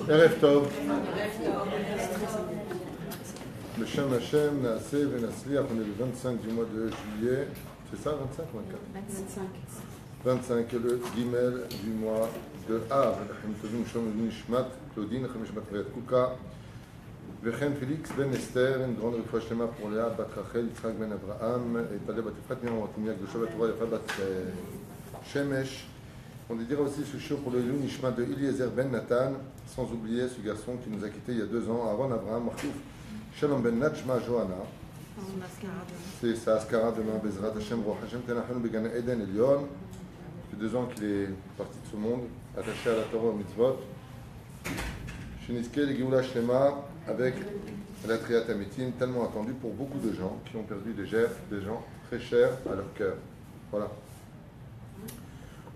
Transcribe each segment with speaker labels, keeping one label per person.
Speaker 1: Erev Tov. Le Shem Hashem, Naaseh Venasliach, on est le 25 du mois de juillet. C'est ça, 25 ou 24 25, le Gimel du mois de Av. Nishmat, Claudine, Chamishmat Rayat Kuka. Vechen Félix Ben Esther, une grande reproche Shema pour Léa, Bat Rachel, Yitzhak Ben Abraham, et Taleb Bat Efrat, Miriam Watimiak, de Shabbat Torah, Yafa Bat Shemesh. On dira aussi ce show pour le Nishmat de Eliezer Ben Nathan, sans oublier ce garçon qui nous a quittés il y a 2 ans, Aaron Abraham Martouf, Shalom Ben Natchma Johanna. C'est sa Askara demain, Bezrat Hashem, Roch Hashem, Tenachanu Began Eden Elion. Ça fait 2 ans qu'il est parti de ce monde, attaché à la Torah au mitzvot. Shiniske le Geoula Shlema avec la Triat Amitim, tellement attendu pour beaucoup de gens qui ont perdu des gens très chers à leur cœur. Voilà.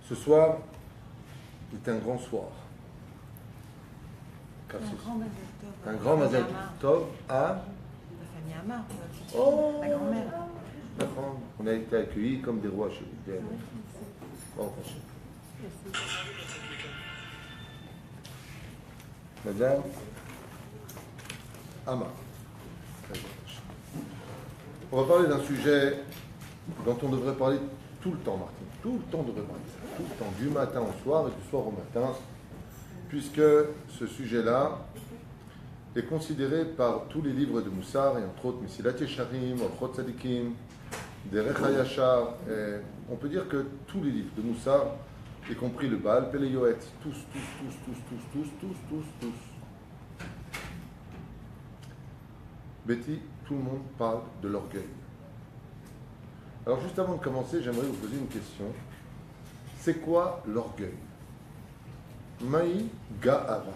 Speaker 1: Ce soir est un grand soir. Un grand Mazal Tov à
Speaker 2: la famille Amar,
Speaker 1: la
Speaker 2: grand-mère.
Speaker 1: On a été accueillis comme des rois chez lui. Oh, Madame Amar. On va parler d'un sujet dont on devrait parler tout le temps, Martin. Tout le temps, on devrait parler de ça. Tout le temps, du matin au soir et du soir au matin, puisque ce sujet-là est considéré par tous les livres de Moussar, et entre autres Mesilat Yesharim, Orchot Tzadikim, Derech HaYashar. On peut dire que tous les livres de Moussar, y compris le Baal, Pele Yoetz, tous. Betty, tout le monde parle de l'orgueil. Alors juste avant de commencer, j'aimerais vous poser une question. C'est quoi l'orgueil? Maï Ga'ava.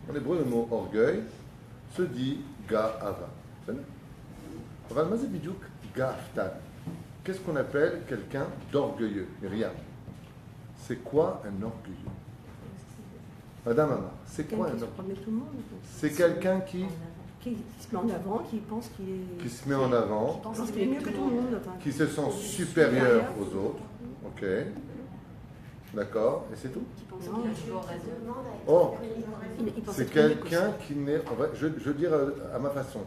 Speaker 1: En hébreu, le mot orgueil se dit Ga'ava. Qu'est-ce qu'on appelle quelqu'un d'orgueilleux? Myriam. C'est quoi un orgueilleux? Madame Amar, c'est quoi un orgueilleux? C'est quelqu'un qui
Speaker 3: se met en avant, qui pense qu'il est...
Speaker 1: Qui se met en avant,
Speaker 3: qui pense qu'il est mieux que tout le monde.
Speaker 1: qui se sent supérieur aux autres. Ok. D'accord. Et c'est tout? Oh, c'est quelqu'un qui n'est... Je veux dire à ma façon.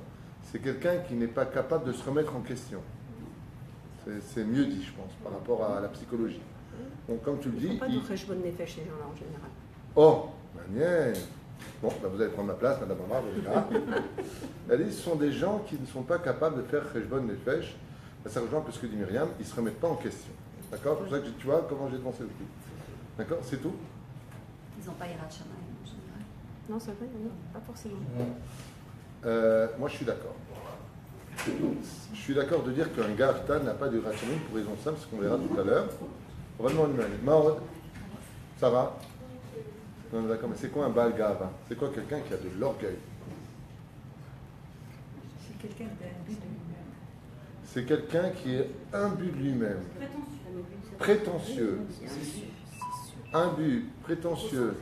Speaker 1: C'est quelqu'un qui n'est pas capable de se remettre en question. C'est mieux dit, je pense, par rapport à la psychologie. Donc, comme tu le dis...
Speaker 3: Ils ne font pas de cheshbon nefesh, ces gens-là, en général.
Speaker 1: Oh, manière. Bon, ben vous allez prendre ma place, Madame Amar, vous êtes là. Elle dit, ce sont des gens qui ne sont pas capables de faire cheshbon nefesh. Ça rejoint un peu ce que dit Myriam, ils ne se remettent pas en question. D'accord? C'est pour ça que tu vois comment j'ai pensé le truc. D'accord? C'est tout?
Speaker 2: Ils n'ont pas Yirat Shamayim en général.
Speaker 3: Non, c'est vrai, non, pas forcément.
Speaker 1: Moi, je suis d'accord. Je suis d'accord de dire qu'un Gaftan n'a pas de Yirat Shamayim pour raison simple, ce qu'on verra tout à l'heure. On va demander Maud, ça va? Non, d'accord, mais c'est quoi un Baal Gava? C'est quoi quelqu'un qui a de l'orgueil?
Speaker 2: C'est quelqu'un d'imbu de lui-même.
Speaker 1: C'est quelqu'un qui est imbu de lui-même. Prétentieux. Imbu, prétentieux,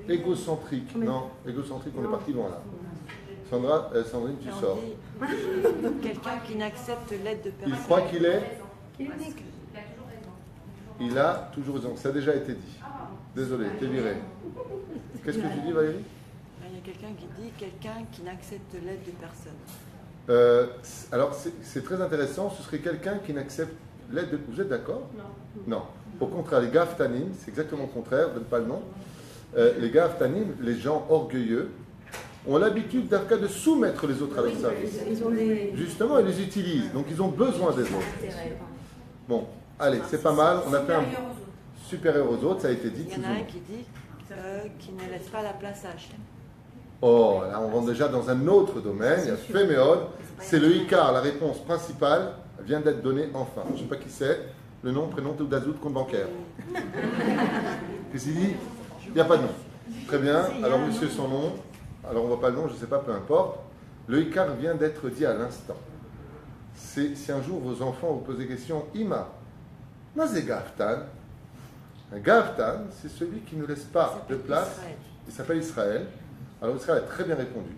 Speaker 1: égocentrique. Non, égocentrique, on est parti loin là. Sandrine, tu sors.
Speaker 2: Quelqu'un qui n'accepte l'aide de personne.
Speaker 1: Il croit qu'il est. Il a toujours raison. Ça a déjà été dit. Désolé, t'es viré. Qu'est-ce que tu dis, Valérie?
Speaker 2: Il y a quelqu'un qui dit quelqu'un qui n'accepte l'aide de personne.
Speaker 1: Alors, c'est très intéressant. Ce serait quelqu'un qui n'accepte l'aide de... Vous êtes d'accord? Non. Au contraire, les Gaftanim, c'est exactement le contraire, je ne donne pas le nom. Les Gaftanim, les gens orgueilleux, ont l'habitude de soumettre les autres à leur service. Justement, ils les utilisent. Donc, ils ont besoin des autres. Bon, allez, c'est pas mal. On a fait un supérieur aux autres, ça a été dit.
Speaker 2: Il y en a un qui dit qu'il ne laisse pas la place à Hachem.
Speaker 1: Oh, là, on rentre déjà dans un autre domaine. Il y a Féméod. C'est le Icar, la réponse principale vient d'être donnée enfin. Je ne sais pas qui c'est. Le nom, prénom, Dazout, compte bancaire. Qu'est-ce qu'il dit? Il n'y a pas de nom. Très bien. Alors, monsieur, son nom. Alors, on ne voit pas le nom, je ne sais pas, peu importe. Le Icar vient d'être dit à l'instant. Si un jour vos enfants vous posent des questions, Ima, Mazé Gaftan. Un Gaftan, c'est celui qui ne laisse pas de place. Il s'appelle Israël. Alors, Israël a très bien répondu.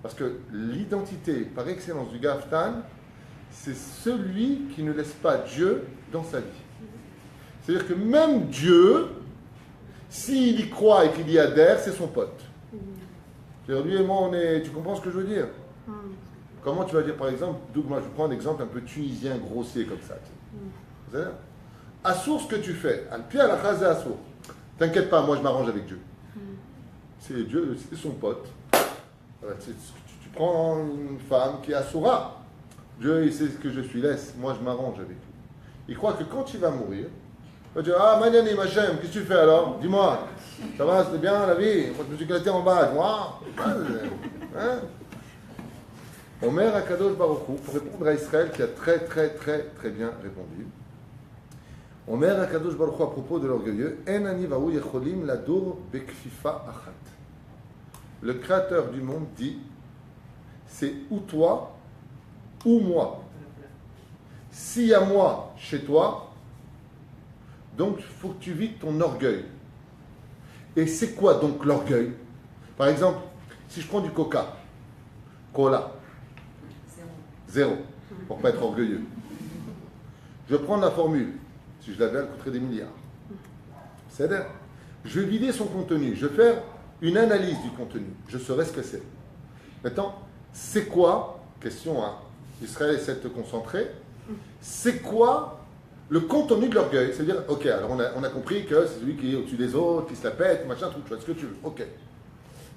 Speaker 1: Parce que l'identité par excellence du Gaftan, c'est celui qui ne laisse pas Dieu dans sa vie. C'est-à-dire que même Dieu, S'il y croit et qu'il y adhère, c'est son pote. C'est-à-dire, lui et moi, on est... Tu comprends ce que je veux dire? Comment tu vas dire, par exemple, moi je prends un exemple un peu tunisien, grossier comme ça. Tu sais? Assour ce que tu fais. Puis à la chazé assour. T'inquiète pas, moi je m'arrange avec Dieu. C'est Dieu, c'est son pote. Tu prends une femme qui est assoura. Dieu, il sait ce que je suis, laisse, moi je m'arrange avec lui. Il croit que quand il va mourir, il va dire, ah, Maniani, Machem, qu'est-ce que tu fais alors? Dis-moi, ça va, c'était bien la vie? Moi je me suis éclaté en bas, moi. Hein? Omer Akadosh Baruch Hu, pour répondre à Israël qui a très bien répondu. Omer Akadosh Baruch Hu à propos de l'orgueilleux, En ani vahu yecholim ladur bekfifa achat. Le Créateur du monde dit, c'est ou toi ou moi. S'il y a moi chez toi, donc il faut que tu vides ton orgueil. Et c'est quoi donc l'orgueil? Par exemple, si je prends du coca, cola, 0, pour ne pas être orgueilleux. Je prends la formule, si je l'avais, elle coûterait des milliards. C'est-à-dire, je vais vider son contenu, je vais faire une analyse du contenu, je saurai ce que c'est. Maintenant, c'est quoi, question à Israël essaie de te concentrer, c'est quoi le contenu de l'orgueil? C'est-à-dire, ok, alors on a compris que c'est celui qui est au-dessus des autres, qui se la pète, machin, truc, tu vois ce que tu veux, ok.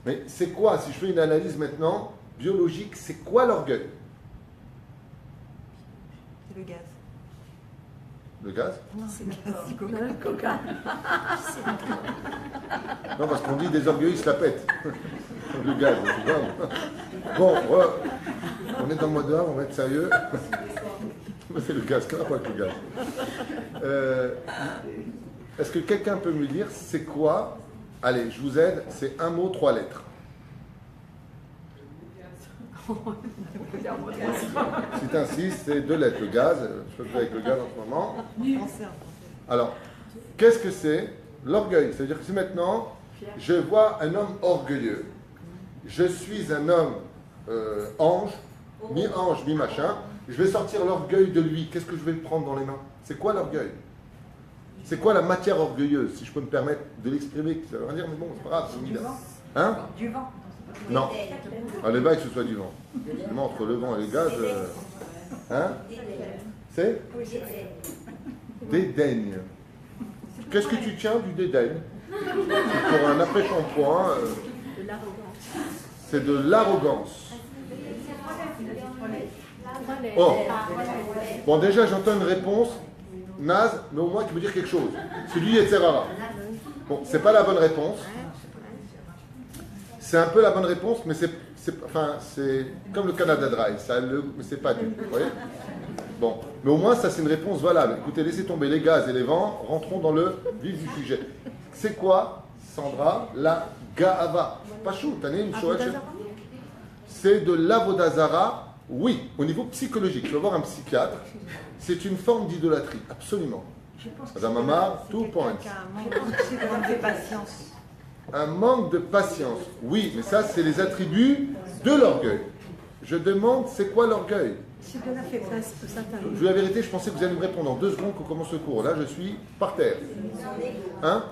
Speaker 1: Mais c'est quoi, si je fais une analyse maintenant, biologique, c'est quoi l'orgueil?
Speaker 2: C'est le gaz.
Speaker 1: Le gaz?
Speaker 2: Non, c'est le coca.
Speaker 1: Non, parce qu'on dit des orgueils, ils se la pètent. Le gaz, tu vois. Bon, on est dans le mode d'art, on va être sérieux. C'est le gaz, qu'est-ce qu'on a avec le gaz? Est-ce que quelqu'un peut me dire, c'est quoi? Allez, je vous aide, c'est un mot, 3 lettres. Si tu insistes, c'est 2 lettres. Le gaz, je fais avec le gaz en ce moment. Alors, qu'est-ce que c'est? L'orgueil. C'est-à-dire que si maintenant, je vois un homme orgueilleux, je suis un homme ange, mi-ange, mi-machin, je vais sortir l'orgueil de lui. Qu'est-ce que je vais prendre dans les mains? C'est quoi l'orgueil? C'est quoi la matière orgueilleuse, si je peux me permettre de l'exprimer? Ça veut dire, mais bon, c'est pas grave, c'est bizarre. Hein?
Speaker 2: Du vent.
Speaker 1: Non. Allez, va que ce soit du vent. Justement, entre le vent et le gaz. Hein? C'est? Dédaigne. Qu'est-ce que tu tiens du dédaigne? C'est pour un après-shampoing. C'est de l'arrogance. Oh. Bon, déjà, j'entends une réponse naze, mais au moins qui veut dire quelque chose. C'est lui et Serrara. Bon, c'est pas la bonne réponse. C'est un peu la bonne réponse, mais c'est comme le Canada Dry, mais c'est pas du. Vous voyez? Bon, mais au moins ça c'est une réponse valable. Écoutez, laissez tomber les gaz et les vents, rentrons dans le vif du sujet. C'est quoi, Sandra, la Ga'ava? Pas chou, t'as une chose. C'est de l'avodazara, oui, au niveau psychologique. Je vais voir un psychiatre. C'est une forme d'idolâtrie, absolument. Madame Amar, tout point.
Speaker 2: C'est manque de patience.
Speaker 1: Un manque de patience. Oui, mais ça, c'est les attributs de l'orgueil. Je demande, c'est quoi l'orgueil?
Speaker 3: C'est de la faiblesse, tout ça.
Speaker 1: Je vous dis la vérité, je pensais que vous alliez me répondre en 2 secondes qu'on commence le cours. Là, je suis par terre. Hein?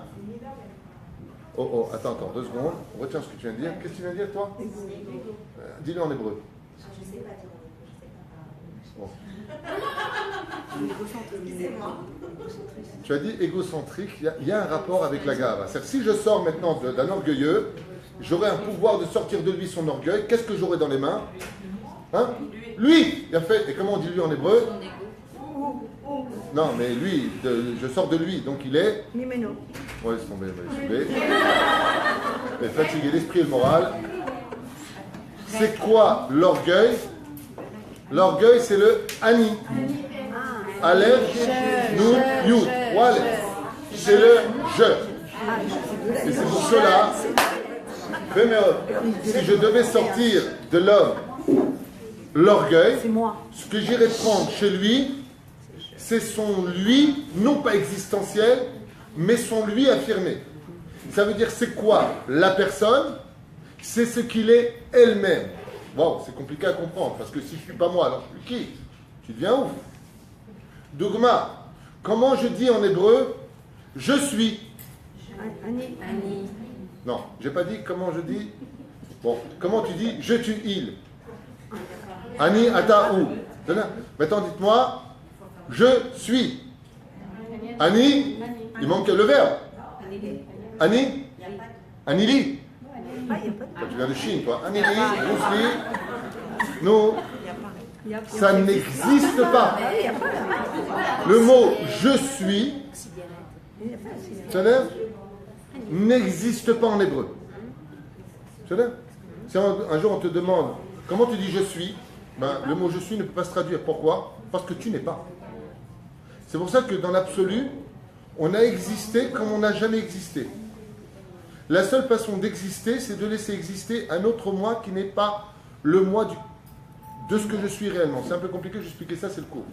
Speaker 1: Oh, attends encore 2 secondes. Retiens ce que tu viens de dire. Qu'est-ce que tu viens de dire, toi? Dis-le en hébreu.
Speaker 4: Je sais pas dire en hébreu, je sais pas.
Speaker 1: Bon. Tu as dit égocentrique, il y a un rapport avec la gave. C'est-à-dire, si je sors maintenant d'un orgueilleux, j'aurai un pouvoir de sortir de lui son orgueil. Qu'est-ce que j'aurai dans les mains? Hein? Lui, il a fait. Et comment on dit lui en hébreu? Non, mais lui, je sors de lui, donc il est.
Speaker 3: Mimeno.
Speaker 1: Ouais, laisse tomber, il est fatigué, l'esprit et le moral. C'est quoi l'orgueil? L'orgueil, c'est le ani. Aleph, Nun, Yud. Voilà. C'est le je. Et c'est pour cela, si je devais sortir de l'homme l'orgueil, ce que j'irais prendre chez lui, c'est son lui, non pas existentiel, mais son lui affirmé. Ça veut dire c'est quoi la personne? C'est ce qu'il est elle-même. Bon, c'est compliqué à comprendre, parce que si je ne suis pas moi, alors je suis qui? Tu deviens ouf. Dougma, comment je dis en hébreu je suis?
Speaker 3: Annie.
Speaker 1: Non, j'ai pas dit comment je dis. Bon, comment tu dis je tue il? Ani, ata, ou. Maintenant, dites-moi, je suis. Ani, il manque le verbe. Ani, Anili.
Speaker 3: Ah, il n'y a pas de...
Speaker 1: Toi, tu viens de Chine, toi. Anili, Rousli. Nous, ça n'existe pas.
Speaker 3: Ah, il n'y a pas là.
Speaker 1: Le mot je suis, ça n'existe pas en hébreu. C'est vrai. Si un jour on te demande comment tu dis je suis, ben, le mot je suis ne peut pas se traduire. Pourquoi? Parce que tu n'es pas. C'est pour ça que dans l'absolu, on a existé comme on n'a jamais existé. La seule façon d'exister, c'est de laisser exister un autre moi qui n'est pas le moi de ce que je suis réellement. C'est un peu compliqué, je vais expliquer ça, c'est le cours.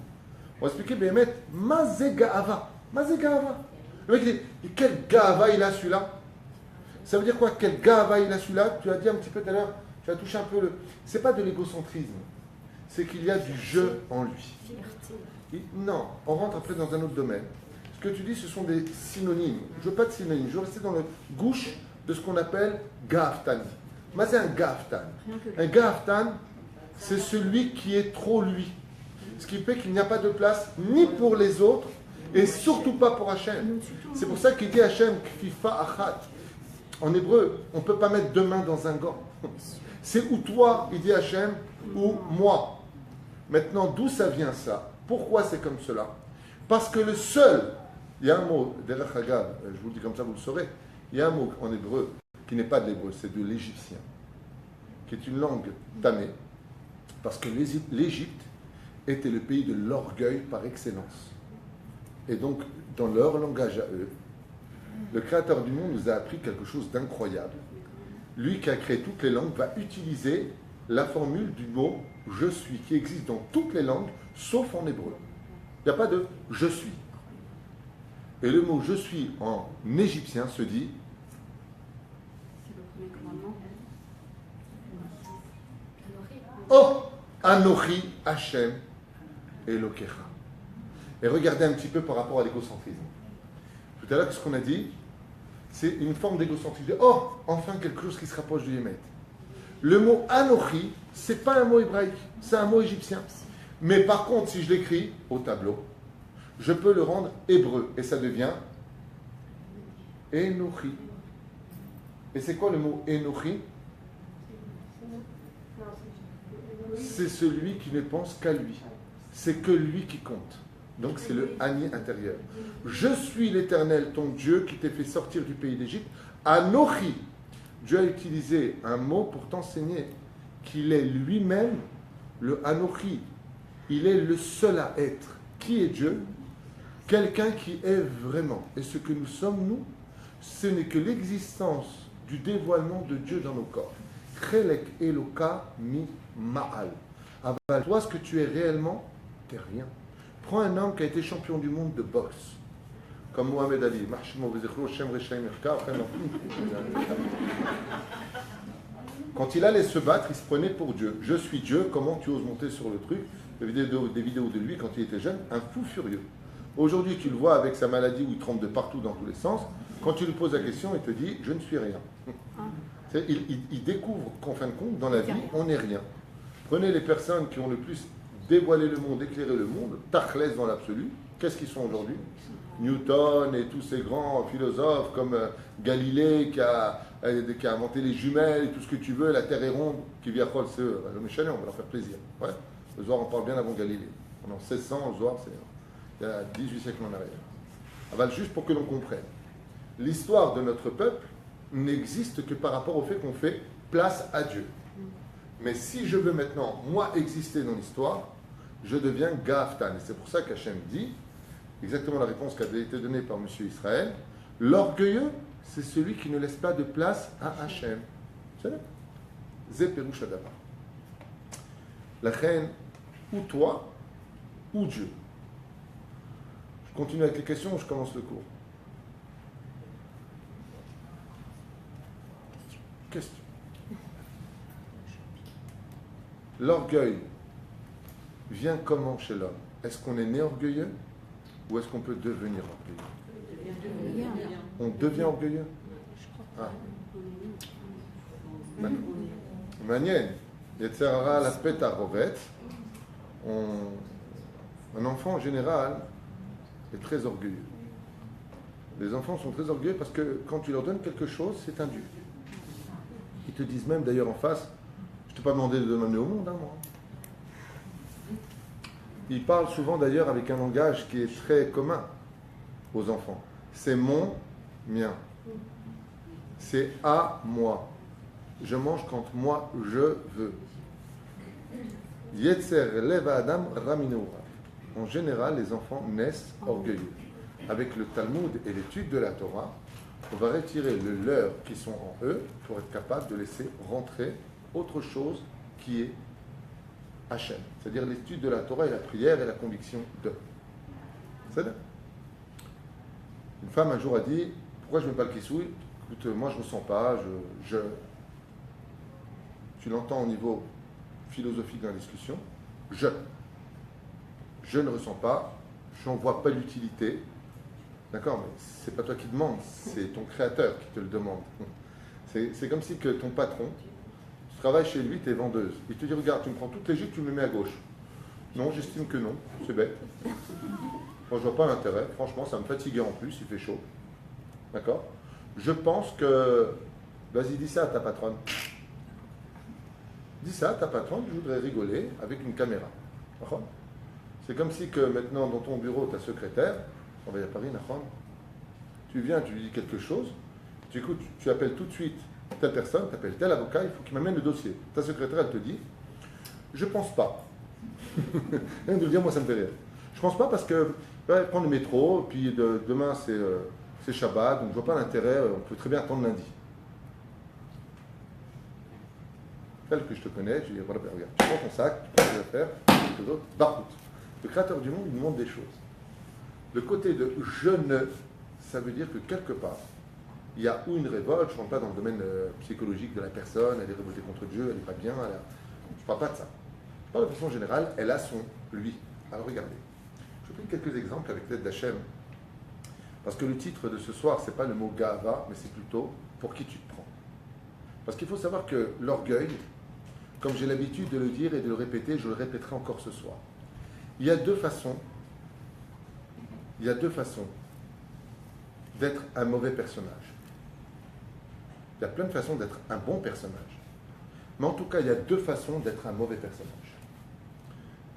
Speaker 1: On va expliquer, mais mettre Mazé Gaava. Mazé Gaava. Le mec dit, quel Gaava il a celui-là? Ça veut dire quoi? Quel Gaava il a celui-là? Tu as dit un petit peu tout à l'heure, tu as touché un peu le. C'est pas de l'égocentrisme, c'est qu'il y a du je en lui. Non, on rentre après dans un autre domaine. Ce que tu dis, ce sont des synonymes. Je veux pas de synonymes, je veux rester dans le gouche de ce qu'on appelle Gaavtani. Mais c'est un Gaavtan. Un Gaavtan, c'est celui qui est trop lui. Ce qui fait qu'il n'y a pas de place ni pour les autres et surtout pas pour Hachem. C'est pour ça qu'il dit Hachem Kfifa Achat. En hébreu, on ne peut pas mettre deux mains dans un gant. C'est ou toi, il dit Hachem, ou moi. Maintenant, d'où ça vient ça? Pourquoi c'est comme cela? Parce que le seul, il y a un mot, Derech Hagav, je vous le dis comme ça, vous le saurez, il y a un mot en hébreu qui n'est pas de l'hébreu, c'est de l'égyptien, qui est une langue tamée, parce que l'Égypte était le pays de l'orgueil par excellence. Et donc, dans leur langage à eux, le Créateur du monde nous a appris quelque chose d'incroyable. Lui qui a créé toutes les langues va utiliser la formule du mot « je suis » qui existe dans toutes les langues, sauf en hébreu. Il n'y a pas de « je suis ». Et le mot « je suis » en égyptien se dit « Oh, Anochi Hashem Elokecha ». Et regardez un petit peu par rapport à l'égocentrisme. Tout à l'heure, ce qu'on a dit, c'est une forme d'égocentrisme. Oh, enfin quelque chose qui se rapproche du Yémet. Le mot Anochi, ce n'est pas un mot hébraïque, c'est un mot égyptien. Mais par contre, si je l'écris au tableau, je peux le rendre hébreu. Et ça devient Enochi. Et c'est quoi le mot Enochi? C'est celui qui ne pense qu'à lui. C'est que lui qui compte. Donc c'est le Ani intérieur. Je suis l'Éternel, ton Dieu, qui t'ai fait sortir du pays d'Égypte. Anochi. Dieu a utilisé un mot pour t'enseigner qu'il est lui-même le Anochi. Il est le seul à être. Qui est Dieu? Quelqu'un qui est vraiment. Et ce que nous sommes, nous, ce n'est que l'existence du dévoilement de Dieu dans nos corps. Chelek Eloka mi Ma'al. Aval, toi, ce que tu es réellement, t'es rien. Prends un homme qui a été champion du monde de boxe, comme Mohamed Ali. Quand il allait se battre, il se prenait pour Dieu. Je suis Dieu, comment tu oses monter sur le truc? Des vidéos de lui quand il était jeune, un fou furieux. Aujourd'hui, tu le vois avec sa maladie où il trempe de partout dans tous les sens. Quand tu lui poses la question, il te dit « je ne suis rien ». Il découvre qu'en fin de compte, dans la vie, on n'est rien. Prenez les personnes qui ont le plus dévoilé le monde, éclairé le monde, Tachlès dans l'absolu. Qu'est-ce qu'ils sont aujourd'hui? Newton et tous ces grands philosophes comme Galilée qui a inventé les jumelles et tout ce que tu veux, la Terre est ronde, qui vient à c'est eux. Le Méchané, on va leur faire plaisir. Ouais. Le Zohar, on parle bien avant Galilée. En 1600, le Zohar, c'est il y a 18 siècles en arrière. Aval, juste pour que l'on comprenne. L'histoire de notre peuple n'existe que par rapport au fait qu'on fait place à Dieu. Mais si je veux maintenant, moi, exister dans l'histoire, je deviens Gaaftan. Et c'est pour ça qu'Hachem dit, exactement la réponse qui a été donnée par M. Israël, l'orgueilleux, c'est celui qui ne laisse pas de place à Hachem. C'est là. Zé Perouch Adama. La reine, ou toi, ou Dieu. Je continue avec les questions ou je commence le cours? Question. L'orgueil vient comment chez l'homme? Est-ce qu'on est né orgueilleux ou est-ce qu'on peut devenir orgueilleux? On devient orgueilleux. Ah. Manien, Yetzerara la peta rovet. Un enfant en général est très orgueilleux. Les enfants sont très orgueilleux parce que quand tu leur donnes quelque chose, c'est un dû. Ils te disent même d'ailleurs en face, je ne t'ai pas demandé de demander au monde, hein, moi. Ils parlent souvent d'ailleurs avec un langage qui est très commun aux enfants. C'est mon, mien. C'est à moi. Je mange quand moi je veux. Yetzer leva adam raminoura. En général, les enfants naissent orgueilleux. Avec le Talmud et l'étude de la Torah, on va retirer le leur qui sont en eux pour être capable de laisser rentrer autre chose qui est Hachem. C'est-à-dire l'étude de la Torah et la prière et la conviction de. C'est ça. Une femme un jour a dit, pourquoi je ne mets pas le kissoui? Écoute, moi je ne ressens pas, tu l'entends au niveau philosophique de la discussion, je ne ressens pas, je n'en vois pas l'utilité. D'accord, mais c'est pas toi qui demande, c'est ton créateur qui te le demande. C'est comme si que ton patron, tu travailles chez lui, tu es vendeuse. Il te dit, regarde, tu me prends toutes les gîtes, tu me les mets à gauche. Non, j'estime que non, c'est bête. Moi, je vois pas l'intérêt. Franchement, ça me fatiguait en plus, il fait chaud. D'accord? Je pense que... Vas-y, dis ça à ta patronne. Dis ça à ta patronne, je voudrais rigoler avec une caméra. D'accord? C'est comme si que maintenant, dans ton bureau, ta secrétaire, on va y à Paris, tu viens, tu lui dis quelque chose, tu écoutes, tu appelles tout de suite telle personne, tu appelles tel avocat, il faut qu'il m'amène le dossier. Ta secrétaire, elle te dit, je pense pas. Rien de le dire, moi ça me fait rire. Je pense pas parce que prendre le métro, puis demain c'est Shabbat, donc je vois pas l'intérêt, on peut très bien attendre lundi. Tel que je te connais, je dis, voilà, regarde, tu prends ton sac, tu prends tes affaires, quelque chose, barre. Le créateur du monde, il nous montre des choses. Le côté de je ne, ça veut dire que quelque part, il y a ou une révolte, je ne rentre pas dans le domaine psychologique de la personne, elle est révoltée contre Dieu, elle n'est pas bien, je ne parle pas de ça. Je parle de façon générale, elle a son lui. Alors regardez, je vais prendre quelques exemples avec l'aide d'Hachem, parce que le titre de ce soir, ce n'est pas le mot Gava, mais c'est plutôt pour qui tu te prends. Parce qu'il faut savoir que l'orgueil, comme j'ai l'habitude de le dire et de le répéter, je le répéterai encore ce soir. Il y a deux façons d'être un mauvais personnage. Il y a plein de façons d'être un bon personnage. Mais en tout cas, il y a deux façons d'être un mauvais personnage.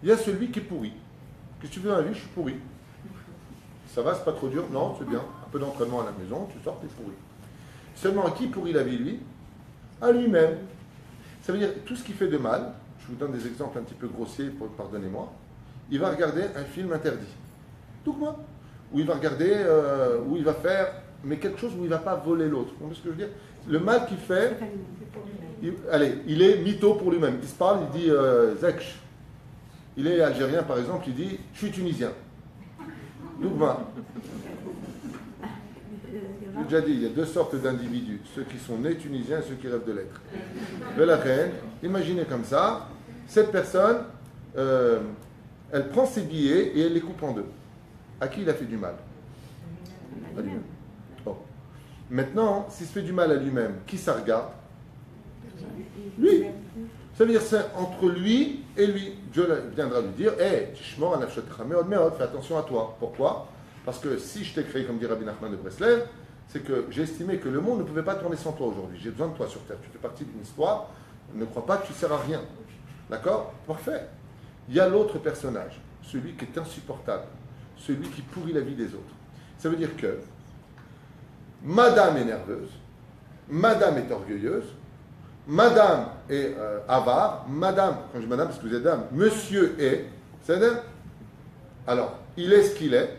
Speaker 1: Il y a celui qui est pourri. Qu'est-ce que tu veux dans la vie? Je suis pourri. Ça va, c'est pas trop dur? Non, c'est bien. Un peu d'entraînement à la maison, tu sors, t'es pourri. Seulement, à qui pourrit la vie, lui? À lui-même. Ça veut dire, tout ce qui fait de mal, je vous donne des exemples un petit peu grossiers, pardonnez-moi, il va regarder un film interdit. Tout comme moi. Où il va regarder, où il va faire, mais quelque chose où il ne va pas voler l'autre. Vous comprenez ce que je veux dire? Le mal qu'il fait, il est mytho pour lui-même. Il se parle, il dit Zekch. Il est algérien, par exemple, il dit je suis tunisien. Dougma. J'ai déjà dit, il y a deux sortes d'individus, ceux qui sont nés tunisiens et ceux qui rêvent de l'être. De la reine, imaginez comme ça, cette personne, elle prend ses billets et elle les coupe en deux. À qui il a fait du mal? À lui-même. Oh. Maintenant, s'il se fait du mal à lui-même, qui ça regarde? Lui. Ça veut dire c'est entre lui et lui. Dieu viendra lui dire, hé, fais attention à toi. Pourquoi? Parce que si je t'ai créé, comme dit Rabbi Nachman de Breslev, c'est que j'ai estimé que le monde ne pouvait pas tourner sans toi aujourd'hui. J'ai besoin de toi sur terre. Tu fais partie d'une histoire. Ne crois pas que tu ne sers à rien. D'accord? Parfait. Il y a l'autre personnage, celui qui est insupportable, celui qui pourrit la vie des autres. Ça veut dire que Madame est nerveuse, Madame est orgueilleuse, Madame est avare, Madame, quand je dis Madame parce que vous êtes dame, Monsieur est, c'est-à-dire, alors, il est ce qu'il est,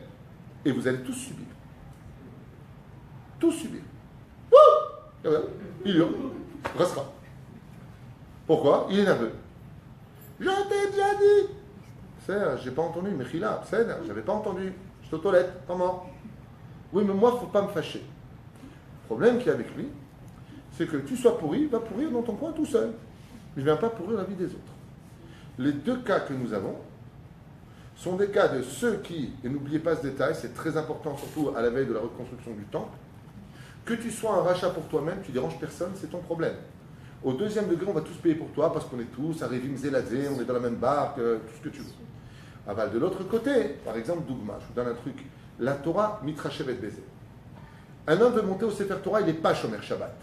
Speaker 1: et vous allez tous subir. Tous subir. Il hurle, restera. Pourquoi? Il est nerveux. Je t'ai déjà dit. C'est, j'ai pas entendu, mais Khila, c'est, j'avais pas entendu. Je suis aux toilettes, comment? Oui, mais moi, il ne faut pas me fâcher. Le problème qu'il y a avec lui, c'est que tu sois pourri, il va pourrir dans ton coin tout seul. Il ne vient pas pourrir la vie des autres. Les deux cas que nous avons sont des cas de ceux qui, et n'oubliez pas ce détail, c'est très important, surtout à la veille de la reconstruction du temple, Que tu sois un rachat pour toi-même, tu déranges personne, c'est ton problème. Au deuxième degré, on va tous payer pour toi parce qu'on est tous à Révim Zélazé, on est dans la même barque, tout ce que tu veux. Aval, de l'autre côté, par exemple, Dougma, je vous donne un truc. La Torah, Mitrachevet Bézé. Un homme veut monter au Sefer Torah, il n'est pas Shomer Shabbat.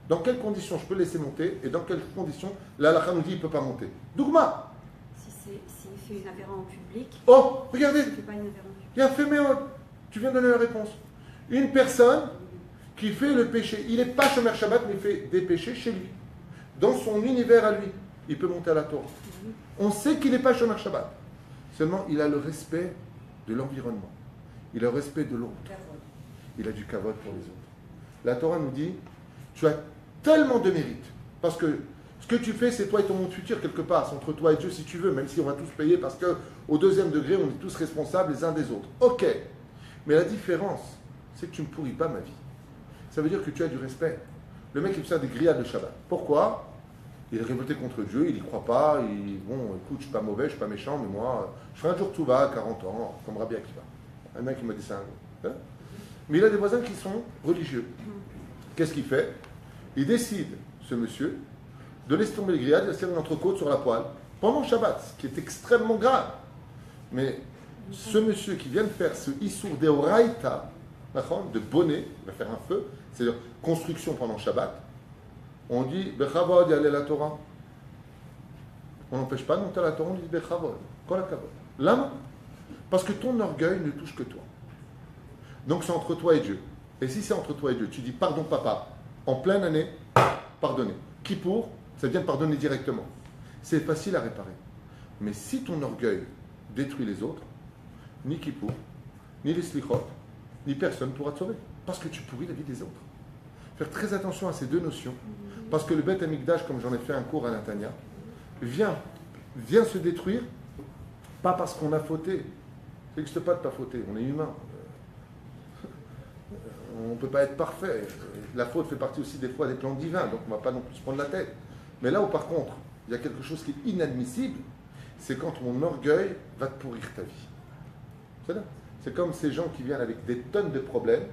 Speaker 1: Dans quelles conditions je peux le laisser monter et dans quelles conditions la halakha nous dit qu'il ne peut pas monter? Dougma.
Speaker 3: S'il fait une affaire en public,
Speaker 1: Oh, regardez,
Speaker 3: il ne fait pas une affaire en public.
Speaker 1: il y a fait Méod. Tu viens de donner la réponse. Une personne qui fait le péché, il n'est pas Shomer Shabbat, mais il fait des péchés chez lui. Dans son univers à lui, il peut monter à la Torah. On sait qu'il n'est pas Shomer Shabbat. Seulement, il a le respect de l'environnement. Il a le respect de l'autre. Il a du kavod pour les autres. La Torah nous dit, tu as tellement de mérite. Parce que ce que tu fais, c'est toi et ton monde futur quelque part. C'est entre toi et Dieu si tu veux, même si on va tous payer parce qu'au deuxième degré, on est tous responsables les uns des autres. Ok. Mais la différence, c'est que tu ne me pourris pas ma vie. Ça veut dire que tu as du respect. Le mec, il fait ça des grillades de Shabbat. Pourquoi? Il est révolté contre Dieu, il n'y croit pas. Bon, écoute, je ne suis pas mauvais, je ne suis pas méchant, mais moi, je ferai un jour tout va à 40 ans, comme Rabbi Akiva. Un mec qui m'a dit ça un jour. Hein? Mais il a des voisins qui sont religieux. Qu'est-ce qu'il fait? Il décide, ce monsieur, de laisser tomber les grillades, de laisser une entrecôte sur la poêle pendant Shabbat, ce qui est extrêmement grave. Mais ce monsieur qui vient de faire ce Issour Deoraita, de bonnet, il va faire un feu, c'est-à-dire construction pendant Shabbat, on dit Bechavod y aller la Torah. On n'empêche pas de monter à la Torah, on dit Bechavod. Kol hakavod. Lama. Parce que ton orgueil ne touche que toi. Donc c'est entre toi et Dieu. Et si c'est entre toi et Dieu, tu dis pardon papa, en pleine année, pardonner. Kippour, ça vient de pardonner directement. C'est facile à réparer. Mais si ton orgueil détruit les autres, ni Kippour, ni les slichot, ni personne ne pourra te sauver. Parce que tu pourris la vie des autres. Faire très attention à ces deux notions. Parce que le Beth Amikdash, comme j'en ai fait un cours à Natania, vient se détruire, pas parce qu'on a fauté. Ça n'existe pas de pas fauter, on est humain. On ne peut pas être parfait. La faute fait partie aussi des fois des plans divins, donc on ne va pas non plus se prendre la tête. Mais là où par contre, il y a quelque chose qui est inadmissible, c'est quand mon orgueil va te pourrir ta vie. C'est là. C'est comme ces gens qui viennent avec des tonnes de problèmes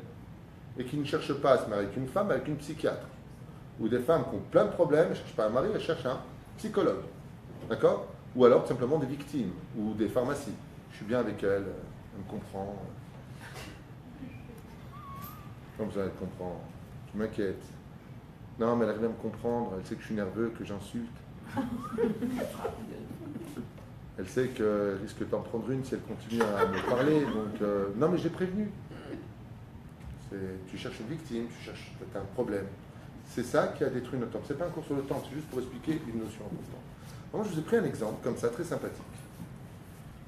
Speaker 1: et qui ne cherchent pas à se marier avec une femme, avec une psychiatre. Ou des femmes qui ont plein de problèmes, elles ne cherchent pas un mari, elles cherchent un psychologue. D'accord? Ou alors tout simplement des victimes ou des pharmacies. Je suis bien avec elle, elle me comprend. Comme ça, elle comprend. Je m'inquiète. Non, mais elle arrive à me comprendre. Elle sait que je suis nerveux, que j'insulte. Elle sait qu'elle risque d'en prendre une si elle continue à me parler. Donc, non, mais je l'ai prévenu. Tu cherches une victime, tu cherches un problème. C'est ça qui a détruit notre temps. Ce n'est pas un cours sur le temps, c'est juste pour expliquer une notion importante. Moi, je vous ai pris un exemple comme ça, très sympathique,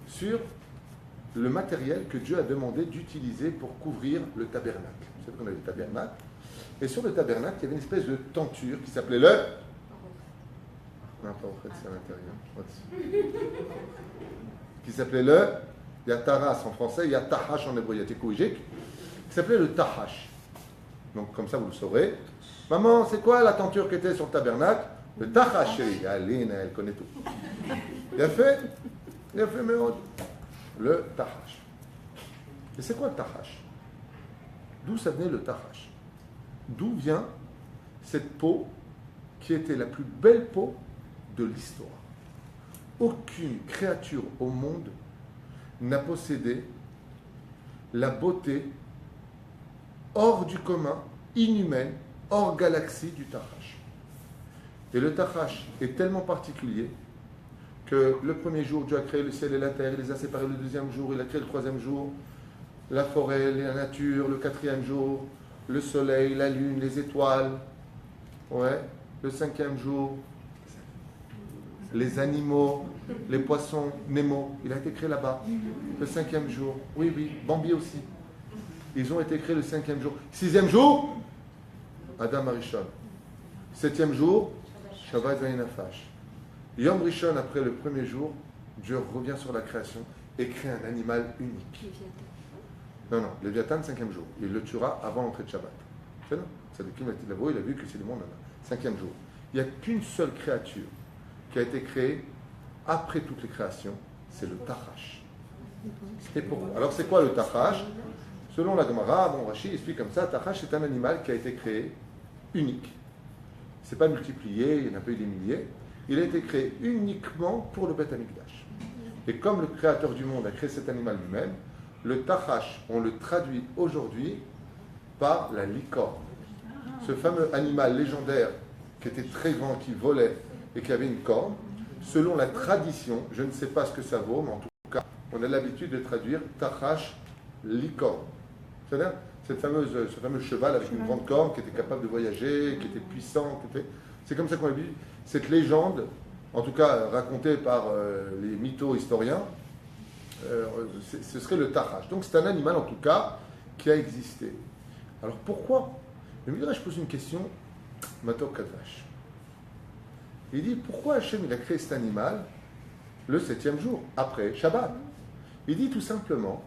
Speaker 1: sur le matériel que Dieu a demandé d'utiliser pour couvrir le tabernacle. Vous savez qu'on a le tabernacle. Et sur le tabernacle, il y avait une espèce de tenture qui s'appelait le... Non, pas en fait, c'est à l'intérieur. Qui s'appelait le... Il y a taras en français, il y a tahash en hébreu, il y a tekouijik. Qui s'appelait le tahash. Donc, comme ça, vous le saurez. Maman, c'est quoi la tenture qui était sur le tabernacle? Le tahash, chérie. Aline, elle connaît tout. Il a fait mes autres. Le tahash. Et c'est quoi le tahash? D'où ça venait le tahash? D'où vient cette peau qui était la plus belle peau de l'histoire? Aucune créature au monde n'a possédé la beauté hors du commun, inhumaine, hors galaxie du tahash. Et le tahash est tellement particulier que le premier jour, Dieu a créé le ciel et la terre, il les a séparés le deuxième jour, il a créé le troisième jour, la forêt, la nature, le quatrième jour, le soleil, la lune, les étoiles, ouais, le cinquième jour, les animaux, les poissons, Nemo, il a été créé là-bas, le cinquième jour, oui, Bambi aussi, ils ont été créés le cinquième jour. Sixième jour, Adam Arishon. Septième jour, Shabbat Vaïnafash. Yom Rishon, après le premier jour, Dieu revient sur la création et crée un animal unique. Non, Léviathan, cinquième jour. Il le tuera avant l'entrée de Shabbat. C'est là. C'est le climat de il a vu que c'est le monde. Cinquième jour. Il n'y a qu'une seule créature qui a été créée après toutes les créations, c'est le Tahash. C'était pour... Alors c'est quoi le Tahash? Selon la Gemara, bon, Rashi explique comme ça, Tachash est un animal qui a été créé unique. Il ne s'est pas multiplié, il n'y en a pas eu des milliers. Il a été créé uniquement pour le Beth Amikdash. Et comme le créateur du monde a créé cet animal lui-même, le Tachash, on le traduit aujourd'hui par la licorne. Ce fameux animal légendaire qui était très grand, qui volait et qui avait une corne, selon la tradition, je ne sais pas ce que ça vaut, mais en tout cas, on a l'habitude de traduire Tachash licorne. C'est-à-dire ce fameux cheval avec une grande corne qui était capable de voyager, qui était puissant. C'est comme ça qu'on a vu cette légende, en tout cas racontée par les mytho-historiens, ce serait le Tachash. Donc c'est un animal en tout cas qui a existé. Alors pourquoi? Le Midrash pose une question, Matok Kadvash. Il dit pourquoi Hachem il a créé cet animal le 7e jour, après Shabbat? Il dit tout simplement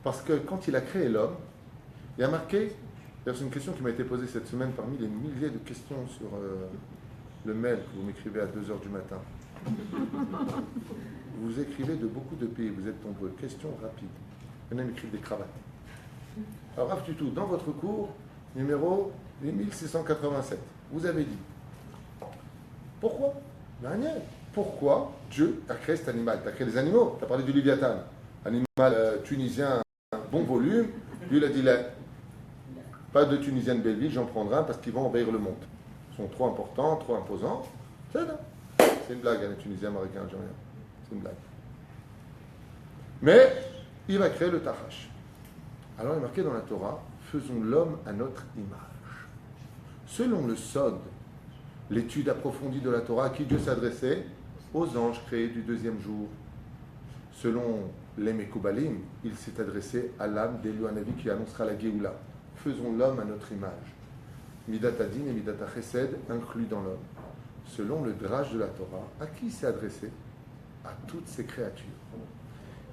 Speaker 1: parce que quand il a créé l'homme, il a marqué, c'est une question qui m'a été posée cette semaine parmi les milliers de questions sur le mail que vous m'écrivez à 2h du matin. Vous écrivez de beaucoup de pays, vous êtes nombreux. Questions rapides. Il y en a qui m'écrivent des cravates. Alors, Rav Tutu, dans votre cours, numéro 8687, vous avez dit pourquoi? Pourquoi Dieu a créé cet animal? Tu as créé les animaux, tu as parlé du Léviathan, animal tunisien, bon volume. Lui, il a dit là, pas de Tunisien de Belleville, j'en prendrai un parce qu'ils vont envahir le monde. Ils sont trop importants, trop imposants. C'est une blague, les Tunisiens, Américains, Algériens. C'est une blague. Mais il va créer le Tachash. Alors il est marqué dans la Torah, faisons l'homme à notre image. Selon le Sod, l'étude approfondie de la Torah, à qui Dieu s'adressait? Aux anges créés du 2e jour. Selon les Mekoubalim, il s'est adressé à l'âme d'Elu Hanavi qui annoncera la Géoula. Faisons l'homme à notre image. Midat Adin et Midat Chesed inclus dans l'homme. Selon le drage de la Torah, à qui il s'est adressé? À toutes ces créatures.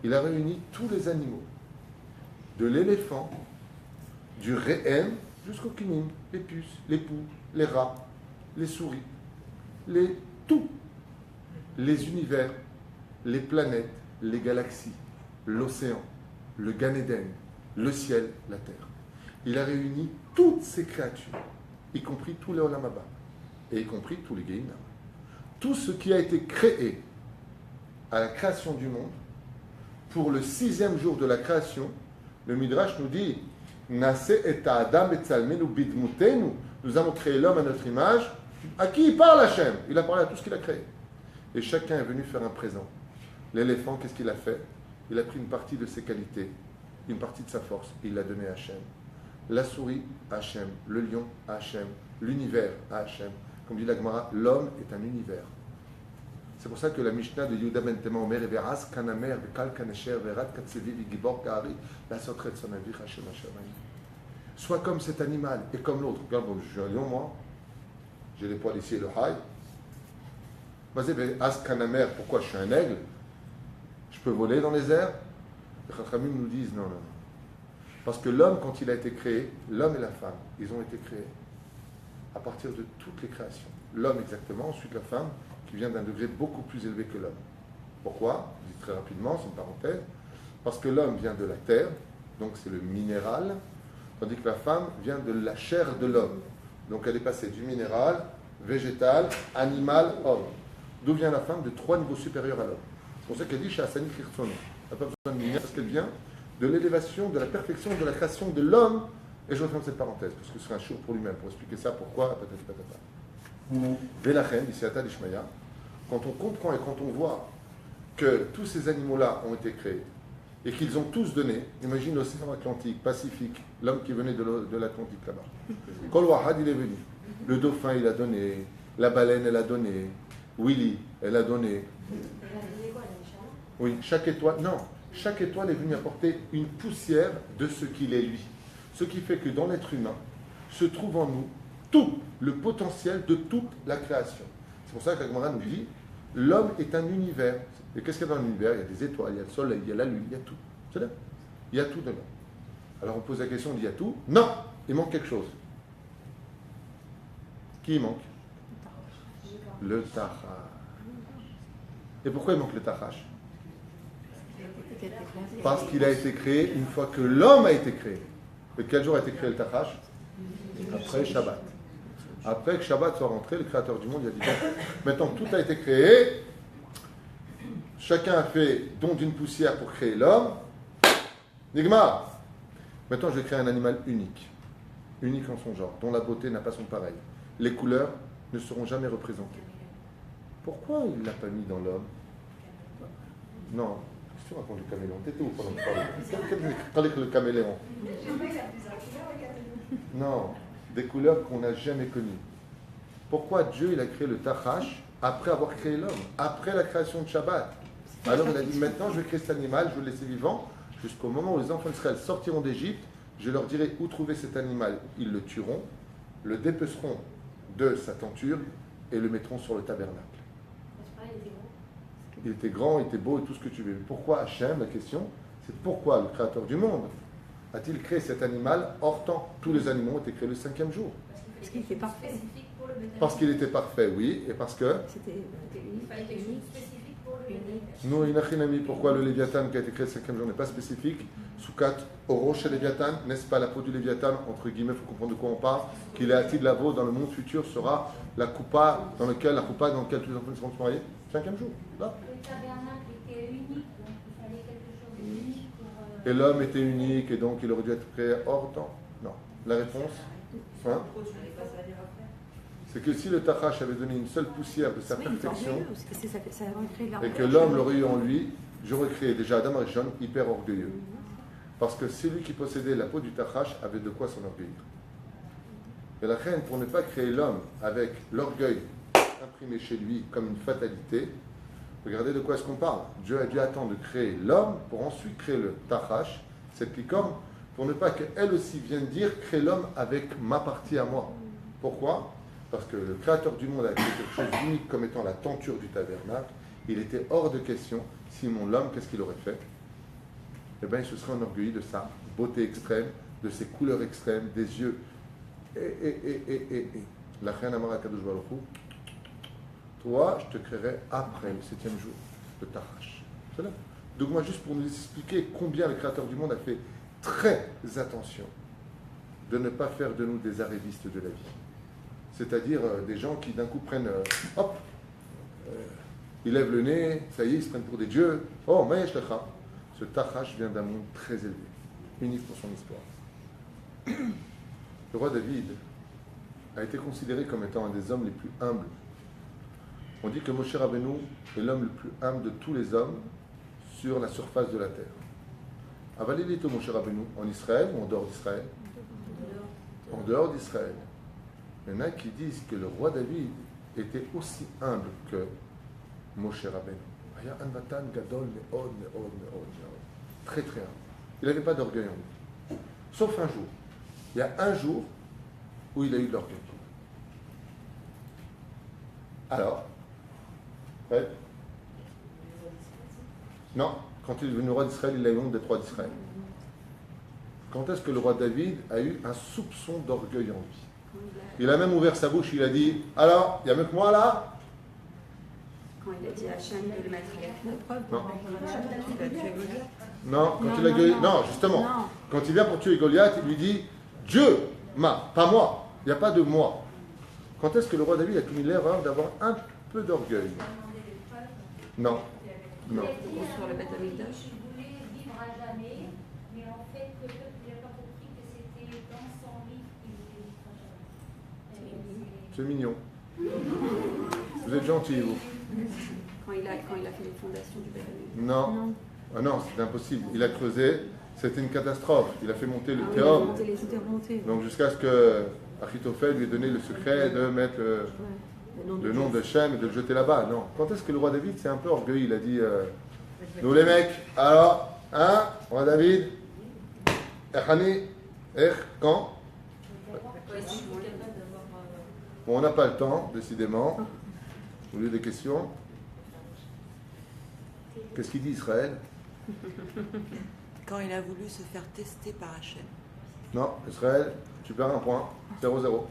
Speaker 1: Il a réuni tous les animaux, de l'éléphant, du réhem jusqu'au kinim, les puces, les poux, les rats, les souris, tout, les univers, les planètes, les galaxies, l'océan, le Gan Eden, le ciel, la terre. Il a réuni toutes ces créatures, y compris tous les Olam Haba, et y compris tous les Gehinam. Tout ce qui a été créé à la création du monde, pour le 6e jour de la création, le Midrash nous dit Nase et Adam et Tzalmenu bidmutenu. Nous avons créé l'homme à notre image. À qui il parle Hachem? Il a parlé à tout ce qu'il a créé. Et chacun est venu faire un présent. L'éléphant, qu'est-ce qu'il a fait? Il a pris une partie de ses qualités, une partie de sa force, et il l'a donné à Hachem. La souris à Hachem, le lion à Hachem, l'univers à Hachem. Comme dit la Gemara, l'homme est un univers. C'est pour ça que la Mishnah de Yehuda ben Tema Omer, Ve'as kanamer, ve'kal kanesher, ve'rat katsevi, ve'gibor ka'ari, la sotret son avich Hachem Hashemayim. Sois comme cet animal et comme l'autre. Regarde, je suis un lion, moi. J'ai les poils ici et le haï. Vas-y, Ve'as kanamer, pourquoi je suis un aigle? Je peux voler dans les airs? Les Chachamim nous disent non. Parce que l'homme, quand il a été créé, l'homme et la femme, ils ont été créés à partir de toutes les créations. L'homme exactement, ensuite la femme, qui vient d'un degré beaucoup plus élevé que l'homme. Pourquoi? Je dis très rapidement, c'est une parenthèse. Parce que l'homme vient de la terre, donc c'est le minéral, tandis que la femme vient de la chair de l'homme. Donc elle est passée du minéral, végétal, animal, homme. D'où vient la femme? De 3 niveaux supérieurs à l'homme. C'est pour ça qu'elle dit chez Hassani Kirtson. Elle n'a pas besoin de lumière parce qu'elle vient de l'élévation, de la perfection, de la création de l'homme. Et je referme cette parenthèse parce que ce serait un show pour lui-même pour expliquer ça, pourquoi, patata. Velachem, ici Ata Lishmaya, quand on comprend et quand on voit que tous ces animaux-là ont été créés et qu'ils ont tous donné, imagine l'océan Atlantique, Pacifique, l'homme qui venait de l'Atlantique là-bas. Kol Wahad, il est venu. Le dauphin, il a donné. La baleine, elle a donné. Willy, elle a donné. Oui, chaque étoile est venue apporter une poussière de ce qu'il est lui. Ce qui fait que dans l'être humain se trouve en nous tout le potentiel de toute la création. C'est pour ça qu'Agmara nous dit l'homme est un univers. Et qu'est-ce qu'il y a dans l'univers? Il y a des étoiles, il y a le soleil, il y a la lune, il y a tout. C'est là. Il y a tout dedans. Alors on pose la question, on dit il y a tout? Non, il manque quelque chose. Qui manque? Le Tachash. Et pourquoi il manque le Tachash? Parce qu'il a été créé une fois que l'homme a été créé. Et quel jour a été créé le Tachash? Après Shabbat. Après que Shabbat soit rentré, le créateur du monde il a dit bon, maintenant que tout a été créé, chacun a fait don d'une poussière pour créer l'homme. Nigma. Maintenant je vais créer un animal unique. Unique en son genre, dont la beauté n'a pas son pareil. Les couleurs ne seront jamais représentées. Pourquoi il ne l'a pas mis dans l'homme? Non, qu'est-ce que tu racontes le caméléon? T'étais où pendant que tu parlais? Le caméléon. Non, des couleurs qu'on n'a jamais connues. Pourquoi Dieu il a créé le Tachash après avoir créé l'homme, après la création de Shabbat? Alors il a dit maintenant je vais créer cet animal, je vais le laisser vivant, jusqu'au moment où les enfants d'Israël sortiront d'Égypte, je leur dirai où trouver cet animal. Ils le tueront, le dépeceront de sa tenture et le mettront sur le tabernacle. Il était grand, il était beau et tout ce que tu veux. Pourquoi Hachem, la question, c'est pourquoi le créateur du monde a-t-il créé cet animal hors temps? Tous les animaux ont été créés le 5e jour.
Speaker 3: Parce qu'il était parfait.
Speaker 1: Parce qu'il était parfait, oui, et parce que...
Speaker 4: Il fallait quelque chose de spécifique pour le bébé.
Speaker 1: Non, Inachinami, pourquoi le Léviathan qui a été créé le 5e jour n'est pas spécifique? Soukat, Orosh et Léviathan, n'est-ce pas la peau du Léviathan? Entre guillemets, il faut comprendre de quoi on parle. Qu'il est Atid Lavo, dans le monde futur, sera la coupa dans laquelle tous les enfants seront mariés. 5e jour, là.
Speaker 4: Le tabernacle était unique, donc il fallait quelque chose d'unique pour...
Speaker 1: Et l'homme était unique, et donc il aurait dû être créé hors temps. Non. La réponse hein? C'est que si le Tachash avait donné une seule poussière de sa perfection, et que l'homme l'aurait eu en lui, j'aurais créé déjà Adam Arishon hyper orgueilleux. Parce que celui qui possédait la peau du Tachash avait de quoi s'enorgueillir. Et la reine, pour ne pas créer l'homme avec l'orgueil imprimé chez lui comme une fatalité, regardez de quoi est-ce qu'on parle. Dieu a dû attendre de créer l'homme pour ensuite créer le Tachash, cette licorne, pour ne pas qu'elle aussi vienne dire crée l'homme avec ma partie à moi. Pourquoi? Parce que le créateur du monde a créé quelque chose d'unique comme étant la tenture du tabernacle. Il était hors de question, sinon l'homme, qu'est-ce qu'il aurait fait? Eh bien, il se serait enorgueilli de sa beauté extrême, de ses couleurs extrêmes, des yeux. La reine Amara Kadosh Baruch Hu, toi, je te créerai après le 7e jour de Tachash. C'est là. Donc moi, juste pour nous expliquer combien le créateur du monde a fait très attention de ne pas faire de nous des arrivistes de la vie. C'est-à-dire des gens qui d'un coup prennent, ils lèvent le nez, ça y est, ils se prennent pour des dieux. Oh, Mayesh Lecha. Ce Tachash vient d'un monde très élevé, unique pour son histoire. Le roi David a été considéré comme étant un des hommes les plus humbles. On dit que Moshe Rabbeinu est l'homme le plus humble de tous les hommes sur la surface de la terre. Avalil est au Moshe Rabbeinu en Israël ou en dehors d'Israël? En dehors d'Israël. Il y en a qui disent que le roi David était aussi humble que Moshe Rabbeinu. Très très humble. Il n'avait pas d'orgueil en lui. Sauf un jour. Il y a un jour où il a eu de l'orgueil. Alors ouais. Non, quand il est devenu roi d'Israël, il a eu honte d'être roi d'Israël. Quand est-ce que le roi David a eu un soupçon d'orgueil en lui? Il a même ouvert sa bouche, il a dit « Alors, il n'y a mieux que moi là ?»
Speaker 3: Quand il a dit à Hachem de le mettre à l'épreuve,
Speaker 1: non, quand il a gueulé, non, justement, non. Quand il vient pour tuer Goliath, il lui dit « Dieu m'a, pas moi, il n'y a pas de moi. » Quand est-ce que le roi David a commis l'erreur d'avoir un peu d'orgueil? Non, non.
Speaker 3: Sur le Beth Amikdash.
Speaker 4: Il voulait vivre à jamais, mais en fait, le peuple n'a pas compris que c'était dans son lit qu'il voulait vivre à jamais.
Speaker 1: C'est mignon. Vous êtes gentil, vous.
Speaker 3: Quand il a fait les fondations du Beth Amikdash.
Speaker 1: Non. Ah non, c'était impossible. Il a creusé, c'était une catastrophe. Il a fait monter le théorème. Donc jusqu'à ce que Achitophel lui ait donné le secret de mettre le nom de Shem et de le jeter là-bas. Non. Quand est-ce que le roi David s'est un peu orgueilleux? Il a dit nous les mecs, alors, hein, roi David, Echani, quand? Bon, on n'a pas le temps, décidément. Au lieu des questions. Qu'est-ce qu'il dit Israël?
Speaker 2: Quand il a voulu se faire tester par Hachem.
Speaker 1: Non, Israël, tu perds un point. 0-0.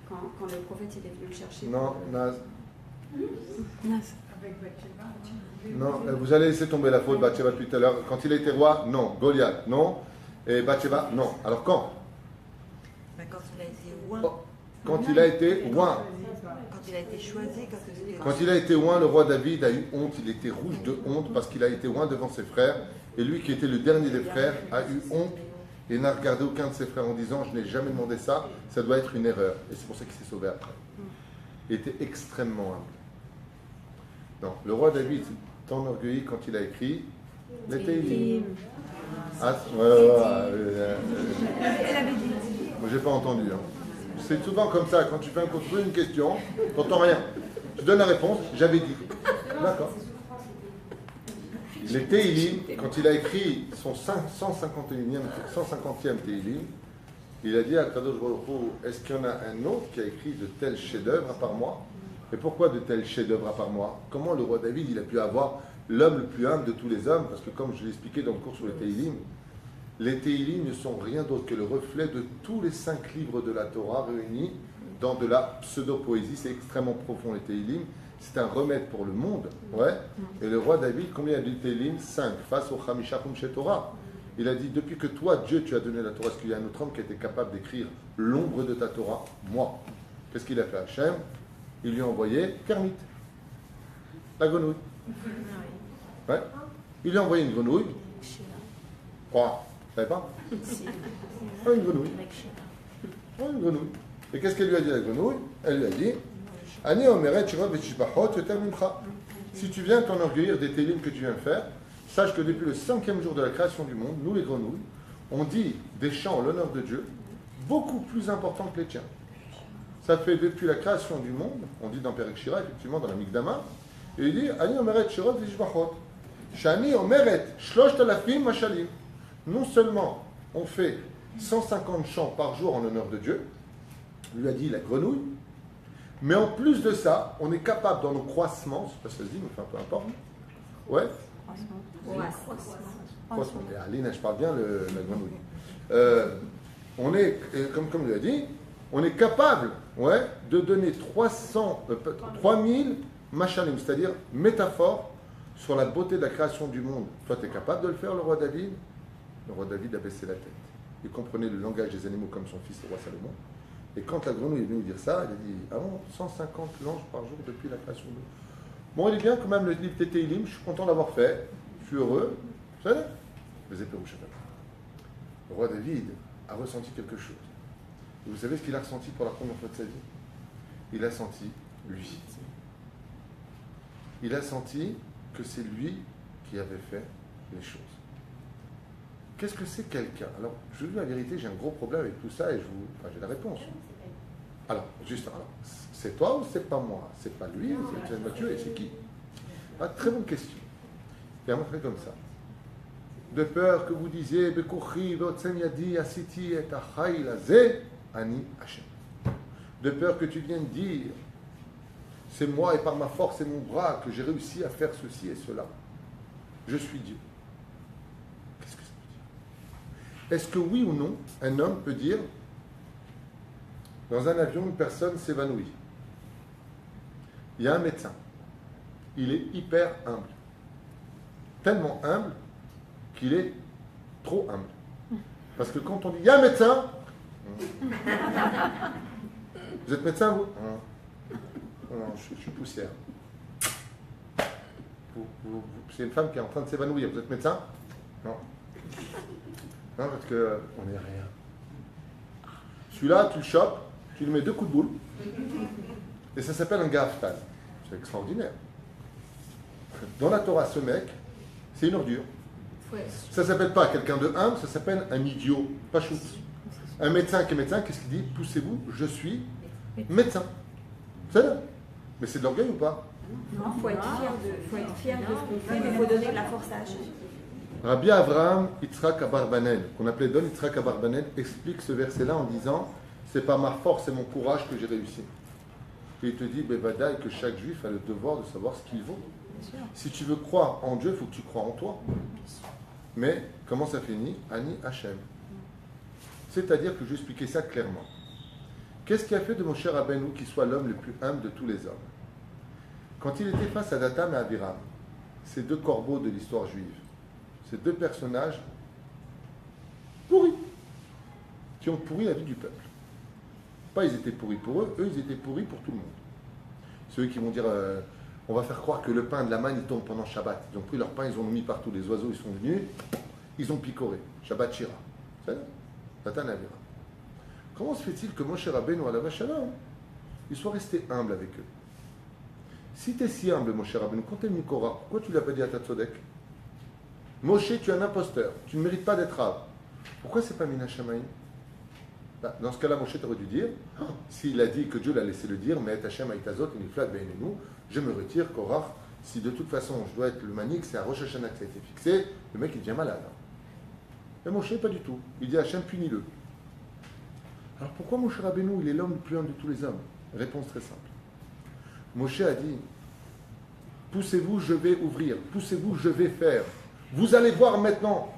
Speaker 3: Quand le prophète il est venu le chercher.
Speaker 1: Non, Naz. Non, vous allez laisser tomber la faute, Bathsheba, depuis tout à l'heure. Quand il a été roi, non. Goliath, non. Et Bathsheba, non. Alors quand?
Speaker 2: Ben, quand il a été oint.
Speaker 1: Oh, quand il a été oint.
Speaker 2: Quand il a été choisi,
Speaker 1: Quand il a été oint, le roi David a eu honte. Il était rouge de honte parce qu'il a été oint devant ses frères. Et lui, qui était le dernier des frères, a eu honte et n'a regardé aucun de ses frères en disant « Je n'ai jamais demandé ça, ça doit être une erreur. » Et c'est pour ça qu'il s'est sauvé après. Il était extrêmement humble. Non, le roi David s'est enorgueilli quand il a écrit les Télim. Ah, voilà. Moi, j'ai pas entendu. Hein. C'est souvent comme ça, quand tu fais un cours, tu poses une question, tu n'entends rien. Tu donnes la réponse, j'avais dit. D'accord. Les Télim, quand il a écrit son 150e Télim, il a dit à Kadosh Baruch Hu, est-ce qu'il y en a un autre qui a écrit de tels chefs-d'œuvre à part moi? Et pourquoi de tels chefs-d'œuvre à part moi? Comment le roi David il a pu avoir l'homme le plus humble de tous les hommes? Parce que comme je l'ai expliqué dans le cours sur les Télim ne sont rien d'autre que le reflet de tous les 5 livres de la Torah réunis dans de la pseudo-poésie. C'est extrêmement profond les Télim. C'est un remède pour le monde. Ouais. Et le roi David, combien a dit Télim? 5, face au Chamisha Chumshe Torah. Il a dit, depuis que toi, Dieu, tu as donné la Torah, est-ce qu'il y a un autre homme qui a été capable d'écrire l'ombre de ta Torah? Moi. Qu'est-ce qu'il a fait, Hachem? Il lui a envoyé Kermit, la grenouille. Ouais. Il lui a envoyé une grenouille. Quoi? Vous savez pas? Une grenouille. Une grenouille. Et qu'est-ce qu'elle lui a dit, la grenouille? Elle lui a dit, Ani omeret shirot v'shibachot yoter mincha. Si tu viens t'enorgueillir des télim que tu viens faire, sache que depuis le 5e jour de la création du monde, nous les grenouilles, on dit des chants en l'honneur de Dieu beaucoup plus importants que les tiens. Ça fait depuis la création du monde, on dit dans Perek Shira, effectivement dans la Mikdama, et il dit Ani omeret shirot v'shibachot. Shani omeret shlosh talafim mashalim. Non seulement on fait 150 chants par jour en l'honneur de Dieu, lui a dit la grenouille, mais en plus de ça, on est capable dans nos croissements, ça se dit, mais enfin peu importe. Ouais. Croissement. Et Aline, je parle bien la grenouille. On est, comme lui a dit, on est capable de donner 3000 machalim, c'est-à-dire métaphores sur la beauté de la création du monde. Toi, tu es capable de le faire, le roi David? Le roi David a baissé la tête. Il comprenait le langage des animaux comme son fils, le roi Salomon. Et quand la grenouille est venue dire ça, il a dit « Ah bon, 150 langes par jour depuis la création de l'eau. » Bon, il est bien quand même le livre Tétéilim, je suis content d'avoir fait, je suis heureux. Vous savez? Le roi David a ressenti quelque chose. Et vous savez ce qu'il a ressenti pour la première fois de sa vie? Il a senti lui. Il a senti que c'est lui qui avait fait les choses. Qu'est-ce que c'est quelqu'un? Alors, je vous dis la vérité, j'ai un gros problème avec tout ça et j'ai la réponse. Alors, c'est toi ou c'est pas moi? C'est pas lui, c'est Mathieu et c'est qui? Ah, très bonne question. Et on fait comme ça. De peur que vous disiez, de peur que tu viennes dire, c'est moi et par ma force et mon bras que j'ai réussi à faire ceci et cela. Je suis Dieu. Qu'est-ce que ça veut dire? Est-ce que oui ou non, un homme peut dire, dans un avion, une personne s'évanouit. Il y a un médecin. Il est hyper humble. Tellement humble qu'il est trop humble. Parce que quand on dit, il y a un médecin, vous êtes médecin, vous? Non, je suis poussière. C'est une femme qui est en train de s'évanouir. Vous êtes médecin? Non. Non, parce qu'on n'est rien. Celui-là, tu le chopes, tu lui mets 2 coups de boule, et ça s'appelle un gaftal. C'est extraordinaire. Dans la Torah, ce mec, c'est une ordure. Ça ne s'appelle pas quelqu'un de humble, ça s'appelle un idiot, pas chou. Un médecin qui est médecin, qu'est-ce qu'il dit? Poussez-vous, je suis médecin. C'est là. Mais c'est de l'orgueil ou pas?
Speaker 3: Non, il faut être fier de ce qu'on fait, mais il faut donner de la force à Hachem.
Speaker 1: Rabbi Avraham Yitzhak Abarbanel, qu'on appelait Don Yitzhak Abarbanel, explique ce verset-là en disant c'est par ma force et mon courage que j'ai réussi. Et il te dit, Bevadaï, que chaque juif a le devoir de savoir ce qu'il vaut. Si tu veux croire en Dieu, il faut que tu crois en toi. Mais comment ça finit? Ani Hachem. C'est-à-dire que je vais expliquer ça clairement. Qu'est-ce qui a fait de mon cher Rabbeinu qui soit l'homme le plus humble de tous les hommes? Quand il était face à Dathan et Abiram, ces deux corbeaux de l'histoire juive, ces deux personnages pourris, qui ont pourri la vie du peuple. Pas ils étaient pourris pour eux, eux ils étaient pourris pour tout le monde. Ceux qui vont dire on va faire croire que le pain de la manne il tombe pendant Shabbat. Ils ont pris leur pain, ils ont mis partout, les oiseaux ils sont venus, ils ont picoré. Shabbat Shira. C'est ça Dathan et Abiram. Comment se fait-il que Moshe Rabbeinu alav shalom, il soit resté humble avec eux? Si tu es si humble, Moshe Rabbeinu, quand tu es Mikora, pourquoi tu ne l'as pas dit à ta tzodek? Moshe, tu es un imposteur, tu ne mérites pas d'être Rav. Pourquoi c'est pas Mina Shamaïm? Dans ce cas-là, Moshe t'aurait dû dire, s'il a dit que Dieu l'a laissé le dire, mais Hashem Aitazot, Niflat Beinenu, je me retire, Korach, si de toute façon je dois être le manik, c'est à Rosh Hashanah que ça a été fixé, le mec il devient malade. Mais Moshe, pas du tout. Il dit Hashem, punis-le. Alors pourquoi Moshe Rabbeinu, il est l'homme le plus humble de tous les hommes? Réponse très simple. Moshe a dit, poussez-vous, je vais ouvrir, poussez-vous, je vais faire. Vous allez voir maintenant.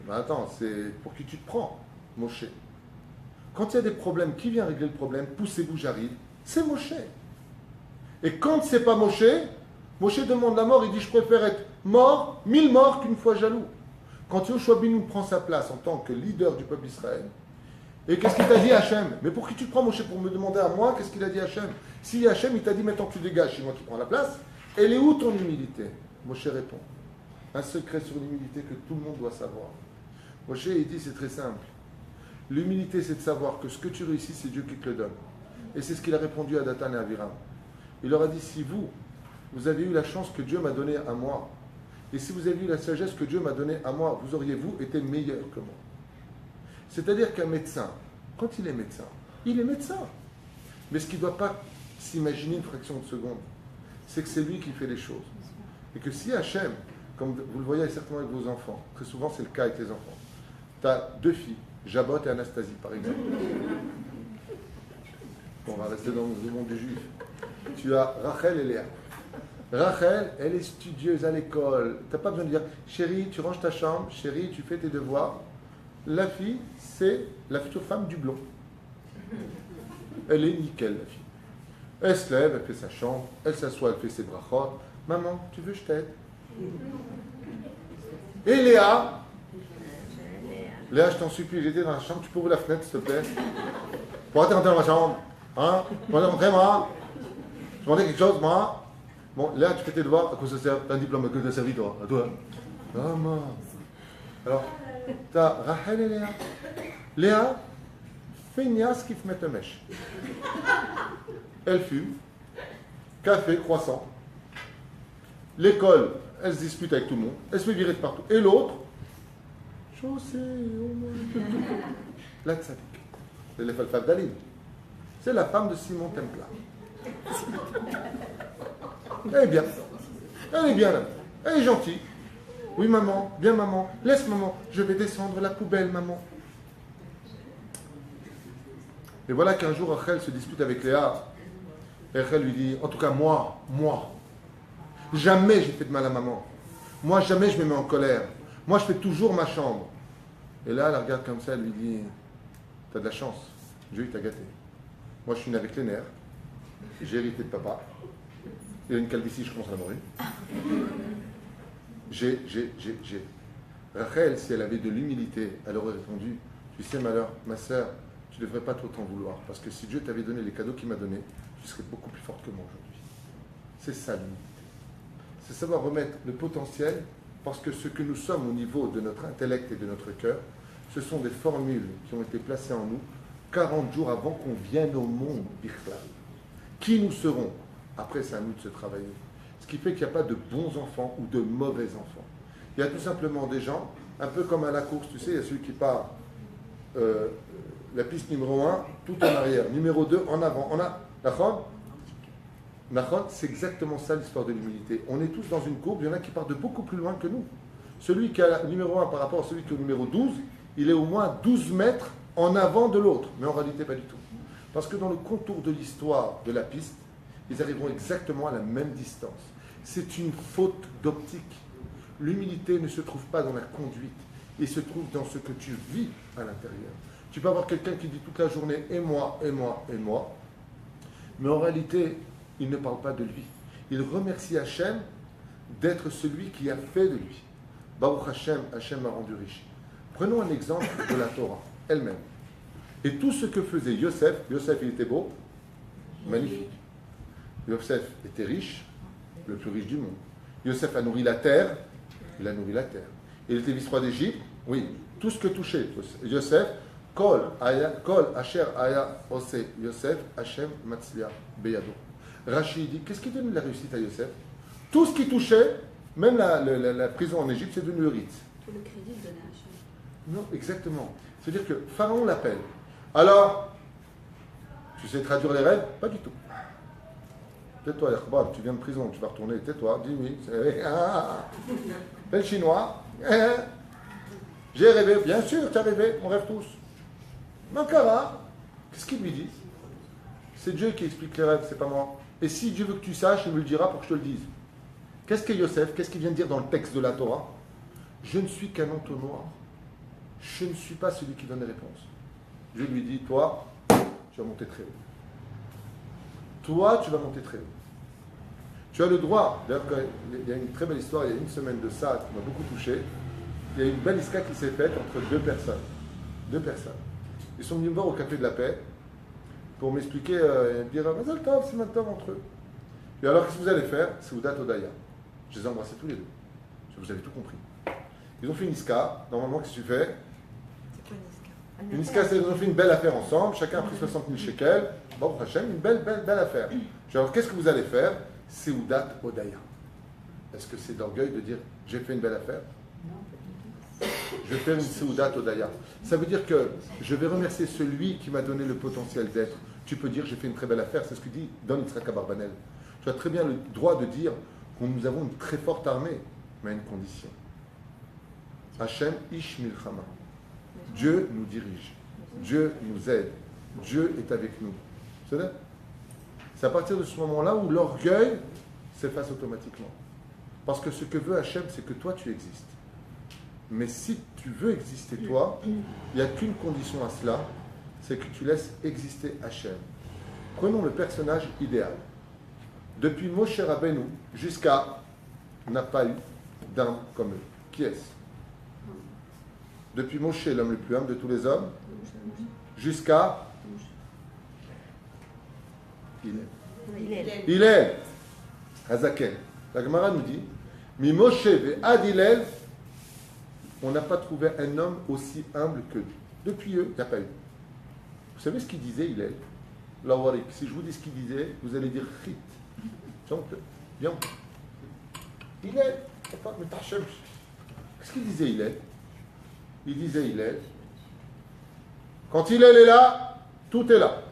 Speaker 1: Ben attends, c'est pour qui tu te prends, Moshe? Quand il y a des problèmes, qui vient régler le problème? Poussez-vous, j'arrive. C'est Moshe. Et quand c'est pas Moshe, Moshe demande la mort, il dit je préfère être mort, 1000 morts qu'une fois jaloux. Quand Yoshua Binu prend sa place en tant que leader du peuple d'Israël, et qu'est-ce qu'il t'a dit Hachem? Mais pour qui tu te prends Moshe pour me demander à moi? Qu'est-ce qu'il a dit Hachem? Si Hachem il t'a dit maintenant que tu dégages, c'est moi qui prends la place, elle est où ton humilité? Moshe répond. Un secret sur l'humilité que tout le monde doit savoir. Moshe il dit c'est très simple. L'humilité c'est de savoir que ce que tu réussis c'est Dieu qui te le donne. Et c'est ce qu'il a répondu à Dathan et Abiram. Il leur a dit si vous avez eu la chance que Dieu m'a donnée à moi, et si vous avez eu la sagesse que Dieu m'a donnée à moi, vous auriez-vous été meilleur que moi. C'est-à-dire qu'un médecin, quand il est médecin, mais ce qu'il ne doit pas s'imaginer une fraction de seconde, c'est que c'est lui qui fait les choses. Et que si Hachem, comme vous le voyez certainement avec vos enfants, très souvent c'est le cas avec les enfants, tu as deux filles, Jabot et Anastasie par exemple. Bon, on va rester dans le monde des juifs. Tu as Rachel et Léa. Rachel, elle est studieuse à l'école. Tu n'as pas besoin de dire chérie, tu ranges ta chambre, chérie, tu fais tes devoirs. La fille, c'est la future femme du blond. Elle est nickel, la fille. Elle se lève, elle fait sa chambre, elle s'assoit, elle fait ses brachot. Maman, tu veux, je t'aide. Et Léa, je t'en supplie, j'étais dans la chambre, tu peux ouvrir la fenêtre, s'il te plaît? Pour rentrer dans ma chambre. Hein? Pour rentrer, moi? Je demandais quelque chose, moi? Bon, Léa, tu fais tes devoirs, à quoi ça sert? T'as un diplôme, que t'as servi, toi? À toi? Maman. Alors, t'as Rachel et Léa. Léa, feignasse qui met un mèche. Elle fume, café, croissant. L'école, elle se dispute avec tout le monde, elle se fait virer de partout. Et l'autre, chaussée, au moins. La tzadik. C'est les Falfaf d'Aline. C'est la femme de Simon Templar. Elle est bien. Elle est bien là. Elle est gentille. Oui maman, bien maman, laisse maman, je vais descendre la poubelle maman. Et voilà qu'un jour Rachel se dispute avec Léa. Et Rachel lui dit, en tout cas moi, jamais j'ai fait de mal à maman. Moi jamais je me mets en colère. Moi je fais toujours ma chambre. Et là elle la regarde comme ça, elle lui dit, t'as de la chance, Dieu il t'a gâté. Moi je suis né avec les nerfs, j'ai hérité de papa. Il a une calvitie, je commence à l'avoir une. Rachel, si elle avait de l'humilité, elle aurait répondu, tu sais ma sœur, tu ne devrais pas trop t'en vouloir, parce que si Dieu t'avait donné les cadeaux qu'il m'a donnés, tu serais beaucoup plus forte que moi aujourd'hui. C'est ça l'humilité. C'est savoir remettre le potentiel, parce que ce que nous sommes au niveau de notre intellect et de notre cœur, ce sont des formules qui ont été placées en nous 40 jours avant qu'on vienne au monde, Bichlal. Qui nous serons? Après, c'est à nous de se travailler. Ce qui fait qu'il n'y a pas de bons enfants ou de mauvais enfants. Il y a tout simplement des gens, un peu comme à la course, tu sais, il y a celui qui part la piste numéro 1, tout en arrière, numéro 2, en avant. On a Nachon, c'est exactement ça l'histoire de l'humilité. On est tous dans une courbe, il y en a qui partent de beaucoup plus loin que nous. Celui qui a le numéro 1 par rapport à celui qui est au numéro 12, il est au moins 12 mètres en avant de l'autre. Mais en réalité, pas du tout. Parce que dans le contour de l'histoire de la piste, ils arriveront exactement à la même distance. C'est une faute d'optique. L'humilité ne se trouve pas dans la conduite, il se trouve dans ce que tu vis à l'intérieur. Tu peux avoir quelqu'un qui dit toute la journée « et moi, et moi, et moi », mais en réalité, il ne parle pas de lui. il remercie Hachem d'être celui qui a fait de lui. Baruch Hachem, Hachem m'a rendu riche. Prenons un exemple de la Torah elle-même. Et tout ce que faisait Yosef, Yosef il était beau, magnifique. Yosef était riche, le plus riche du monde. Yosef a nourri la terre, il a nourri la terre. Il était vice-roi d'Égypte, oui. Tout ce que touchait Yosef, Kol Asher Aya Ose Yosef, Hachem Matzlia Beyado. Rachid dit, qu'est-ce qui donne la réussite à Yosef? Tout ce qui touchait, même la prison en Égypte, c'est devenu le rite.
Speaker 3: Tout le crédit donné à Hachem.
Speaker 1: Non, exactement. C'est-à-dire que Pharaon l'appelle. Alors, tu sais traduire les rêves? Pas du tout. Tais-toi, Yakhbab, tu viens de prison, tu vas retourner, tais-toi, dis oui. Le chinois. J'ai rêvé, bien sûr, tu as rêvé, on rêve tous. Mankara, qu'est-ce qu'il lui dit? C'est Dieu qui explique les rêves, c'est pas moi. Et si Dieu veut que tu saches, il me le dira pour que je te le dise. Qu'est-ce qu'est Yosef? Qu'est-ce qu'il vient de dire dans le texte de la Torah? Je ne suis qu'un entonnoir. Je ne suis pas celui qui donne les réponses. Dieu lui dit, toi, tu vas monter très haut. Toi, tu vas monter très haut. Tu as le droit. D'ailleurs, il y a une très belle histoire, il y a une semaine de ça qui m'a beaucoup touché. Il y a une belle iska qui s'est faite entre deux personnes. Deux personnes. Ils sont venus me voir au Café de la Paix pour m'expliquer, me dire Mazal Tov, c'est Mazal Tov entre eux. Et alors, qu'est-ce que vous allez faire? C'est Oudat Odaya. Je les ai embrassés tous les deux. Vous avez tout compris. Ils ont fait une iska. Normalement, qu'est-ce que tu fais?
Speaker 2: C'est quoi une iska?
Speaker 1: Une iska, c'est qu'ils ont fait une belle affaire ensemble. Chacun a pris 60 000 shekels. Bon, Hachem, une belle affaire. Je dis, alors, qu'est-ce que vous allez faire? C'est Oudat Odaya. Est-ce que c'est d'orgueil de dire j'ai fait une belle affaire? Je vais faire une Seudat Odaya. Ça veut dire que je vais remercier celui qui m'a donné le potentiel d'être. Tu peux dire j'ai fait une très belle affaire, c'est ce que dit Don Yitzhak Abarbanel. Tu as très bien le droit de dire que nous avons une très forte armée, mais à une condition. Hachem Ish Milchama. Dieu nous dirige. Dieu nous aide. Dieu est avec nous. C'est à partir de ce moment-là où l'orgueil s'efface automatiquement. Parce que ce que veut Hachem, c'est que toi tu existes. Mais si tu veux exister toi, il n'y a qu'une condition à cela, c'est que tu laisses exister Hachem. Prenons le personnage idéal. Depuis Moshe Rabbeinu jusqu'à, on n'a pas eu d'âme comme eux. Qui est-ce? Depuis Moshe, l'homme le plus humble de tous les hommes, jusqu'à Hillel, Hazaken. La Gemara nous dit, Mi Moshe ve Ad Hillel, on n'a pas trouvé un homme aussi humble que lui. Depuis eux, il n'y a pas eu. Vous savez ce qu'il disait, Hillel? Lawarik, si je vous dis ce qu'il disait, vous allez dire Chit. Bien. Hillel, qu'est-ce qu'il disait, Hillel? Il disait, Hillel, quand Hillel est là, tout est là.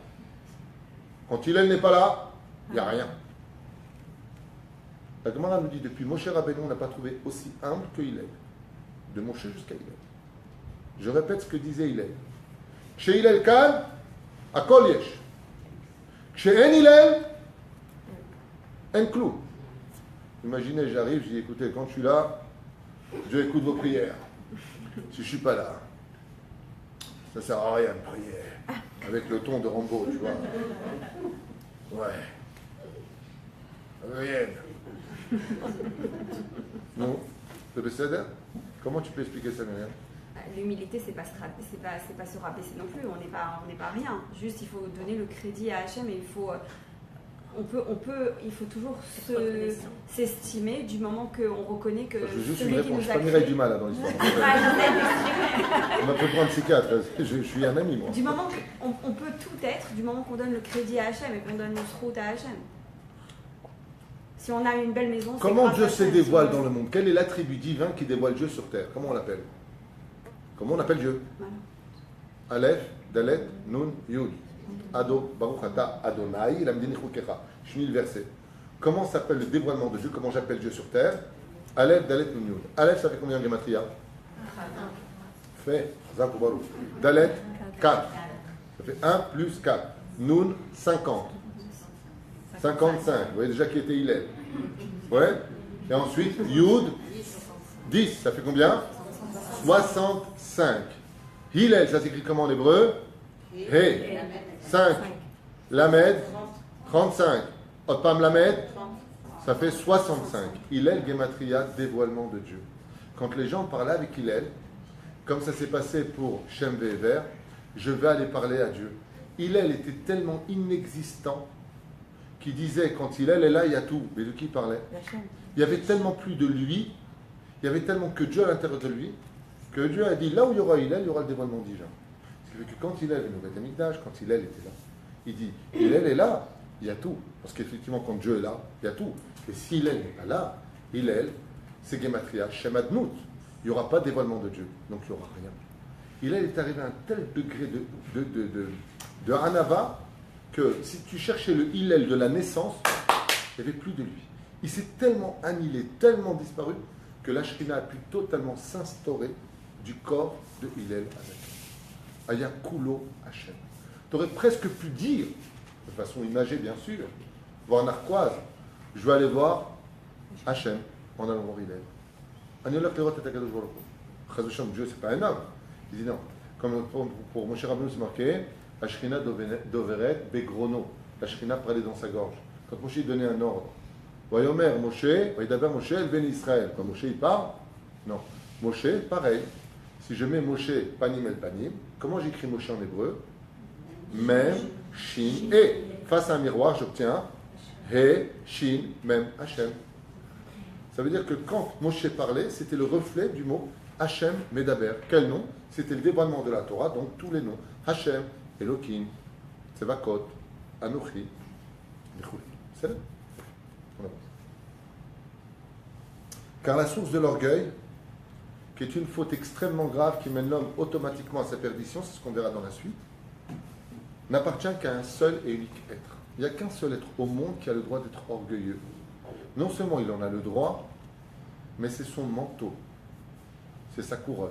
Speaker 1: Quand Hillel n'est pas là, il n'y a rien. La Gemara nous dit, depuis Moshe Rabbeinu, on n'a pas trouvé aussi humble que Hillel. De Moshe jusqu'à Hillel. Je répète ce que disait Hillel. Chez Hillel Kan, à Kol Yesh. Chez En Hillel, En Klou. Imaginez, j'arrive, je dis, écoutez, quand je suis là, Dieu écoute vos prières. Si je ne suis pas là, ça ne sert à rien de prier. Avec le ton de Rambo, tu vois. Ouais. Rien. Non. C'est Besséder? Comment tu peux expliquer ça, Myriam?
Speaker 3: L'humilité, c'est pas se rabaisser non plus. On n'est pas rien. Juste, il faut donner le crédit à Hachem et il faut toujours s'estimer du moment qu'on reconnaît que
Speaker 1: juste
Speaker 3: celui
Speaker 1: une
Speaker 3: qui
Speaker 1: réponse.
Speaker 3: nous
Speaker 1: Je suis
Speaker 3: a
Speaker 1: pas Mireille
Speaker 3: créé...
Speaker 1: Dumas là dans l'histoire. On m'a fait prendre psychiatre. Je suis un ami, moi.
Speaker 3: Du moment qu'on peut tout être, du moment qu'on donne le crédit à Hachem et qu'on donne notre route à Hachem. Si on a une belle maison, c'est
Speaker 1: comment
Speaker 3: grâce
Speaker 1: Dieu
Speaker 3: à
Speaker 1: se
Speaker 3: Hachem.
Speaker 1: dévoile dans le monde? Quel est l'attribut divin qui dévoile Dieu sur terre? Comment on l'appelle? Comment on appelle Dieu?
Speaker 3: Voilà.
Speaker 1: Aleph, Dalet, Nun, Yud. Ado, Baruch Ata, Adonai, Lamdini Chukecha. Je finis le verset. Comment s'appelle le dévoilement de Dieu? Comment j'appelle Dieu sur terre? Aleph, Dalet, Nun, Yud. Aleph, ça fait combien de gematria? Fait, Zak ou Baruch. Dalet, 4. Ça fait 1 plus 4. Nun, 50. 55. Vous voyez déjà qui était Hillel. Ouais. Et ensuite, Yud, 10. Ça fait combien? 65. Hillel, ça s'écrit comment en hébreu? He. 5. Lamed, 35. Otpam Lamed, Ça fait 65. Hillel, Gematria, dévoilement de Dieu. Quand les gens parlaient avec Hillel, comme ça s'est passé pour Shem Ve'ever, je vais aller parler à Dieu. Hillel était tellement inexistant qu'il disait, quand Hillel est là, il y a tout. Mais de qui il parlait? Il y avait tellement plus de lui, il y avait tellement que Dieu à l'intérieur de lui, que Dieu a dit, là où il y aura Hillel, il y aura le dévoilement d'Ija. Ce qui fait que quand Hillel est au Beth Amikdash, quand Hillel était là, il dit, Hillel est là, il y a tout. Parce qu'effectivement, quand Dieu est là, il y a tout. Et si Hillel n'est pas là, Hillel, c'est Gematria, Shem Adnout. Il n'y aura pas de dévoilement de Dieu. Donc il n'y aura rien. Hillel est arrivé à un tel degré de Hanava que si tu cherchais le Hillel de la naissance, il n'y avait plus de lui. Il s'est tellement annihilé, tellement disparu, que la Shrina a pu totalement s'instaurer du corps de Hillel avec Aya Kulo Hashem. Tu aurais presque pu dire, de façon imagée bien sûr, voir narquoise, je vais aller voir Hashem en allant voir Hillel. Dieu, c'est pas un homme. Il dit non. Comme pour Moshe Rabbeinu, c'est marqué Ashrina doveret begrono. La Shrina parlait dans sa gorge. Quand Moshe donnait un ordre, Vayomer Moshe, Vaïdaber Moshe, el ben Israël. Quand Moshe il parle, non. Moshe, pareil. Si je mets Moshe panim el panim, comment j'écris Moshe en hébreu? Mem, Shin, et. Face à un miroir, j'obtiens He, Shin, Mem, Hashem. Ça veut dire que quand Moshe parlait, c'était le reflet du mot Hashem Medaber. Quel nom? C'était le dévoilement de la Torah, donc tous les noms. Hashem, Elohim, Tsevakot, Anochi, Nechouli. C'est là. On avance. Car la source de l'orgueil, qui est une faute extrêmement grave qui mène l'homme automatiquement à sa perdition, c'est ce qu'on verra dans la suite, n'appartient qu'à un seul et unique être. Il n'y a qu'un seul être au monde qui a le droit d'être orgueilleux. Non seulement il en a le droit, mais c'est son manteau, c'est sa couronne.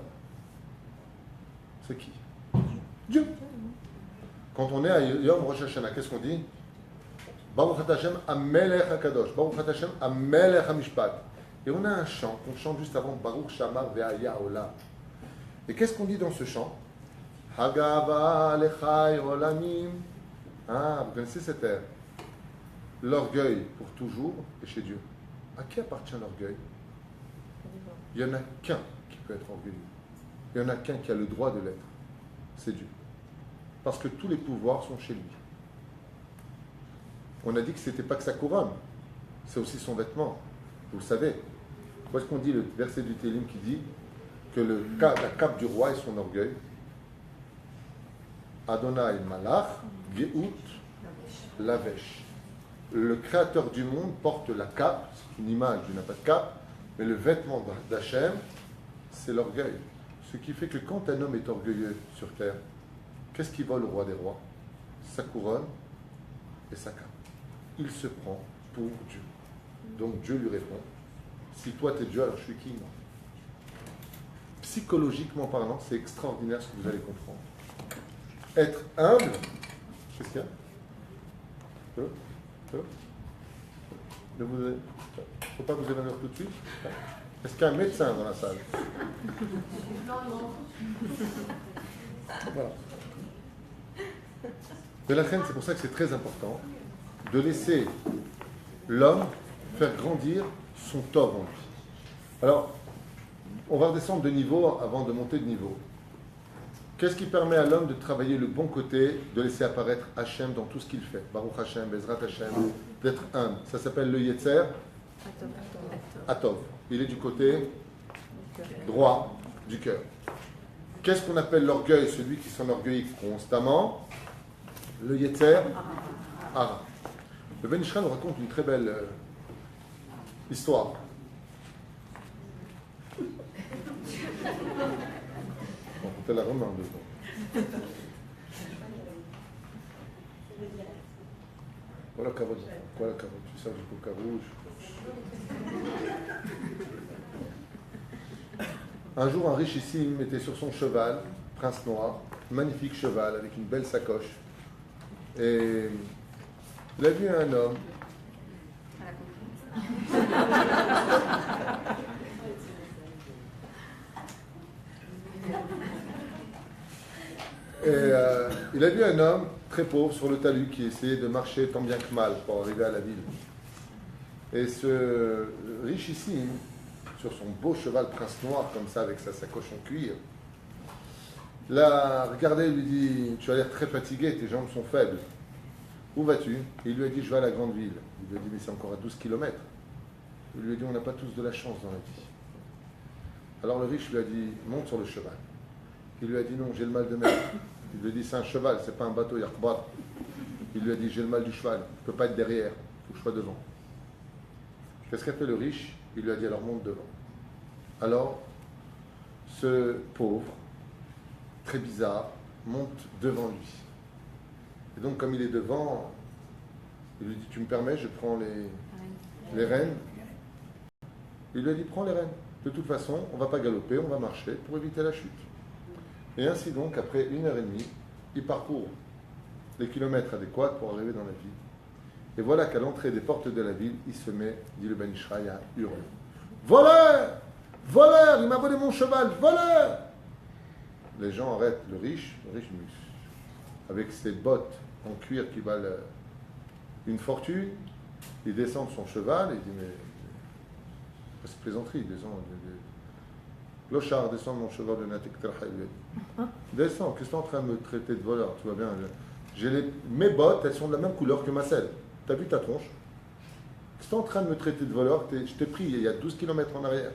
Speaker 1: C'est qui? Dieu. Quand on est à Yom Rosh Hashanah, qu'est-ce qu'on dit? Baruch Ata Hashem Amelech HaKadosh, Baruch Ata Hashem Amelech HaMishpat. Et on a un chant qu'on chante juste avant, Baruch Shamar Ve'aya Olam. Et qu'est-ce qu'on dit dans ce chant? Hagava Lechai Olamim. Ah, vous connaissez cette air? L'orgueil pour toujours est chez Dieu. À qui appartient l'orgueil? Il n'y en a qu'un qui peut être orgueilleux. Il n'y en a qu'un qui a le droit de l'être. C'est Dieu. Parce que tous les pouvoirs sont chez lui. On a dit que ce n'était pas que sa couronne, c'est aussi son vêtement. Vous le savez. Où est-ce qu'on dit le verset du Télim qui dit que la cape du roi est son orgueil? Adonai Malach, Geout, Lavesh. Le créateur du monde porte la cape, c'est une image, il n'a pas de cape, mais le vêtement d'Hachem, c'est l'orgueil. Ce qui fait que quand un homme est orgueilleux sur terre, qu'est-ce qui vole au roi des rois? Sa couronne et sa cape. Il se prend pour Dieu. Donc Dieu lui répond, si toi tu es Dieu, alors je suis qui moi? Psychologiquement parlant, c'est extraordinaire ce que vous allez comprendre. Être humble, qu'est-ce qu'il y a? Il ne faut pas vous évanouir tout de suite. Est-ce qu'il y a un médecin dans la salle? Voilà. De la reine, c'est pour ça que c'est très important de laisser l'homme faire grandir son tov en lui. Alors, on va redescendre de niveau avant de monter de niveau. Qu'est-ce qui permet à l'homme de travailler le bon côté, de laisser apparaître Hachem dans tout ce qu'il fait? Baruch Hachem, Bezrat Hachem, d'être humble. Ça s'appelle le Yetzer Atov. Il est du côté droit du cœur. Qu'est-ce qu'on appelle l'orgueil? Celui qui s'enorgueillit constamment. Le Yetzer Hara. Le Ben Ish Chai nous raconte une très belle histoire. On la remarque dedans. Voilà carotte. Quoi la carotte? Tu sais jusqu'au carouge. Un jour, un richissime était sur son cheval, prince noir, magnifique cheval avec une belle sacoche. Et il a vu un homme. Et il a vu un homme très pauvre sur le talus qui essayait de marcher tant bien que mal pour arriver à la ville. Et ce riche ici, sur son beau cheval prince noir, comme ça, avec sa sacoche en cuir, l'a regardé, il lui dit, tu as l'air très fatigué, tes jambes sont faibles. Où vas-tu? Il lui a dit, je vais à la grande ville. Il lui a dit, mais c'est encore à 12 kilomètres. Il lui a dit, on n'a pas tous de la chance dans la vie. Alors le riche lui a dit, monte sur le cheval. Il lui a dit, non, j'ai le mal de mer. Il lui a dit, c'est un cheval, c'est pas un bateau, Yakbar. Il lui a dit, j'ai le mal du cheval, je ne peux pas être derrière, il faut que je sois devant. Qu'est-ce qu'a fait le riche? Il lui a dit, alors monte devant. Alors, ce pauvre, très bizarre, monte devant lui. Et donc, comme il est devant, il lui dit, tu me permets, je prends les rênes. Il lui a dit, prends les rênes. De toute façon, on ne va pas galoper, on va marcher pour éviter la chute. Et ainsi donc, après 1h30, il parcourt les kilomètres adéquats pour arriver dans la ville. Et voilà qu'à l'entrée des portes de la ville, il se met, dit le Ben Ishraï, à hurler. Voleur! Voleur! Il m'a volé mon cheval! Voleur! Les gens arrêtent le riche avec ses bottes en cuir qui valent une fortune. Il descend de son cheval et il dit, mais c'est plaisanterie, descend. Clochard, descend de mon cheval de Natek Terha, il lui a dit. Descends, qu'est-ce que tu es en train de me traiter de voleur? Tu vois bien, mes bottes, elles sont de la même couleur que ma selle. T'as vu ta tronche? Qu'est-ce que tu es en train de me traiter de voleur? Je t'ai pris il y a 12 km en arrière.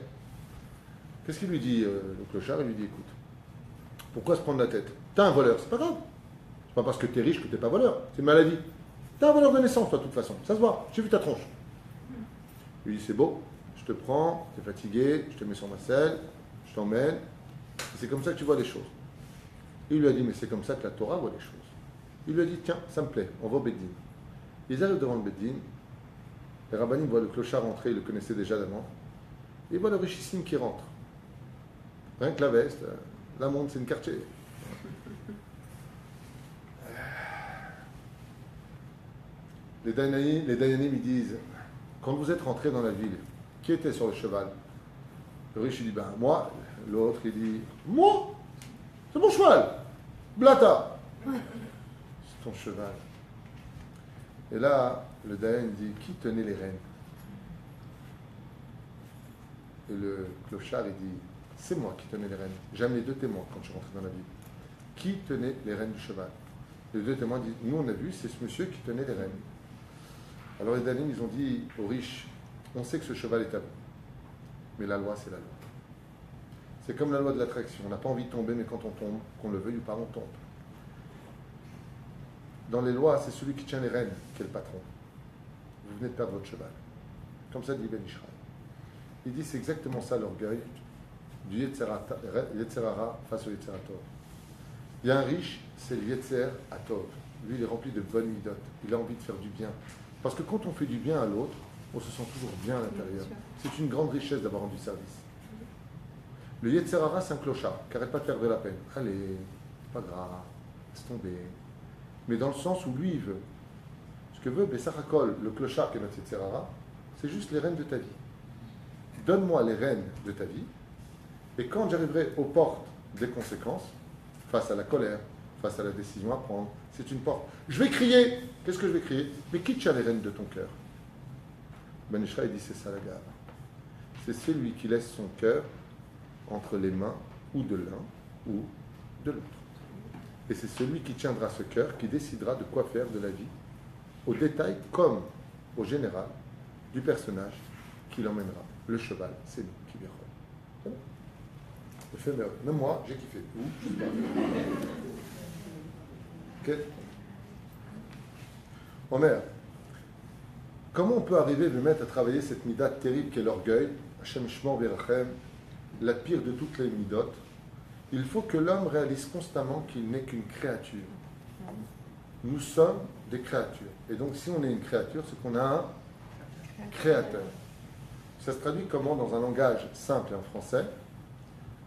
Speaker 1: Qu'est-ce qu'il lui dit, le clochard? Il lui dit, écoute, pourquoi se prendre la tête? T'es un voleur, c'est pas grave. C'est pas parce que t'es riche que t'es pas voleur. C'est une maladie. T'es un voleur de naissance, toi, de toute façon. Ça se voit, j'ai vu ta tronche. Il lui dit, c'est beau, je te prends, t'es fatigué, je te mets sur ma selle, je t'emmène. C'est comme ça que tu vois les choses. Il lui a dit, mais c'est comme ça que la Torah voit les choses. Il lui a dit, tiens, ça me plaît, on va au Beddin. Ils arrivent devant le Beddin. Les rabbinim voient le clochard rentrer, ils le connaissaient déjà d'avant. Ils voient le richissime qui rentre. Rien que la veste, la montre, c'est une quartier. Les Dayanim, ils disent, quand vous êtes rentré dans la ville, qui était sur le cheval? Le riche, il dit, ben moi. L'autre, il dit, moi? C'est mon cheval. Blata. C'est ton cheval. Et là, le Dayan dit, qui tenait les rênes? Et le clochard, il dit, c'est moi qui tenais les rênes. J'ai amené 2 témoins quand je suis rentré dans la ville. Qui tenait les rênes du cheval? Les 2 témoins disent, nous on a vu, c'est ce monsieur qui tenait les rênes. Alors les Dayanim, ils ont dit aux riches, on sait que ce cheval est à vous. Mais la loi, c'est la loi. C'est comme la loi de l'attraction. On n'a pas envie de tomber, mais quand on tombe, qu'on le veuille ou pas, on tombe. Dans les lois, c'est celui qui tient les rênes qui est le patron. Vous venez de perdre votre cheval. Comme ça dit Ben Ishraï. Il dit c'est exactement ça l'orgueil du Yetzer Hara face au Yetzer Tov. Il y a un riche, c'est le Yetzer Atov. Lui, il est rempli de bonnes midotes. Il a envie de faire du bien. Parce que quand on fait du bien à l'autre, on se sent toujours bien à l'intérieur. C'est une grande richesse d'avoir rendu service. Le Yetzer Hara, c'est un clochard qui n'arrête pas de faire de la peine. Allez, pas grave, laisse tomber. Mais dans le sens où lui, il veut. Ce que veut Bessar HaKol, le clochard qui est notre Yetzer Hara, c'est juste les rênes de ta vie. Donne-moi les rênes de ta vie, et quand j'arriverai aux portes des conséquences, face à la colère, face à la décision à prendre, c'est une porte. Je vais crier. Qu'est-ce que je vais crier? Mais qui tient les rênes de ton cœur? Ben Ishraï dit c'est ça la gare. C'est celui qui laisse son cœur entre les mains ou de l'un ou de l'autre. Et c'est celui qui tiendra ce cœur qui décidera de quoi faire de la vie, au détail comme au général du personnage qui l'emmènera. Le cheval, c'est nous qui verrons. Éphémère. Même moi, j'ai kiffé. Je sais pas. Ok. Omer, comment on peut arriver, le mettre à travailler cette mida terrible qu'est l'orgueil, Hashem Shmor Berachem, la pire de toutes les midotes? Il faut que l'homme réalise constamment qu'il n'est qu'une créature. Nous sommes des créatures. Et donc, si on est une créature, c'est qu'on a un créateur. Ça se traduit comment dans un langage simple et en français?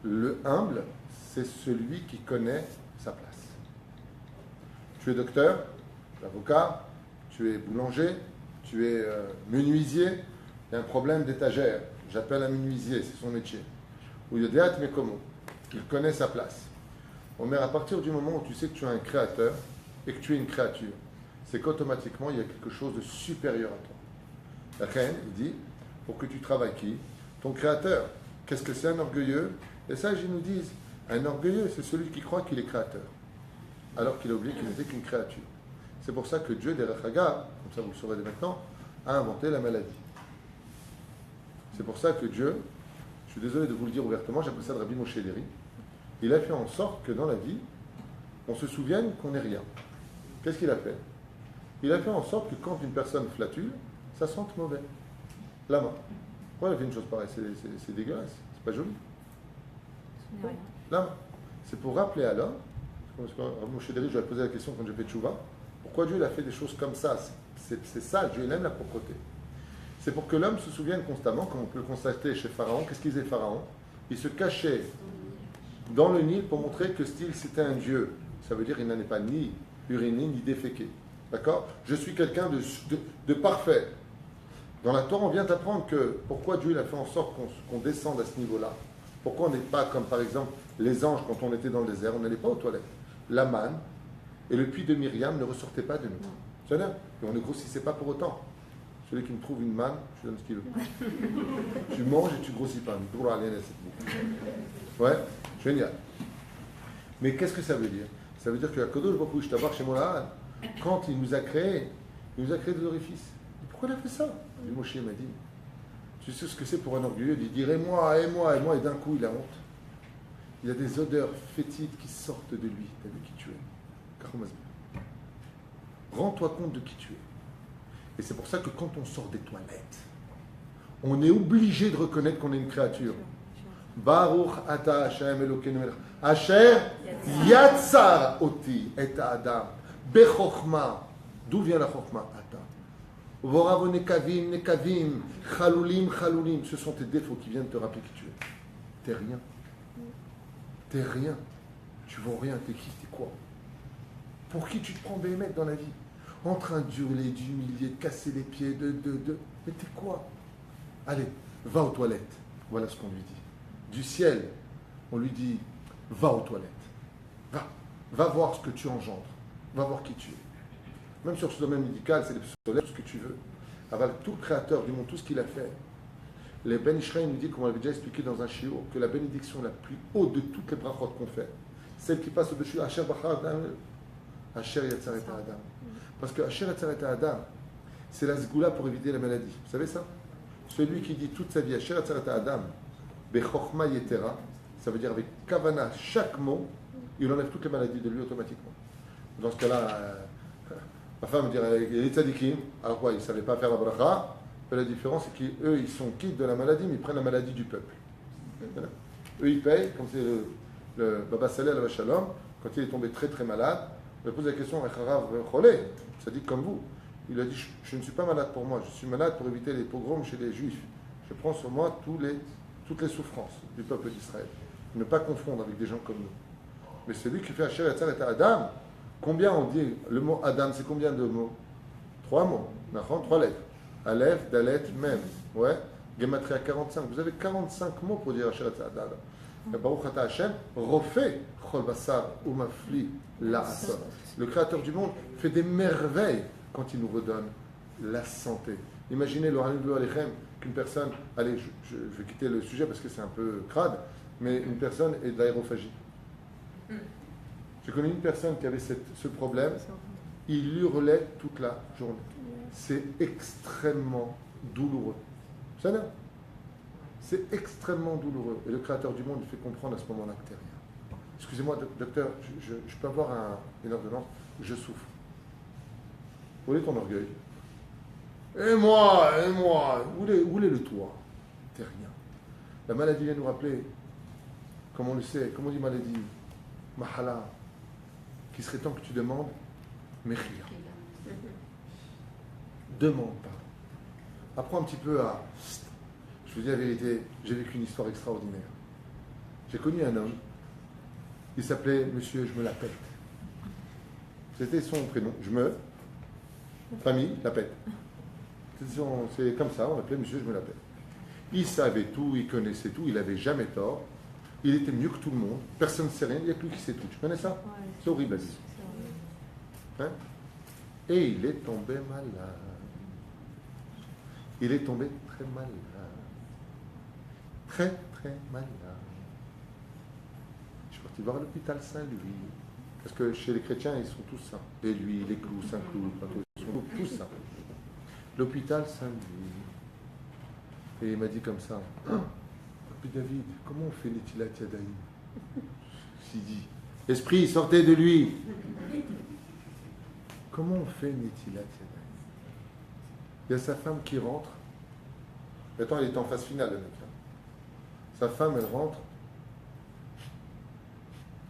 Speaker 1: Le humble, c'est celui qui connaît sa place. Tu es docteur, avocat, tu es boulanger, tu es menuisier, il y a un problème d'étagère. J'appelle un menuisier, c'est son métier. Ou Yodeat Mekomo, il connaît sa place. Omer, à partir du moment où tu sais que tu es un créateur et que tu es une créature, c'est qu'automatiquement il y a quelque chose de supérieur à toi. La reine, il dit, pour que tu travailles qui? Ton créateur. Qu'est-ce que c'est un orgueilleux? Les sages, ils nous disent, un orgueilleux, c'est celui qui croit qu'il est créateur, alors qu'il a oublié qu'il n'était qu'une créature. C'est pour ça que Dieu, derech Hagav, comme ça vous le saurez dès maintenant, a inventé la maladie. C'est pour ça que Dieu, je suis désolé de vous le dire ouvertement, j'appelle ça le Rabbi Moshe Leri, il a fait en sorte que dans la vie, on se souvienne qu'on n'est rien. Qu'est-ce qu'il a fait? Il a fait en sorte que quand une personne flatule, ça sente mauvais. La main. Pourquoi il a fait une chose pareille? C'est dégueulasse, c'est pas joli. La main. C'est pour rappeler à l'homme, parce que Moshe Leri, je lui ai posé la question quand j'ai fait Tchouva, pourquoi Dieu a fait des choses comme ça? C'est ça, Dieu il aime la propreté. C'est pour que l'homme se souvienne constamment, comme on peut le constater chez Pharaon. Qu'est-ce qu'il faisait Pharaon? Il se cachait dans le Nil pour montrer que c'était un dieu. Ça veut dire qu'il n'en est pas ni uriné ni déféqué. D'accord? Je suis quelqu'un de parfait. Dans la Torah, on vient d'apprendre que pourquoi Dieu il a fait en sorte qu'on descende à ce niveau-là. Pourquoi on n'est pas comme par exemple les anges quand on était dans le désert, on n'allait pas aux toilettes. La manne et le puits de Myriam ne ressortaient pas de nous. C'est vrai? Et on ne grossissait pas pour autant. Celui qui me trouve une manne, je donne ce qu'il veut. Tu manges et tu grossis pas. Ouais, génial. Mais qu'est-ce que ça veut dire? Ça veut dire que la Kodosh Baruch Hu, chez Mola, quand il nous a créé des orifices. Et pourquoi il a fait ça? Le Moshe m'a dit, tu sais ce que c'est pour un orgueilleux de dire et moi, et d'un coup il a honte. Il y a des odeurs fétides qui sortent de lui. Tu as vu qui tu es? Rends-toi compte de qui tu es. Et c'est pour ça que quand on sort des toilettes, on est obligé de reconnaître qu'on est une créature. Baruch ata Hashem Elokeinu melech Asher yatzar oti et Adam bechokma. D'où vient la chokma? Ata. Voravo nekavim nekavim chalulim chalulim. Ce sont tes défauts qui viennent te rappeler qui tu es. T'es rien. T'es rien. Tu vaux rien. T'es qui? T'es quoi? Pour qui tu te prends Béhémet dans la vie? En train d'hurler, d'humilier, de casser les pieds, Mais t'es quoi? Allez, va aux toilettes. Voilà ce qu'on lui dit. Du ciel, on lui dit, va aux toilettes. Va voir ce que tu engendres. Va voir qui tu es. Même sur ce domaine médical, c'est tout ce que tu veux. Avec tout le créateur du monde, tout ce qu'il a fait. Les Ben Ishraï nous dit, comme on l'avait déjà expliqué dans un shiur, que la bénédiction la plus haute de toutes les brachot qu'on fait, celle qui passe au-dessus, Asher Bachar Asher Yatzar et Adam. Parce que Asher Yatzar et Adam, c'est la zgoula pour éviter la maladie. Vous savez ça? Celui qui dit toute sa vie Asher Yatzar et Adam, Bechokma Yetera, ça veut dire avec Kavana, chaque mot, il enlève toutes les maladies de lui automatiquement. Dans ce cas-là, ma femme me dirait, il est tzadikim, alors quoi, ils ne savaient pas faire la bracha. La différence, c'est qu'eux, ils sont quittes de la maladie, mais ils prennent la maladie du peuple. Voilà. Eux, ils payent, comme c'est le Baba Saleh al Shalom, quand il est tombé très très malade, il a posé la question à Kharav Cholé, ça dit comme vous. Il a dit, je ne suis pas malade pour moi, je suis malade pour éviter les pogroms chez les Juifs. Je prends sur moi toutes les souffrances du peuple d'Israël. Ne pas confondre avec des gens comme nous. Mais celui qui fait Asher Yatzar et Adam, combien on dit le mot Adam, c'est combien de mots? 3 mots, 3 lettres. Aleph, Dalet, Mem. Ouais. Gematria 45. Vous avez 45 mots pour dire Asher Yatzar et Adam. Baruch Ata Hashem, Rofé, Chol Basar, Umafli, La'asot. Le Créateur du monde fait des merveilles quand il nous redonne la santé. Imaginez le Hanou Alechem, qu'une personne, allez, je vais quitter le sujet parce que c'est un peu crade, mais une personne est de l'aérophagie. J'ai connu une personne qui avait ce problème, il hurlait toute la journée. C'est extrêmement douloureux. Ça n'a? C'est extrêmement douloureux. Et le Créateur du monde lui fait comprendre à ce moment-là que tu n'es rien. Excusez-moi, docteur, je peux avoir une ordonnance? Je souffre. Où est ton orgueil? Et moi, où est le toi? T'es rien. La maladie vient nous rappeler, comme on le sait, comme on dit maladie, mahala, qu'il serait temps que tu demandes, mais rien. Demande pas. Apprends un petit peu à... Je vous dis la vérité, j'ai vécu une histoire extraordinaire. J'ai connu un homme, il s'appelait Monsieur Je me la pète. C'était son prénom, famille, la pète. C'est comme ça, on l'appelait Monsieur Je me la pète. Il savait tout, il connaissait tout, il n'avait jamais tort. Il était mieux que tout le monde, personne ne sait rien, il n'y a que lui qui sait tout. Tu connais ça? Ouais. C'est horrible à dire. Hein? Et il est tombé malade. Il est tombé très malade. Très, très malade. Je suis parti voir à l'hôpital Saint-Louis. Parce que chez les chrétiens, ils sont tous saints. Et lui, les clous, Saint-Cloud, ils sont tous saints. L'hôpital Saint-Louis. Et il m'a dit comme ça, puis David, comment on fait Netilat Yadayim? Il dit, esprit, sortez de lui. Comment on fait Netilat Yadayim? Il y a sa femme qui rentre. Attends, il est en phase finale, le mec. Sa femme, elle rentre.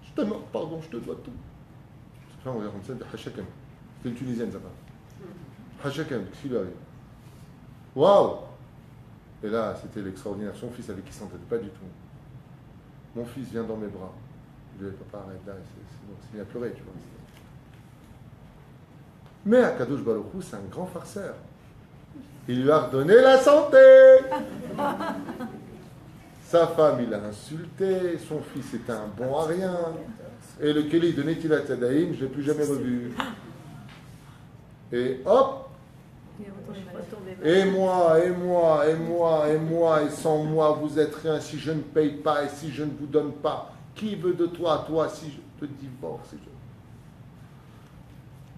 Speaker 1: Je te demande pardon, je te dois tout. Sa femme, on est rentrée de Hachakam. C'était une Tunisienne, sa femme. Hachakam, qu'est-ce qu'il arrive? Waouh! Et là, c'était l'extraordinaire. Son fils avec qui il ne s'entendait pas du tout. Mon fils vient dans mes bras. Je lui ai dit, papa, arrête là, c'est bien pleuré, tu vois. Mais Akadosh Baruch Hu, c'est un grand farceur. Il lui a redonné la santé. Sa femme, il l'a insulté. Son fils était un bon à rien. Et le Kéli de Netilat Yadayim, je ne l'ai plus jamais revu. Et hop! Et moi, et moi, et moi, et moi, et sans moi, vous êtes rien. Si je ne paye pas et si je ne vous donne pas, qui veut de toi, toi, si je te divorce?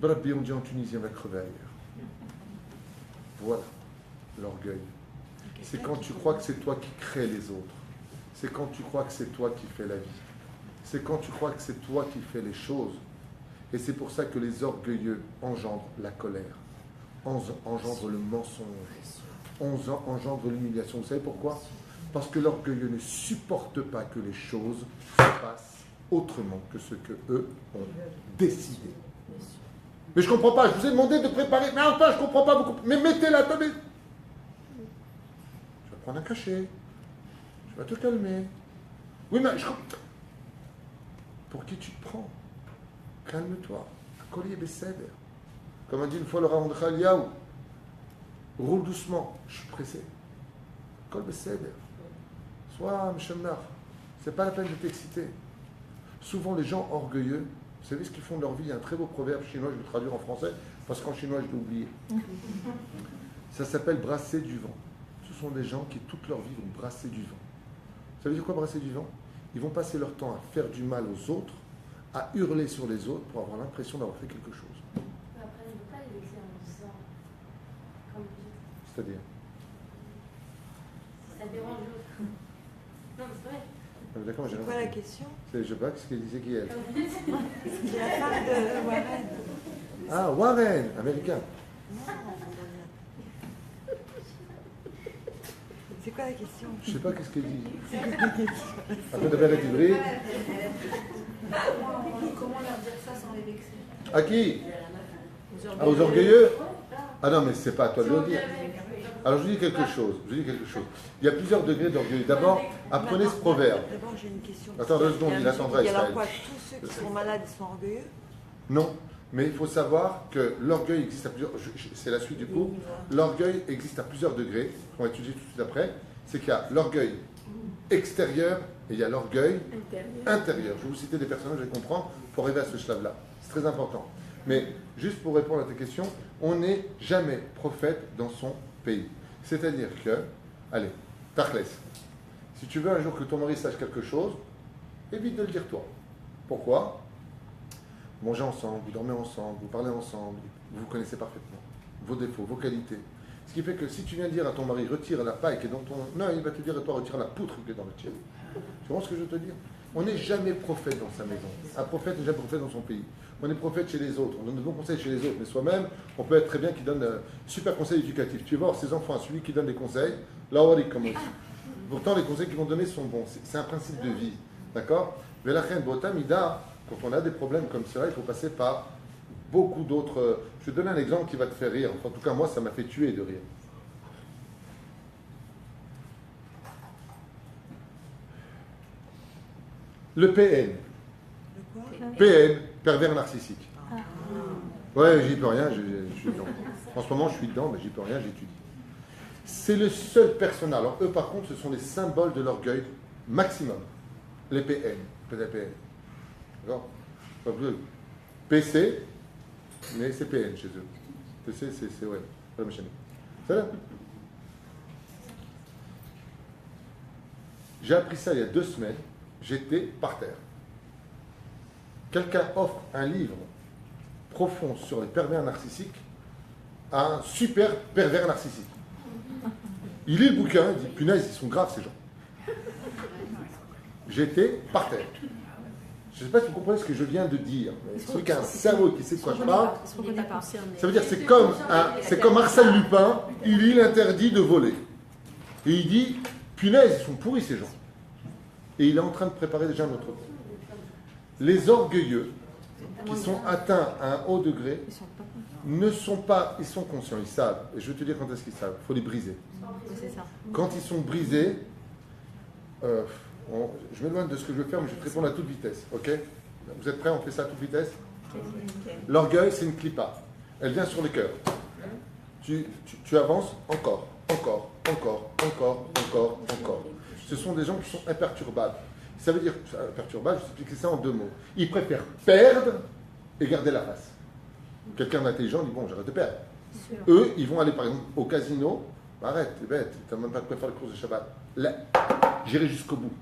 Speaker 1: Rabbi, on dit en Tunisie, on va crever ailleurs. Voilà l'orgueil. C'est quand tu crois que c'est toi qui crée les autres. C'est quand tu crois que c'est toi qui fais la vie. C'est quand tu crois que c'est toi qui fais les choses. Et c'est pour ça que les orgueilleux engendrent la colère, engendrent le mensonge, engendrent l'humiliation. Vous savez pourquoi? Parce que l'orgueilleux ne supporte pas que les choses se passent autrement que ce que eux ont décidé. Mais je ne comprends pas, je vous ai demandé de préparer. Mais enfin, je ne comprends pas beaucoup. Mais mettez-la, attendez. Tu vas prendre un cachet. Tu vas te calmer. Oui, mais je... Pour qui tu te prends? Calme-toi. Un collier Besséder. Comme a dit une fois le Rav Chaliaou, roule doucement. Je suis pressé. Kol Besséder. Sois Mshemnach. C'est pas la peine de t'exciter. Souvent, les gens orgueilleux, vous savez ce qu'ils font de leur vie? Il y a un très beau proverbe chinois, je vais le traduire en français, parce qu'en chinois, je l'ai oublié. Ça s'appelle brasser du vent. Ce sont des gens qui, toute leur vie, vont brasser du vent. Ça veut dire quoi, brasser du vent? Ils vont passer leur temps à faire du mal aux autres, à hurler sur les autres pour avoir l'impression d'avoir fait quelque chose.
Speaker 4: Après, on ne peut pas les laisser en disant, comme
Speaker 1: C'est-à-dire?
Speaker 4: ça dérange l'autre. Non, mais c'est vrai.
Speaker 1: D'accord,
Speaker 2: C'est quoi la question?
Speaker 1: Je sais pas ce qu'elle disait qui est.
Speaker 2: C'est la femme de Warren.
Speaker 1: Ah, Warren, américain.
Speaker 2: C'est quoi la question?
Speaker 1: Je sais pas qu'est-ce qu'elle dit. Après de faire l'hybride.
Speaker 5: Comment leur dire ça sans les vexer?
Speaker 1: À qui? Aux orgueilleux? Ah non, mais c'est pas à toi de le dire. Alors je dis quelque chose. Il y a plusieurs degrés d'orgueil. D'abord, apprenez ce proverbe.
Speaker 2: D'abord, j'ai une question.
Speaker 1: Attends 2 secondes, il attendra
Speaker 2: Alors
Speaker 1: Israël.
Speaker 2: quoi, tous ceux qui sont malades, ils sont orgueilleux?
Speaker 1: Non, mais il faut savoir que l'orgueil existe à plusieurs... C'est la suite du cours. L'orgueil existe à plusieurs degrés, qu'on va étudier tout de suite après. C'est qu'il y a l'orgueil extérieur et il y a l'orgueil intérieur. Je vais vous citer des personnages, vous allez comprendre, pour arriver à ce slave-là. C'est très important. Mais juste pour répondre à ta question, on n'est jamais prophète dans son pays. C'est-à-dire que, allez, Tachlès, si tu veux un jour que ton mari sache quelque chose, évite de le dire toi. Pourquoi? Vous mangez ensemble, vous dormez ensemble, vous parlez ensemble, vous vous connaissez parfaitement, vos défauts, vos qualités. Ce qui fait que si tu viens dire à ton mari, retire la paille qui est dans ton... Non, il va te dire à toi, retire la poutre qui est dans le tien. Tu comprends ce que je veux te dire? On n'est jamais prophète dans sa maison. Un prophète n'est jamais prophète dans son pays. On est prophète chez les autres. On donne de bons conseils chez les autres. Mais soi-même, on peut être très bien qui donne super conseils éducatifs. Tu vas voir ses enfants, celui qui donne des conseils, là où il commence. Pourtant, les conseils qu'ils vont donner sont bons. C'est un principe de vie. D'accord? Mais la reine Botamida, quand on a des problèmes comme cela, il faut passer par beaucoup d'autres. Je vais te donner un exemple qui va te faire rire. Enfin, en tout cas, moi, ça m'a fait tuer de rire. Le PN.
Speaker 2: Le quoi?
Speaker 1: PN, pervers narcissique. Ouais, j'y peux rien, je suis dedans. En ce moment, je suis dedans, mais j'y peux rien, j'étudie. C'est le seul personnage. Alors, eux, par contre, ce sont les symboles de l'orgueil maximum. Les PN, PN. D'accord? Pas plus. PC, mais c'est PN chez eux. PC, c'est ouais, pas la machine. C'est là. J'ai appris ça il y a 2 semaines. J'étais par terre. Quelqu'un offre un livre profond sur les pervers narcissiques à un super pervers narcissique. Il lit le bouquin, il dit punaise, ils sont graves ces gens. J'étais par terre. Je ne sais pas si vous comprenez ce que je viens de dire. Celui qui a un cerveau qui sait de quoi je parle, ça veut dire c'est comme Arsène Lupin, il lit l'interdit de voler. Et il dit punaise, ils sont pourris ces gens. Et il est en train de préparer déjà un autre coup. Les orgueilleux qui sont atteints à un haut degré ne sont pas, ils sont conscients, ils savent. Et je vais te dire quand est-ce qu'ils savent. Il faut les briser. Quand ils sont brisés, je m'éloigne de ce que je veux faire, mais je vais te répondre à toute vitesse. Ok? Vous êtes prêts? On fait ça à toute vitesse? L'orgueil, c'est une clipa. Elle vient sur le cœur. Tu avances encore. Ce sont des gens qui sont imperturbables. Ça veut dire, imperturbable, je vais expliquer ça en 2 mots. Ils préfèrent perdre et garder la face. Quelqu'un d'intelligent dit, bon, j'arrête de perdre. Eux, ils vont aller par exemple au casino. Arrête, t'es bête, t'as même pas de quoi faire le course de Shabbat. Là, j'irai jusqu'au bout.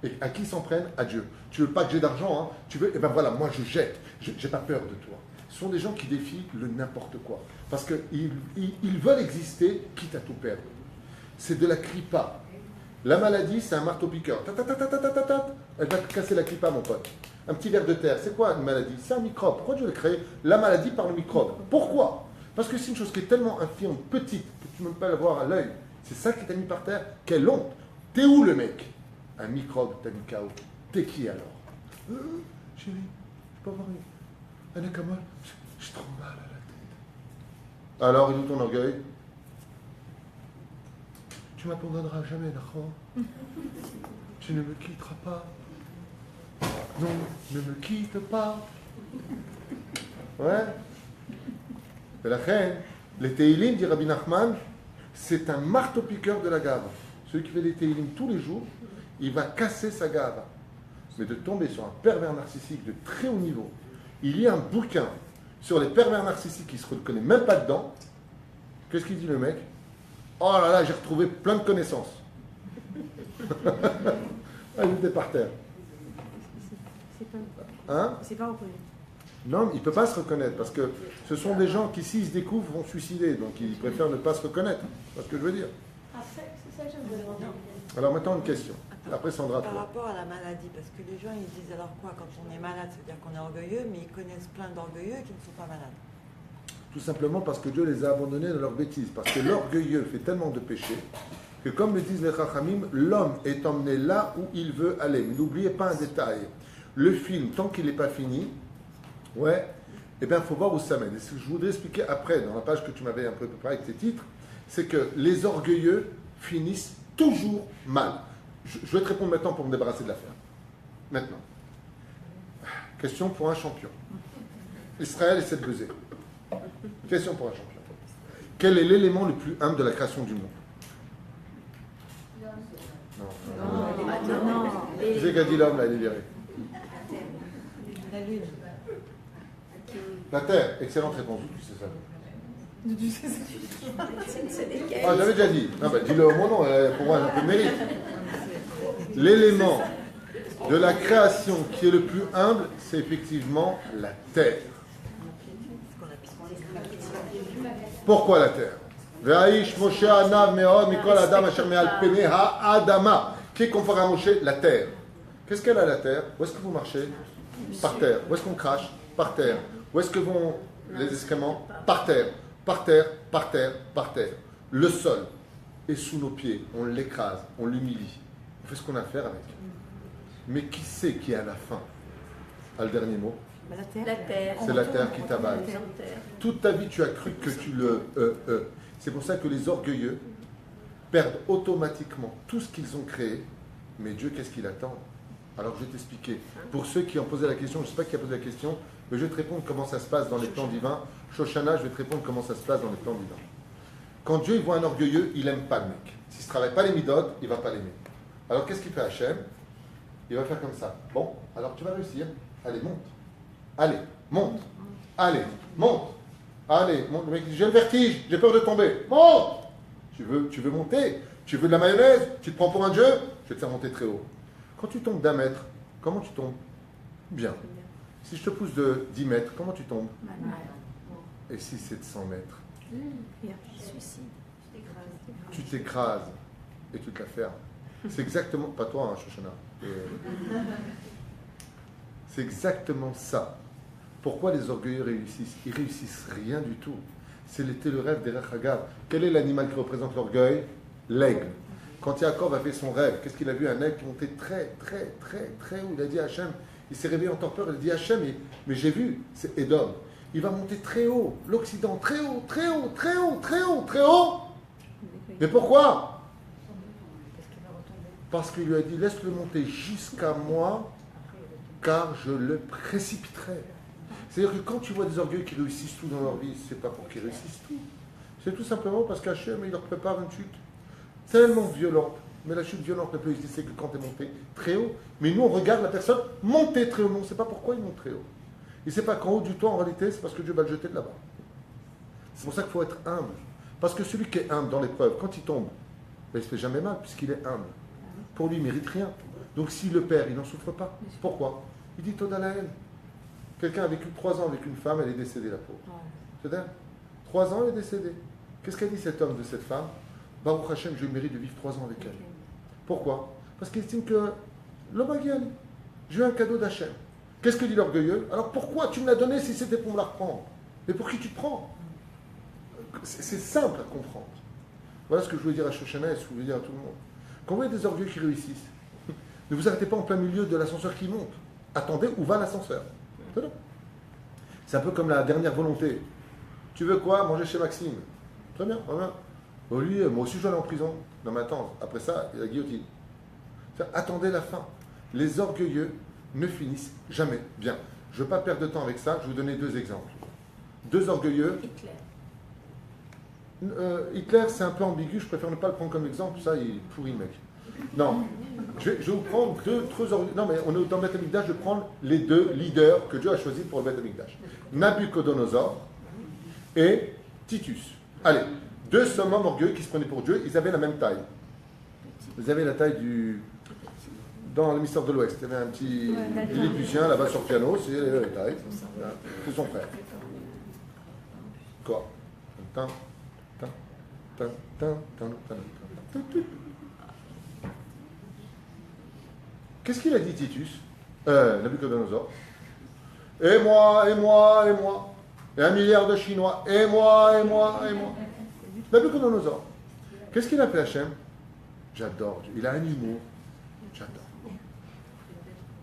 Speaker 1: Et à qui s'en prennent? À Dieu. Tu veux pas que j'ai d'argent, hein? Tu veux? Eh ben voilà, moi je jette. J'ai pas peur de toi. Ce sont des gens qui défient le n'importe quoi. Parce qu'ils veulent exister, quitte à tout perdre. C'est de la clipa. La maladie, c'est un marteau-piqueur. Elle va te casser la clipa, mon pote. Un petit ver de terre, c'est quoi une maladie? C'est un microbe. Pourquoi Dieu l'a créé? La maladie par le microbe. Pourquoi? Parce que c'est une chose qui est tellement infime, petite, que tu ne peux pas la voir à l'œil. C'est ça qui t'a mis par terre. Quelle honte! T'es où le mec? Un microbe t'a mis KO. T'es qui alors? Chérie, je peux avoir un acamol? J'ai trop mal à la tête. Alors, il est où ton orgueil? Tu m'abandonneras jamais, Nachon. Tu ne me quitteras pas. Non, ne me quitte pas. Ouais. Et la reine, les Teilim, dit Rabbi Nachman, c'est un marteau-piqueur de la gave. Celui qui fait les Teilim tous les jours, il va casser sa gave. Mais de tomber sur un pervers narcissique de très haut niveau, il y a un bouquin sur les pervers narcissiques qui ne se reconnaît même pas dedans. Qu'est-ce qu'il dit le mec? Oh là là, j'ai retrouvé plein de connaissances. Ah, il était par terre. Hein?
Speaker 3: C'est pas reconnu.
Speaker 1: Non, il ne peut pas se reconnaître parce que ce sont des gens qui, s'ils se découvrent, vont se suicider. Donc, ils préfèrent ne pas se reconnaître. C'est ce que je veux dire.
Speaker 5: Après, c'est ça que je me demande.
Speaker 1: Alors, maintenant, une question. Après, Sandra,
Speaker 2: Par
Speaker 1: toi.
Speaker 2: rapport à la maladie, parce que les gens ils disent alors quoi quand on est malade, ça veut dire qu'on est orgueilleux, mais ils connaissent plein d'orgueilleux qui ne sont pas malades.
Speaker 1: Tout simplement parce que Dieu les a abandonnés dans leur bêtise. Parce que l'orgueilleux fait tellement de péchés que, comme le disent les Chachamim, l'homme est emmené là où il veut aller. Mais n'oubliez pas un détail. Le film, tant qu'il n'est pas fini, ouais, eh bien, il faut voir où ça mène. Et ce que je voudrais expliquer après, dans la page que tu m'avais un peu préparée avec tes titres, c'est que les orgueilleux finissent toujours mal. Je vais te répondre maintenant pour me débarrasser de l'affaire. Maintenant. Question pour un champion. Israël essaie de buzzer. Question pour un champion. Quel est l'élément le plus humble de la création du monde?
Speaker 3: Non.
Speaker 1: Qui c'est qui a dit l'homme, là, il est viré?
Speaker 2: La lune.
Speaker 1: La terre. Excellente réponse. Tu sais ça.
Speaker 3: C'est lesquels?
Speaker 1: Ah, j'avais déjà dit. Non, bah, dis-le au mon nom, pour moi, j'ai un peu de mérite. L'élément de la création qui est le plus humble, c'est effectivement la terre. Pourquoi la terre? Ve'aish Moshe anav me'od mikol adam asher me'al penei ha'adama. Qui est comparé à Moshe? La terre. Qu'est-ce qu'elle a, la terre? Où est-ce que vous marchez? Par terre. Où est-ce qu'on crache? Par terre. Où est-ce que vont les excréments? Par terre. Par terre, par terre, par terre. Le sol est sous nos pieds. On l'écrase, on l'humilie. On fait ce qu'on a à faire avec. Mais qui c'est qui à la fin a le dernier mot?
Speaker 3: La terre.
Speaker 1: C'est la terre qui t'avale. Toute ta vie, tu as cru que tu le... C'est pour ça que les orgueilleux perdent automatiquement tout ce qu'ils ont créé. Mais Dieu, qu'est-ce qu'il attend? Alors, je vais t'expliquer. Pour ceux qui ont posé la question, je ne sais pas qui a posé la question, mais je vais te répondre comment ça se passe dans les plans divins. Shoshana, je vais te répondre comment ça se passe dans les plans divins. Quand Dieu il voit un orgueilleux, il n'aime pas le mec. S'il ne travaille pas les midot, il ne va pas l'aimer. Alors, qu'est-ce qu'il fait Hachem? Il va faire comme ça. Bon, alors tu vas réussir. Allez, monte. Allez, monte. Allez, monte. Allez, monte. Le mec dit, j'ai le vertige, j'ai peur de tomber. Monte. Tu veux monter. Tu veux de la mayonnaise? Tu te prends pour un dieu? Je vais te faire monter très haut. Quand tu tombes d'1 mètre, comment tu tombes? Bien. Si je te pousse de 10 mètres, comment tu tombes? Et si c'est de 100 mètres? Tu t'écrases et tu te la fermes. C'est exactement, pas toi, hein, Shoshana. C'est exactement ça. Pourquoi les orgueilleux réussissent? Ils réussissent rien du tout. C'était le rêve des Hagav. Quel est l'animal qui représente l'orgueil? L'aigle. Quand Yaakov a fait son rêve, qu'est-ce qu'il a vu? Un aigle qui montait très haut. Il a dit à Hachem, il s'est réveillé en torpeur, il a dit à Hachem, mais j'ai vu, c'est Édom. Il va monter très haut, l'Occident, très haut. Mais pourquoi? Parce qu'il lui a dit, laisse-le monter jusqu'à moi, car je le précipiterai. C'est-à-dire que quand tu vois des orgueils qui réussissent tout dans leur vie, c'est pas pour qu'ils réussissent tout. C'est tout simplement parce qu'Hachem, il leur prépare une chute tellement violente. Mais la chute violente ne peut exister que quand tu es monté très haut. Mais nous, on regarde la personne monter très haut. Mais on ne sait pas pourquoi il monte très haut. Il ne sait pas qu'en haut du toit, en réalité, c'est parce que Dieu va le jeter de là-bas. C'est pour ça qu'il faut être humble. Parce que celui qui est humble dans l'épreuve, quand il tombe, ben, il ne se fait jamais mal, puisqu'il est humble. Pour lui, il ne mérite rien. Donc s'il le perd, il n'en souffre pas. Pourquoi? Il dit Toda la haine. Quelqu'un a vécu 3 ans avec une femme, elle est décédée, la pauvre. C'est-à-dire, 3 ans, elle est décédée. Qu'est-ce qu'a dit cet homme de cette femme? Baruch Hashem, je mérite de vivre 3 ans avec elle. Pourquoi? Parce qu'il estime que l'homme a gagné. J'ai eu un cadeau d'Hachem. Qu'est-ce que dit l'orgueilleux? Alors pourquoi tu me l'as donné si c'était pour me la reprendre? Mais pour qui tu te prends? C'est simple à comprendre. Voilà ce que je voulais dire à Shoshana et ce que je voulais dire à tout le monde. Quand vous voyez des orgueilleux qui réussissent, ne vous arrêtez pas en plein milieu de l'ascenseur qui monte. Attendez où va l'ascenseur. C'est un peu comme la dernière volonté. Tu veux quoi? Manger chez Maxime. Très bien, voilà. Bon, lui, moi aussi je vais aller en prison. Non mais attends, après ça, il y a la guillotine. Attendez la fin. Les orgueilleux ne finissent jamais bien. Je ne veux pas perdre de temps avec ça, je vais vous donner 2 exemples. 2 orgueilleux. Hitler, c'est un peu ambigu, je préfère ne pas le prendre comme exemple, ça il est pourri le mec. Non, je vais vous prendre 2 orgueilleux. Non mais on est dans le Beth Amikdash, je vais prendre les 2 leaders que Dieu a choisis pour le Beth Amikdash. Nabuchodonosor et Titus. Allez, 2 summums orgueilleux qui se prenaient pour Dieu, ils avaient la même taille. Vous avez la taille du... Dans le mystère de l'Ouest, il y avait un petit Lilliputien là-bas sur le piano, c'est la taille. C'est son frère. Quoi? Qu'est-ce qu'il a dit Titus? Nabuchodonosor. Et moi. Et 1 milliard de Chinois. Et moi. Nabuchodonosor. Qu'est-ce qu'il a fait Hachem? J'adore. Il a un humour. J'adore.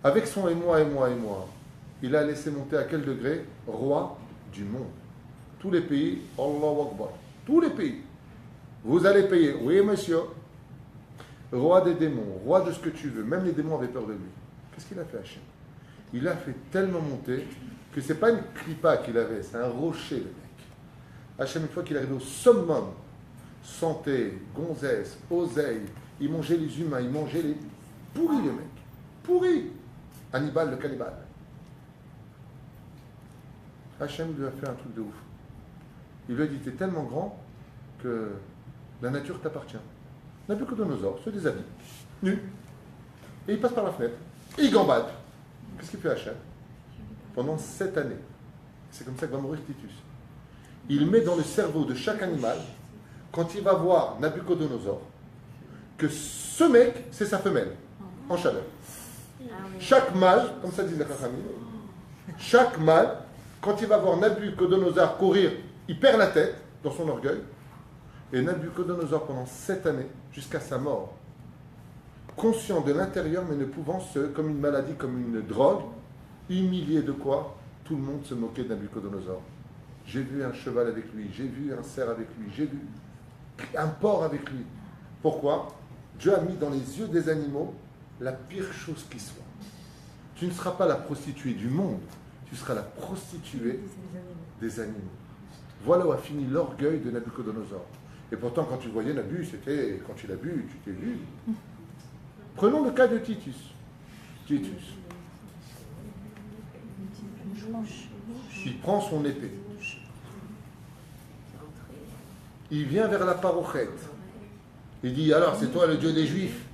Speaker 1: Avec son et moi, il a laissé monter à quel degré? Roi du monde. Tous les pays, Allahu Akbar. Tous les pays. Vous allez payer. Oui, monsieur. Roi des démons, roi de ce que tu veux. Même les démons avaient peur de lui. Qu'est-ce qu'il a fait Hachem? Il a fait tellement monter que ce n'est pas une clipa qu'il avait, c'est un rocher, le mec. Hachem, une fois qu'il est arrivé au summum, santé, gonzesse, oseille, il mangeait les humains, il mangeait les... Pourri, le mec. Pourri. Hannibal, le cannibale. Hachem lui a fait un truc de ouf. Il lui a dit, t'es tellement grand que la nature t'appartient. Nabuchodonosor se déshabille, nu, et il passe par la fenêtre, et il gambade. Qu'est-ce qu'il fait Hachem? Pendant 7 années. C'est comme ça que va mourir Titus. Il met dans le cerveau de chaque animal, quand il va voir Nabuchodonosor, que ce mec, c'est sa femelle, en chaleur. Chaque mâle, comme ça disent les Chachamim, chaque mâle, quand il va voir Nabuchodonosor courir, il perd la tête dans son orgueil. Et Nabuchodonosor, pendant 7 années, jusqu'à sa mort, conscient de l'intérieur, mais ne pouvant comme une maladie, comme une drogue, humilié de quoi? Tout le monde se moquait de Nabuchodonosor. J'ai vu un cheval avec lui, j'ai vu un cerf avec lui, j'ai vu un porc avec lui. Pourquoi? Dieu a mis dans les yeux des animaux la pire chose qui soit. Tu ne seras pas la prostituée du monde, tu seras la prostituée des animaux. Voilà où a fini l'orgueil de Nabuchodonosor. Et pourtant, quand tu voyais Nabu, c'était quand il a bu, tu t'es vu. Prenons le cas de Titus. Titus. Il prend son épée. Il vient vers la parochette. Il dit, alors, c'est toi le Dieu des Juifs?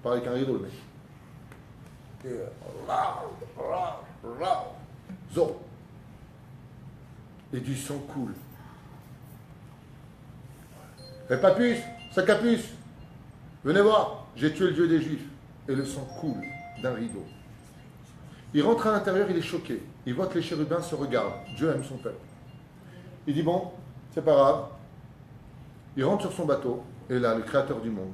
Speaker 1: Pareil qu'un rideau, le mec. Et zo. Et du sang coule. Et Papius, Sacapuce, venez voir, j'ai tué le Dieu des Juifs. Et le sang coule d'un rideau. Il rentre à l'intérieur, il est choqué. Il voit que les chérubins se regardent. Dieu aime son peuple. Il dit, bon, c'est pas grave. Il rentre sur son bateau, et là, le créateur du monde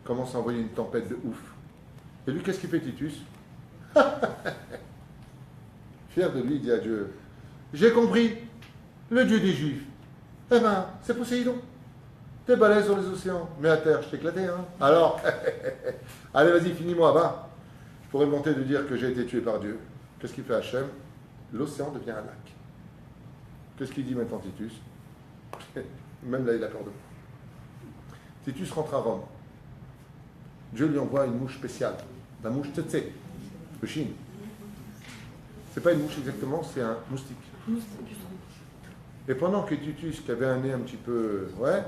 Speaker 1: commence à envoyer une tempête de ouf. Et lui, qu'est-ce qu'il fait, Titus? Fier de lui, il dit à Dieu, j'ai compris, le Dieu des Juifs, eh ben, c'est Poséidon. T'es balèze sur les océans, mais à terre, je t'ai éclaté, hein. Alors, allez, vas-y, finis-moi, va. Je pourrais monter de dire que j'ai été tué par Dieu. Qu'est-ce qu'il fait Hachem? L'océan devient un lac. Qu'est-ce qu'il dit maintenant, Titus? Même là, il accorde. Titus rentre à Rome. Dieu lui envoie une mouche spéciale, la mouche tsetse, de Chine. C'est pas une mouche exactement, c'est un moustique. Et pendant que Titus, qui avait un nez un petit peu... Ouais,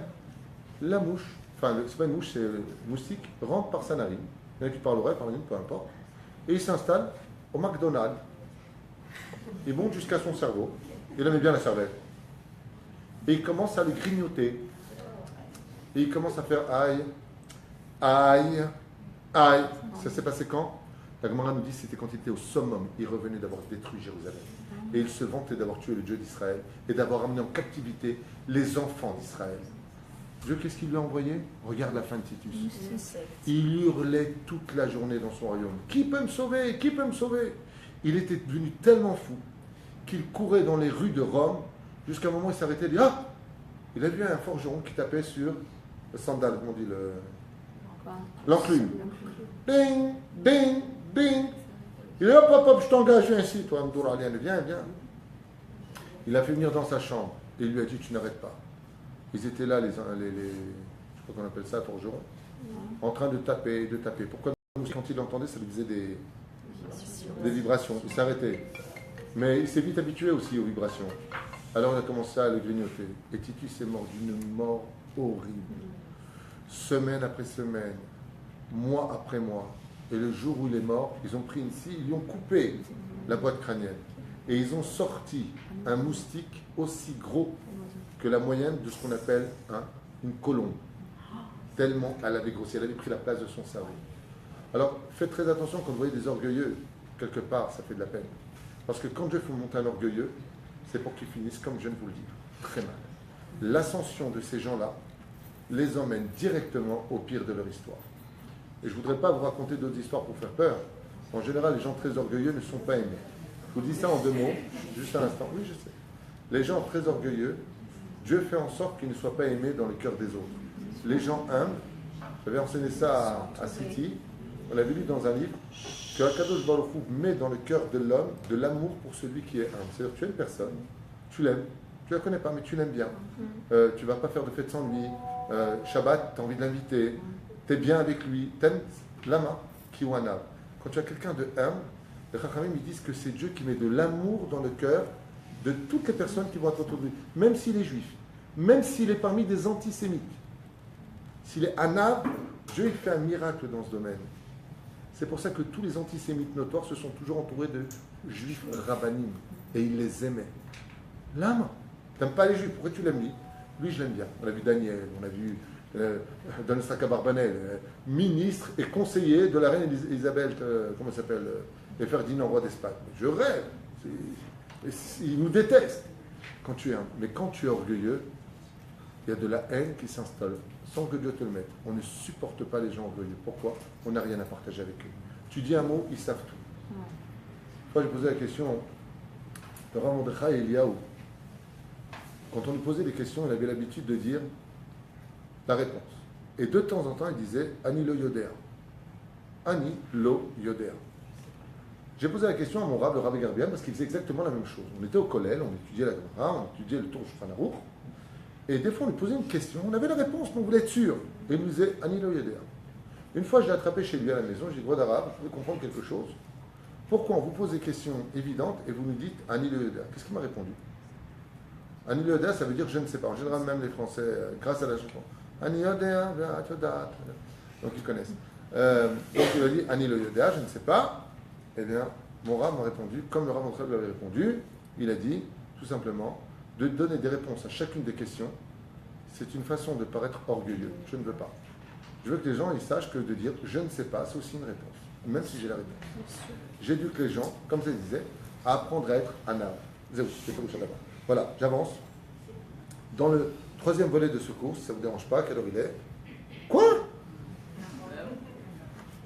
Speaker 1: la mouche, enfin, c'est pas une mouche, c'est le moustique, rentre par sa narine. Il y en a qui parlent l'oreille, par une, peu importe. Et il s'installe au McDonald's. Il monte jusqu'à son cerveau. Il aimait bien la cervelle. Et il commence à le grignoter. Et il commence à faire aïe, aïe, aïe. Ça s'est passé quand? La Gemara nous dit que c'était quand il était au summum. Il revenait d'avoir détruit Jérusalem. Et il se vantait d'avoir tué le Dieu d'Israël et d'avoir amené en captivité les enfants d'Israël. Dieu, qu'est-ce qu'il lui a envoyé? Regarde la fin de Titus. Il hurlait toute la journée dans son royaume. Qui peut me sauver? Qui peut me sauver? Il était devenu tellement fou qu'il courait dans les rues de Rome jusqu'à un moment où il s'arrêtait et dit, ah! Il a vu un forgeron qui tapait sur le sandal, comment on dit, l'enclume. Ding, ding, ding. Il dit, hop, hop, hop, je t'engage, viens ici, toi, Mdouralian, viens, viens. Il l'a fait venir dans sa chambre et il lui a dit, tu n'arrêtes pas. Ils étaient là, je sais pas qu'on appelle ça, forgerons, en train de taper, de taper. Pourquoi? Quand il l'entendait, ça lui faisait des vibrations. Il s'arrêtait. Mais il s'est vite habitué aussi aux vibrations. Alors on a commencé à le grignoter. Et Titus est mort d'une mort horrible. Semaine après semaine, mois après mois. Et le jour où il est mort, ils ont pris une scie, ils lui ont coupé la boîte crânienne. Et ils ont sorti un moustique aussi gros que la moyenne de ce qu'on appelle une colombe. Tellement elle avait grossi, elle avait pris la place de son cerveau. Alors faites très attention quand vous voyez des orgueilleux, quelque part, ça fait de la peine. Parce que quand Dieu fait monter un orgueilleux, c'est pour qu'il finisse, comme je viens de vous le dire, très mal. L'ascension de ces gens-là les emmène directement au pire de leur histoire. Et je ne voudrais pas vous raconter d'autres histoires pour faire peur. En général, les gens très orgueilleux ne sont pas aimés. Je vous dis ça en 2 mots, juste un instant. Oui, je sais. Les gens très orgueilleux, Dieu fait en sorte qu'ils ne soient pas aimés dans le cœur des autres. Les gens humbles, j'avais enseigné ça à City, on l'avait lu dans un livre, que Akadosh Baruch Hu met dans le cœur de l'homme de l'amour pour celui qui est humble. C'est-à-dire, tu es une personne, tu l'aimes, tu ne la connais pas, mais tu l'aimes bien. Tu ne vas pas faire de fête sans lui. Shabbat, tu as envie de l'inviter. Tu es bien avec lui. Tu aimes l'ama, kiwana. Quand tu as quelqu'un de humble, les Chachamim ils disent que c'est Dieu qui met de l'amour dans le cœur de toutes les personnes qui vont être autour de lui. Même s'il est juif, même s'il est parmi des antisémites. S'il est anab, Dieu il fait un miracle dans ce domaine. C'est pour ça que tous les antisémites notoires se sont toujours entourés de juifs rabbanim. Et ils les aimaient. L'âme, tu n'aimes pas les juifs, pourquoi tu l'aimes lui? Lui, je l'aime bien. On a vu Daniel, on a vu Don Saka Barbanel, ministre et conseiller de la reine Isabelle, comment elle s'appelle, et Ferdinand, roi d'Espagne. Je rêve. Il nous déteste. Quand tu es mais quand tu es orgueilleux, il y a de la haine qui s'installe, sans que Dieu te le mette. On ne supporte pas les gens orgueilleux. Pourquoi? On n'a rien à partager avec eux. Tu dis un mot, ils savent tout. Une fois, j'ai posé la question de Rav Mordechai Eliyahu. Quand on lui posait des questions, il avait l'habitude de dire la réponse. Et de temps en temps, il disait Ani lo yoder. Ani lo yoder. J'ai posé la question à mon Rav, le Rav Garbian, parce qu'il faisait exactement la même chose. On était au collège, on étudiait la Gemara, on étudiait le tour Shulchan Aruch. Et des fois, on lui posait une question, on avait la réponse, mais on voulait être sûr. Et il nous disait Ani lo yoder. Une fois, je l'ai attrapé chez lui à la maison, j'ai dit Roi d'Arabe, vous pouvez comprendre quelque chose. Pourquoi on vous pose des questions évidentes et vous nous dites Ani lo yoder? Qu'est-ce qu'il m'a répondu? Ani lo yoder, ça veut dire je ne sais pas. En général, même les Français, grâce à la chanson, Ani yodea ve'at yodat. Donc ils connaissent. Donc il a dit Ani lo yodea, je ne sais pas. Eh bien, mon Rav m'a répondu, comme le Rav Montreuil lui avait répondu, il a dit tout simplement de donner des réponses à chacune des questions. C'est une façon de paraître orgueilleux. Je ne veux pas. Je veux que les gens ils sachent que de dire je ne sais pas, c'est aussi une réponse, même si j'ai la réponse. J'éduque les gens, comme ça disait, à apprendre à être anav. Voilà, j'avance. Dans le troisième volet de ce cours, si ça ne vous dérange pas, quelle heure il est? Quoi?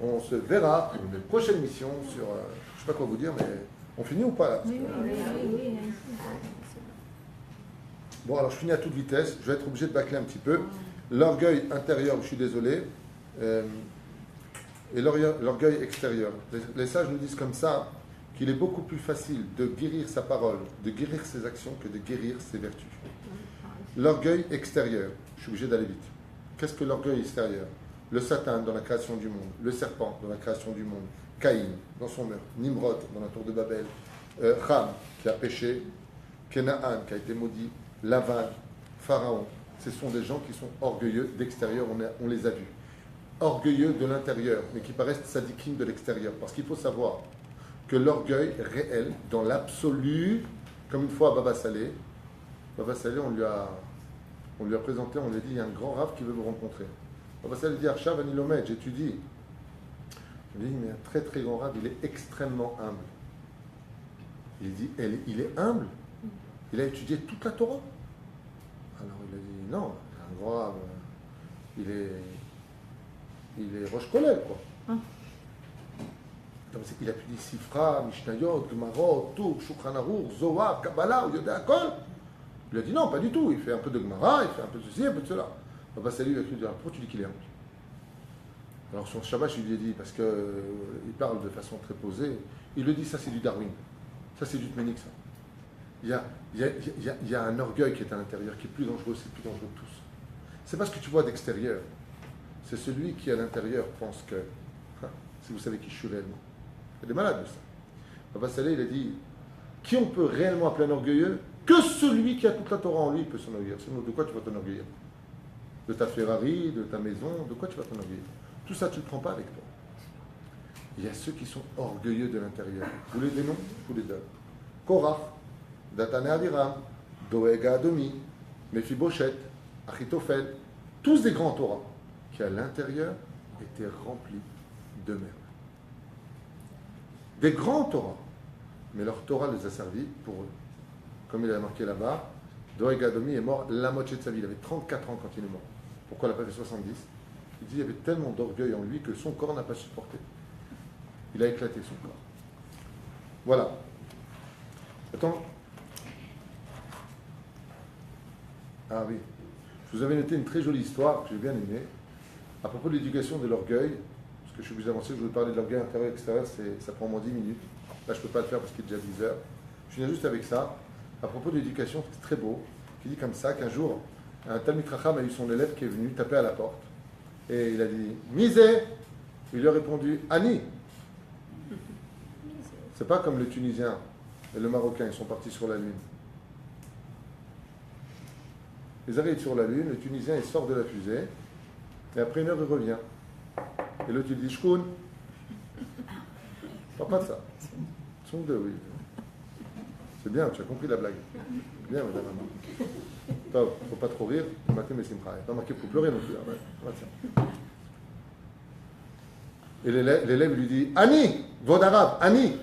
Speaker 1: On se verra pour une prochaine émission sur, je ne sais pas quoi vous dire, mais on finit ou pas là?
Speaker 3: Oui.
Speaker 1: Bon, alors je finis à toute vitesse, je vais être obligé de bâcler un petit peu. L'orgueil intérieur, je suis désolé, et l'orgueil extérieur. Les sages nous disent comme ça qu'il est beaucoup plus facile de guérir sa parole, de guérir ses actions, que de guérir ses vertus. L'orgueil extérieur, je suis obligé d'aller vite. Qu'est-ce que l'orgueil extérieur? Le Satan dans la création du monde, le serpent dans la création du monde, Caïn dans son meurtre, Nimrod dans la tour de Babel, Ham qui a péché, Kenaan qui a été maudit, Lavan, Pharaon. Ce sont des gens qui sont orgueilleux d'extérieur, on les a vus. Orgueilleux de l'intérieur, mais qui paraissent sadikim de l'extérieur. Parce qu'il faut savoir que l'orgueil réel, dans l'absolu, comme une fois à Baba Salé, on lui a présenté, on lui a dit, il y a un grand rave qui veut vous rencontrer. Baba Salé dit, Arshav Anilomed, j'étudie. Il dit, mais un très très grand rave, il est extrêmement humble. Il dit, il est humble. Il a étudié toute la Torah. Alors il a dit, non, un grand rave, il est Rosh Kolel, quoi. Donc, il a pu dire Sifra, Mishnayot, Gemarot, Tour, Shulchan Aruch, Zohar, Kabbalah, Yoda Akol. Il a dit non, pas du tout. Il fait un peu de Gemara, il fait un peu de ceci, un peu de cela. Papa Salut a cru dire pourquoi tu dis qu'il est humble? Alors son Shabbat, je lui ai dit, parce qu'il parle de façon très posée, il le dit, ça c'est du Darwin. Ça c'est du Tménik, ça. Il y a un orgueil qui est à l'intérieur, qui est plus dangereux, c'est le plus dangereux de tous. C'est pas ce que tu vois d'extérieur. C'est celui qui, à l'intérieur, pense que, si vous savez qui je suis réellement. Il y a des malades de ça. Papa Salé, il a dit, qui on peut réellement appeler un orgueilleux? Que celui qui a toute la Torah en lui peut s'enorgueillir. Sinon, de quoi tu vas t'enorgueillir? De ta Ferrari, de ta maison, de quoi tu vas t'enorgueillir? Tout ça, tu ne le prends pas avec toi. Il y a ceux qui sont orgueilleux de l'intérieur. Vous voulez des noms? Je vous les donne. Korach, Datane Aviram, Doega Adomi, Mephiboshet, Achitophel, tous des grands Torah, qui à l'intérieur étaient remplis de merde. Des grands Torah, mais leur Torah les a servis pour eux. Comme il a marqué là-bas, Doeg Adomi est mort la moitié de sa vie. Il avait 34 ans quand il est mort. Pourquoi il n'a pas fait 70? Il dit qu'il y avait tellement d'orgueil en lui que son corps n'a pas supporté. Il a éclaté son corps. Voilà. Attends. Ah oui. Je vous avais noté une très jolie histoire que j'ai bien aimée à propos de l'éducation de l'orgueil. Parce que je suis plus avancé, je voulais parler de l'orgueil intérieur et extérieur, ça prend au moins 10 minutes. Là, je ne peux pas le faire parce qu'il est déjà 10 heures. Je finis juste avec ça. À propos de l'éducation, c'est très beau, qui dit comme ça qu'un jour, un Talmid Chacham a eu son élève qui est venu taper à la porte. Et il a dit « Misé !» Il lui a répondu « Ani !» C'est pas comme le Tunisien et le Marocain, ils sont partis sur la Lune. Ils arrivent sur la Lune, le Tunisien il sort de la fusée, et après une heure il revient. Et l'autre il dit « Shkoun !» Pas de ça. Ils sont deux, oui. C'est bien, tu as compris la blague. Bien, madame. Il ne faut pas trop rire. Il n'y a pas marqué pour pleurer non plus. Et l'élève lui dit Ani, vod arabe, Ani.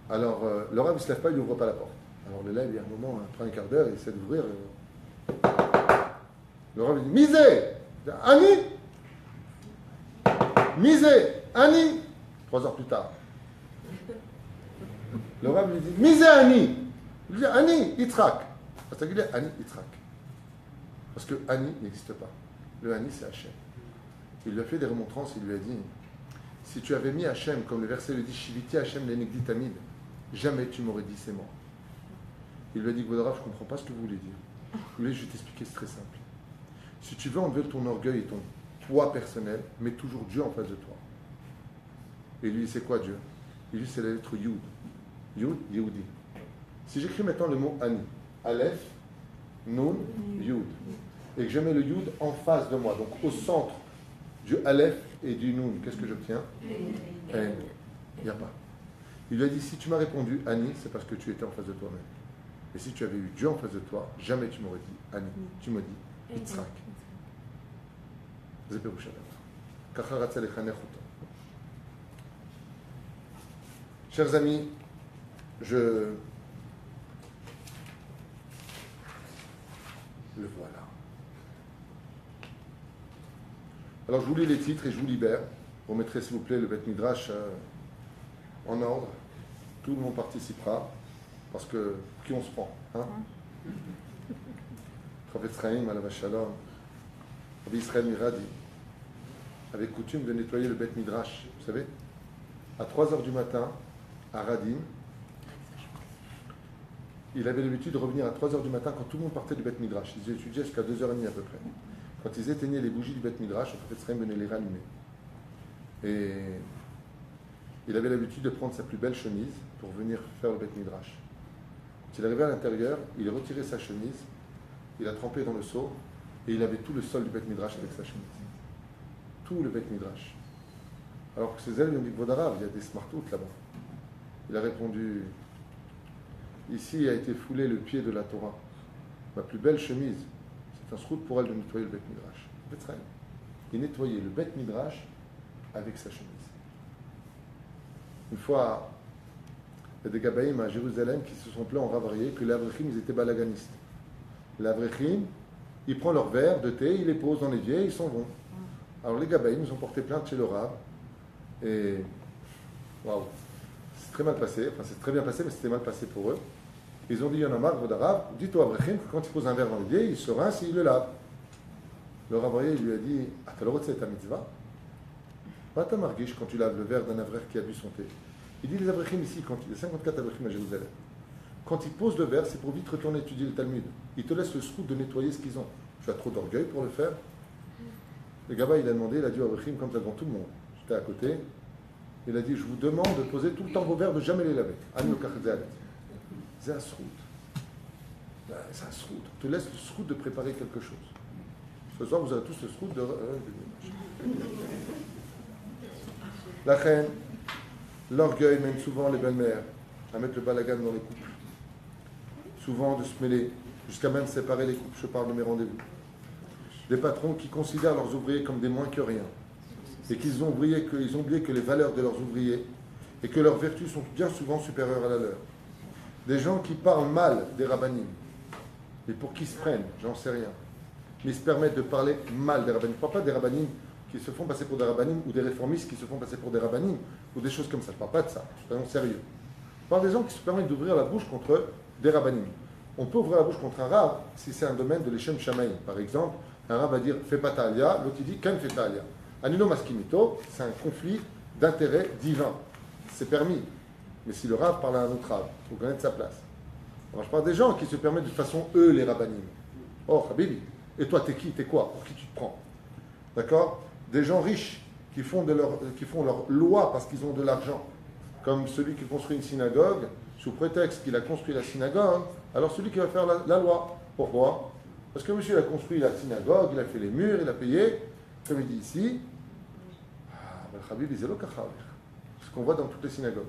Speaker 1: Alors, le arabe ne se lève pas, il n'ouvre pas la porte. Alors, l'élève, il y a un moment, après un quart d'heure, il essaie d'ouvrir. Le arabe dit Misé, Ani. Misé, Ani. 3 heures plus tard. Le arabe lui dit Misé, Ani. Il dit Ani, Yitzhak. Parce qu'il dit Ani, Yitzhak. Parce que Ani n'existe pas. Le Ani, c'est Hachem. Il lui a fait des remontrances, il lui a dit si tu avais mis Hachem, comme le verset le dit, Shiviti Hachem l'enegdi tamid, jamais tu m'aurais dit c'est moi. Il lui a dit Gvodara, je ne comprends pas ce que vous voulez dire. Je voulais juste t'expliquer, c'est très simple. Si tu veux enlever ton orgueil et ton poids personnel, mets toujours Dieu en face de toi. Et lui, c'est quoi Dieu? Et lui, c'est la lettre Yud. Yud, Yehudi. Si j'écris maintenant le mot Ani, Aleph, Nun, Yud, et que je mets le Yud en face de moi, donc au centre du Aleph et du Nun, qu'est-ce que j'obtiens? Il n'y a pas. Il lui a dit, si tu m'as répondu Annie, c'est parce que tu étais en face de toi-même. Et si tu avais eu Dieu en face de toi, jamais tu m'aurais dit Annie. Tu m'as dit Yitzhak. Chers amis, le voilà. Alors je vous lis les titres et je vous libère. Vous mettrez s'il vous plaît le Beth Midrash en ordre. Tout le monde participera. Parce que qui on se prend, hein? Chafetz Chaim, alav shalom, Rabbi Israël Miradi avait coutume de nettoyer le Beth Midrash, vous savez, à 3h du matin, à Radin. Il avait l'habitude de revenir à 3h du matin quand tout le monde partait du Beth Midrash. Ils étudiaient jusqu'à 2h30 à peu près. Quand ils éteignaient les bougies du Beth Midrash, le Chafetz Chaim venait les rallumer. Et il avait l'habitude de prendre sa plus belle chemise pour venir faire le Beth Midrash. Quand il arrivait à l'intérieur, il retirait sa chemise, il la trempait dans le seau, et il avait tout le sol du Beth Midrash avec sa chemise. Tout le Beth Midrash. Alors que ses élèves lui ont dit, Vodarav, il y a des smartouts là-bas. Il a répondu, ici a été foulé le pied de la Torah. Ma plus belle chemise, c'est un srout pour elle de nettoyer le Beth Midrash. Il nettoyait le Beth Midrash avec sa chemise. Une fois, il y a des Gabaïm à Jérusalem qui se sont plaints en Ravarié que les Avrechim, ils étaient balaganistes. Les Avrechim, ils prennent leur verre de thé, ils les posent dans l'évier et ils s'en vont. Alors les Gabaïm, ils ont porté plainte chez le Rav. Et waouh, c'est très mal passé. Enfin, c'est très bien passé, mais c'était mal passé pour eux. Ils ont dit, il y en a marre, Vodarav, dites au Avrechim que quand ils posent un verre dans l'évier, ils se rincent et ils le lavent. Le Ravarié lui a dit, Atalorot, c'est ta mitzvah. Pas ta marguiche quand tu laves le verre d'un Avrech qui a bu son thé. Il dit les Avrechim ici, quand il y a 54 Avrechim à Jérusalem, quand ils posent le verre, c'est pour vite retourner étudier le Talmud. Ils te laissent le srout de nettoyer ce qu'ils ont. Tu as trop d'orgueil pour le faire. Le Gaba, il a demandé, il a dit au Avrechim, comme ça devant tout le monde. J'étais à côté. Il a dit, je vous demande de poser tout le temps vos verres, de jamais les laver. C'est un srout. C'est un srout. On te laisse le srout de préparer quelque chose. Ce soir, vous avez tous le srout de... La reine, l'orgueil mène souvent les belles-mères à mettre le balagan dans les couples. Souvent de se mêler, jusqu'à même séparer les couples, je parle de mes rendez-vous. Des patrons qui considèrent leurs ouvriers comme des moins que rien, et qu'ils ont oublié que les valeurs de leurs ouvriers et que leurs vertus sont bien souvent supérieures à la leur. Des gens qui parlent mal des rabbinim, et pour qui se prennent, j'en sais rien, mais ils se permettent de parler mal des rabbinim. Je ne parle pas des rabbinim qui se font passer pour des rabbinim ou des réformistes qui se font passer pour des rabbinim ou des choses comme ça. Je ne parle pas de ça, soyons sérieux. Je parle des gens qui se permettent d'ouvrir la bouche contre des rabbinim. On peut ouvrir la bouche contre un rab si c'est un domaine de l'Echem Shamaï. Par exemple, un rab va dire fais pas ta alia, l'autre il dit kan fait ta alia. Anino maskimito, c'est un conflit d'intérêt divin. C'est permis. Mais si le rab parle à un autre rab, il faut connaître sa place. Alors je parle des gens qui se permettent de toute façon eux les rabbinim. Oh, Habibi, et toi t'es qui, t'es quoi, pour qui tu te prends? D'accord? Des gens riches qui font leur loi parce qu'ils ont de l'argent, comme celui qui construit une synagogue, sous prétexte qu'il a construit la synagogue, alors celui qui va faire la loi. Pourquoi? Parce que monsieur a construit la synagogue, il a fait les murs, il a payé, comme il dit ici, ce qu'on voit dans toutes les synagogues.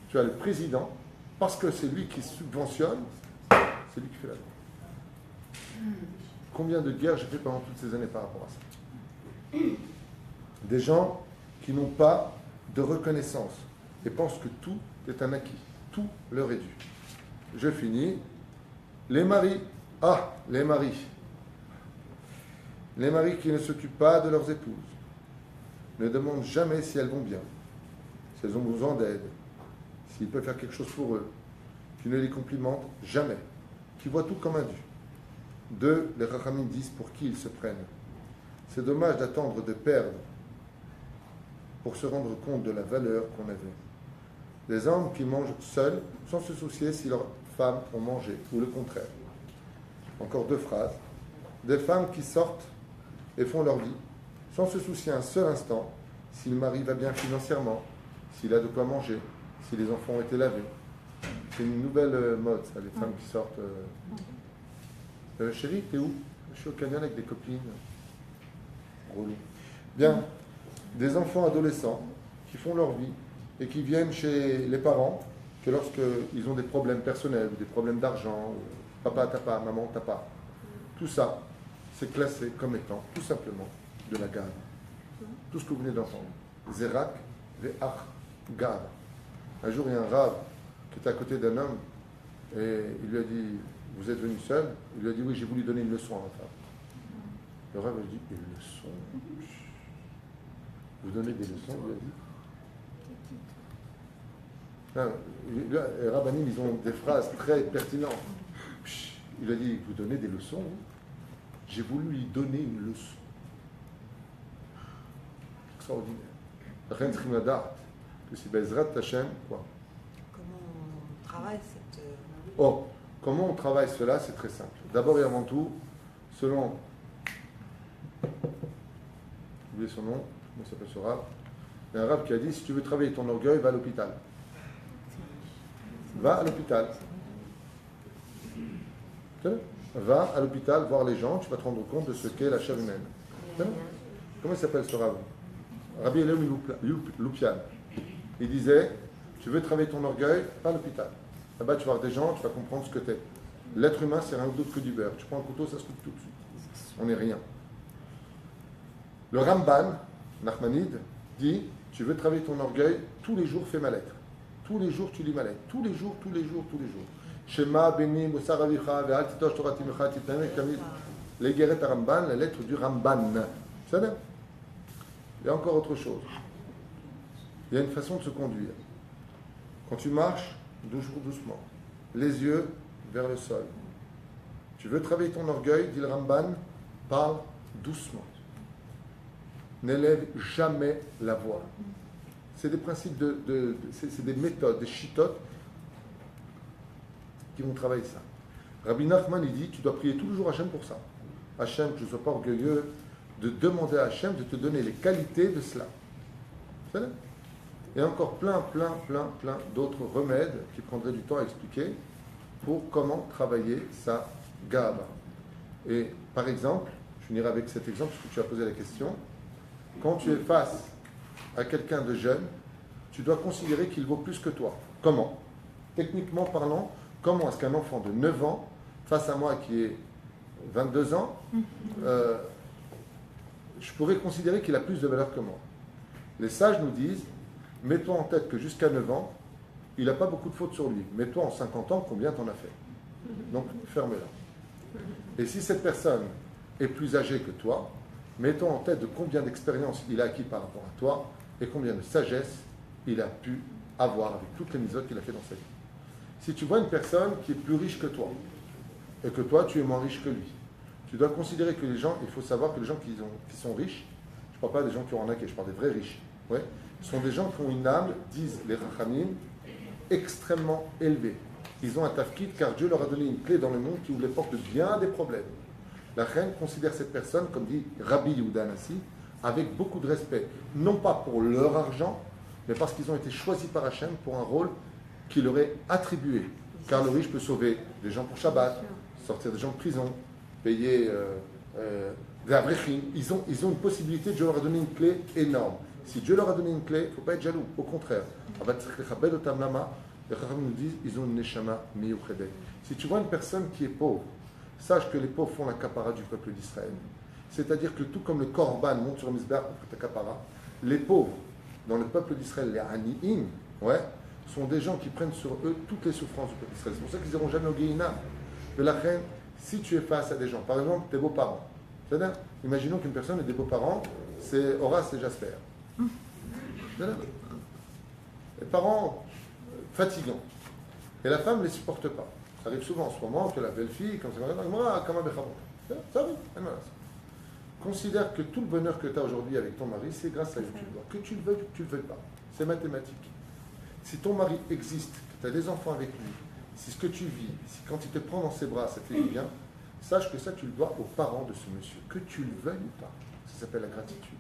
Speaker 1: Tu as le président, parce que c'est lui qui subventionne, c'est lui qui fait la loi. Combien de guerres j'ai fait pendant toutes ces années par rapport à ça? Des gens qui n'ont pas de reconnaissance et pensent que tout est un acquis, tout leur est dû. Je finis. Les maris, les maris qui ne s'occupent pas de leurs épouses, ne demandent jamais si elles vont bien, si elles ont besoin d'aide, s'ils peuvent faire quelque chose pour eux, qui ne les complimentent jamais, qui voient tout comme un dû. 2, les Rachamim disent pour qui ils se prennent. C'est dommage d'attendre de perdre pour se rendre compte de la valeur qu'on avait. Les hommes qui mangent seuls sans se soucier si leurs femmes ont mangé, ou le contraire. Encore 2 phrases. Des femmes qui sortent et font leur vie sans se soucier un seul instant si le mari va bien financièrement, s'il a de quoi manger, si les enfants ont été lavés. C'est une nouvelle mode, ça, les femmes qui sortent. Chérie, t'es où? Je suis au canyon avec des copines. Relou. Bien, des enfants adolescents qui font leur vie et qui viennent chez les parents que lorsqu'ils ont des problèmes personnels, des problèmes d'argent, papa t'as pas, maman t'as pas. Tout ça, c'est classé comme étant tout simplement de la gave. Tout ce que vous venez d'entendre. Zerak ve'ach gave. Un jour, il y a un rave qui était à côté d'un homme et il lui a dit, vous êtes venu seul? Il lui a dit, oui, j'ai voulu donner une leçon à ma femme. Le rave lui a dit, une leçon? Vous donnez des leçons, il lui a dit. Les rabbinim, ils ont des phrases très pertinentes. Il lui a dit, vous donnez des leçons? J'ai voulu lui donner une leçon. Extraordinaire. La reine Trimada, que c'est Bezrat Hashem, quoi.
Speaker 2: Comment on travaille cette...
Speaker 1: Oh, comment on travaille cela? C'est très simple. D'abord et avant tout, selon... J'ai oublié son nom, comment s'appelle ce rab? Il y a un rab qui a dit, si tu veux travailler ton orgueil, va à l'hôpital. Va à l'hôpital. Va à l'hôpital voir les gens, tu vas te rendre compte de ce qu'est la chair humaine. Comment il s'appelle ce rab? Rabbi Elohim Loupian. Il disait, tu veux travailler ton orgueil, va à l'hôpital. Là-bas, tu vas voir des gens, tu vas comprendre ce que tu es. L'être humain, c'est rien d'autre que du beurre. Tu prends un couteau, ça se coupe tout de suite. On n'est rien. Le Ramban, Nachmanide, dit, tu veux travailler ton orgueil, tous les jours, fais ma lettre. Tous les jours, tu lis ma lettre. Tous les jours, tous les jours, tous les jours. Shema, Beni, Moussar Avicha, Ve'al Titosh Torah Timecha, Titanek, Kamil. Les Guéret Ramban, la lettre du Ramban. Ça va? Il y a encore autre chose. Il y a une façon de se conduire. Quand tu marches, doucement. Les yeux vers le sol. Tu veux travailler ton orgueil, dit le Ramban, parle doucement. N'élève jamais la voix. C'est des principes c'est des méthodes, des chitotes qui vont travailler ça. Rabbi Nachman, il dit, tu dois prier tous les jours Hachem pour ça. Hachem, que je ne sois pas orgueilleux, de demander à Hachem de te donner les qualités de cela. C'est vrai? Il y a encore plein d'autres remèdes qui prendraient du temps à expliquer pour comment travailler sa gaba. Et par exemple, je finirai avec cet exemple parce que tu as posé la question. Quand tu es face à quelqu'un de jeune, tu dois considérer qu'il vaut plus que toi. Comment? Techniquement parlant, comment est-ce qu'un enfant de 9 ans, face à moi qui ai 22 ans, je pourrais considérer qu'il a plus de valeur que moi? Les sages nous disent, mets-toi en tête que jusqu'à 9 ans, il n'a pas beaucoup de fautes sur lui. Mets-toi en 50 ans, combien t'en as fait? Donc, ferme-la. Et si cette personne est plus âgée que toi, mets-toi en tête de combien d'expérience il a acquis par rapport à toi et combien de sagesse il a pu avoir avec toutes les misotes qu'il a fait dans sa vie. Si tu vois une personne qui est plus riche que toi et que toi, tu es moins riche que lui, tu dois considérer que les gens, il faut savoir que les gens qui sont riches, je ne parle pas des gens qui ont arnaqué, je parle des vrais riches, ouais, sont des gens qui ont une âme, disent les Rachamim, extrêmement élevée. Ils ont un tafkid car Dieu leur a donné une clé dans le monde qui ouvre les portes de bien des problèmes. La reine considère cette personne, comme dit Rabbi Yehuda Hanassi, avec beaucoup de respect. Non pas pour leur argent, mais parce qu'ils ont été choisis par Hachem pour un rôle qui leur est attribué. Car le riche peut sauver des gens pour Shabbat, sortir des gens de prison, payer des avrechim. Ils ont une possibilité, Dieu leur a donné une clé énorme. Si Dieu leur a donné une clé, il ne faut pas être jaloux. Au contraire. Les Chachamim nous disent, ils ont une neshama miyuchedet. Si tu vois une personne qui est pauvre, sache que les pauvres font la kapara du peuple d'Israël. C'est-à-dire que tout comme le korban monte sur le misbéach pour ta kapara, les pauvres dans le peuple d'Israël, les ani'im, ouais, sont des gens qui prennent sur eux toutes les souffrances du peuple d'Israël. C'est pour ça qu'ils n'iront jamais au Guéhinam. Mais la reine, si tu es face à des gens, par exemple tes beaux-parents, c'est-à-dire, imaginons qu'une personne ait des beaux-parents, c'est Horace et Jasper. Les parents fatigants. Et la femme ne les supporte pas. Ça arrive souvent en ce moment que la belle-fille, comme ça, ça arrive. Considère que tout le bonheur que tu as aujourd'hui avec ton mari, c'est grâce à lui. Que tu le veuilles ou que tu ne le veuilles pas. C'est mathématique. Si ton mari existe, que tu as des enfants avec lui, si ce que tu vis, si quand il te prend dans ses bras, ça fait du bien, sache que ça, tu le dois aux parents de ce monsieur. Que tu le veuilles ou pas. Ça s'appelle la gratitude.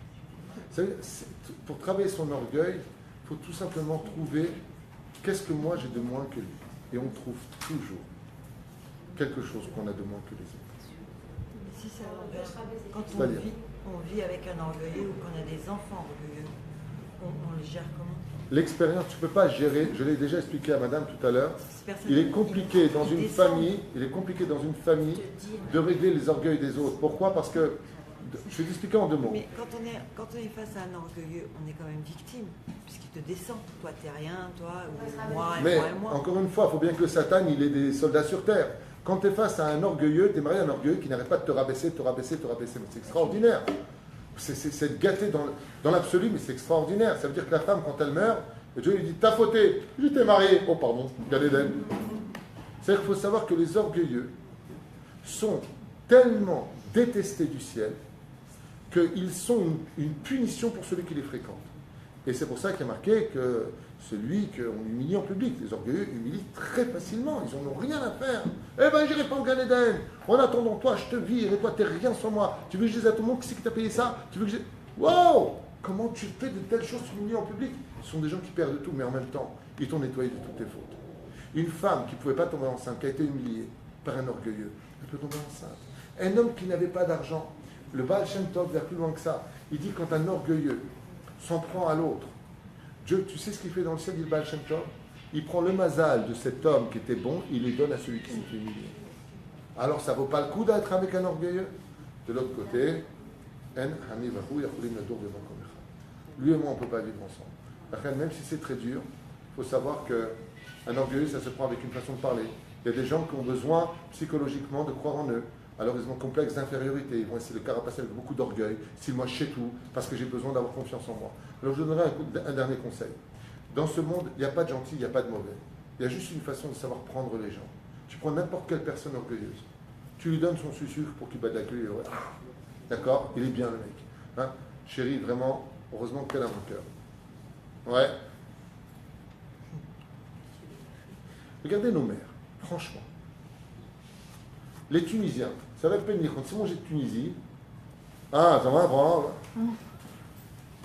Speaker 1: Vous savez, pour travailler son orgueil, il faut tout simplement trouver qu'est-ce que moi j'ai de moins que lui. Et on trouve toujours quelque chose qu'on a de moins que les autres.
Speaker 2: Si c'est l'inverse. Quand
Speaker 1: C'est-à-dire
Speaker 2: on vit avec un orgueilleux ou qu'on a des enfants orgueilleux, on les gère comment?
Speaker 1: L'expérience, tu ne peux pas gérer, je l'ai déjà expliqué à madame tout à l'heure,
Speaker 2: Ces personnes
Speaker 1: il est
Speaker 2: qui-
Speaker 1: compliqué dans
Speaker 2: qui
Speaker 1: une
Speaker 2: descendent.
Speaker 1: famille, de régler les orgueils des autres. Pourquoi? Parce que, je vais t'expliquer en 2 mots.
Speaker 2: Mais quand on est face à un orgueilleux, on est quand même victime, puisqu'il te descend. Toi, t'es rien, toi, ou moi, et
Speaker 1: Mais
Speaker 2: moi, et moi.
Speaker 1: encore une fois, il faut bien que Satan, il ait des soldats sur terre. Quand tu es face à un orgueilleux, tu es marié à un orgueilleux qui n'arrête pas de te rabaisser, te rabaisser, te rabaisser. Mais c'est extraordinaire. C'est de gâter dans l'absolu, mais c'est extraordinaire. Ça veut dire que la femme, quand elle meurt, Dieu lui dit, t'as fauté, j'étais marié. Oh pardon, Gan Eden. C'est-à-dire qu'il faut savoir que les orgueilleux sont tellement détestés du ciel qu'ils sont une punition pour celui qui les fréquente. Et c'est pour ça qu'il y a marqué que celui qu'on humilie en public, les orgueilleux humilient très facilement, ils n'en ont rien à faire. Eh ben, j'irai pas au Gan Eden. En attendant, toi, je te vire, et toi, t'es rien sans moi. Tu veux que je dise à tout le monde qui c'est qui t'a payé ça? Tu veux que je... Wow! Comment tu fais de telles choses humiliées en public? Ce sont des gens qui perdent tout, mais en même temps, ils t'ont nettoyé de toutes tes fautes. Une femme qui ne pouvait pas tomber enceinte, qui a été humiliée par un orgueilleux, elle peut tomber enceinte. Un homme qui n'avait pas d'argent, le Baal Shem Tov va plus loin que ça. Il dit quand un orgueilleux s'en prend à l'autre, Dieu, tu sais ce qu'il fait dans le ciel, dit le Baal Shem Tov? Il prend le mazal de cet homme qui était bon, il les donne à celui qui s'est fait humilier. Alors ça ne vaut pas le coup d'être avec un orgueilleux? De l'autre côté, lui et moi, on ne peut pas vivre ensemble. Même si c'est très dur, il faut savoir qu'un orgueilleux, ça se prend avec une façon de parler. Il y a des gens qui ont besoin psychologiquement de croire en eux. Alors ils ont un complexe d'infériorité. Ils vont essayer de carapacer avec beaucoup d'orgueil. Si moi je sais tout, parce que j'ai besoin d'avoir confiance en moi. Alors je donnerai un dernier conseil. Dans ce monde, il n'y a pas de gentil, il n'y a pas de mauvais. Il y a juste une façon de savoir prendre les gens. Tu prends n'importe quelle personne orgueilleuse. Tu lui donnes son sucre pour qu'il batte la queue. Ouais. D'accord? Il est bien le mec. Hein? Chérie, vraiment, heureusement qu'elle a mon cœur. Ouais. Regardez nos mères, franchement. Les Tunisiens, ça va peine quand ils mangé de Tunisie. Ah, ça va, prendre.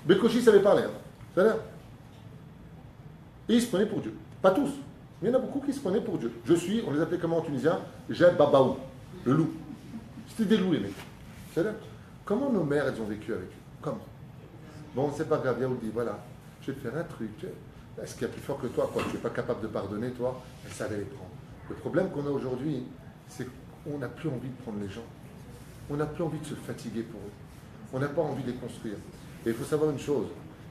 Speaker 1: Bekoshi savait parler. Hein. Ça a l'air. Et ils se prenaient pour Dieu. Pas tous. Mais il y en a beaucoup qui se prenaient pour Dieu. On les appelait comment en tunisien? J'ai Babaou, le loup. C'était des loups, les mecs. Ça a l'air. Comment nos mères, elles ont vécu avec eux? Comment? Bon, c'est pas grave, Yaoudi, voilà. Je vais te faire un truc. Est-ce qu'il y a plus fort que toi, quoi? Tu n'es pas capable de pardonner, toi? Elle savait les prendre. Le problème qu'on a aujourd'hui, c'est qu'on n'a plus envie de prendre les gens. On n'a plus envie de se fatiguer pour eux. On n'a pas envie de les construire. Et il faut savoir une chose.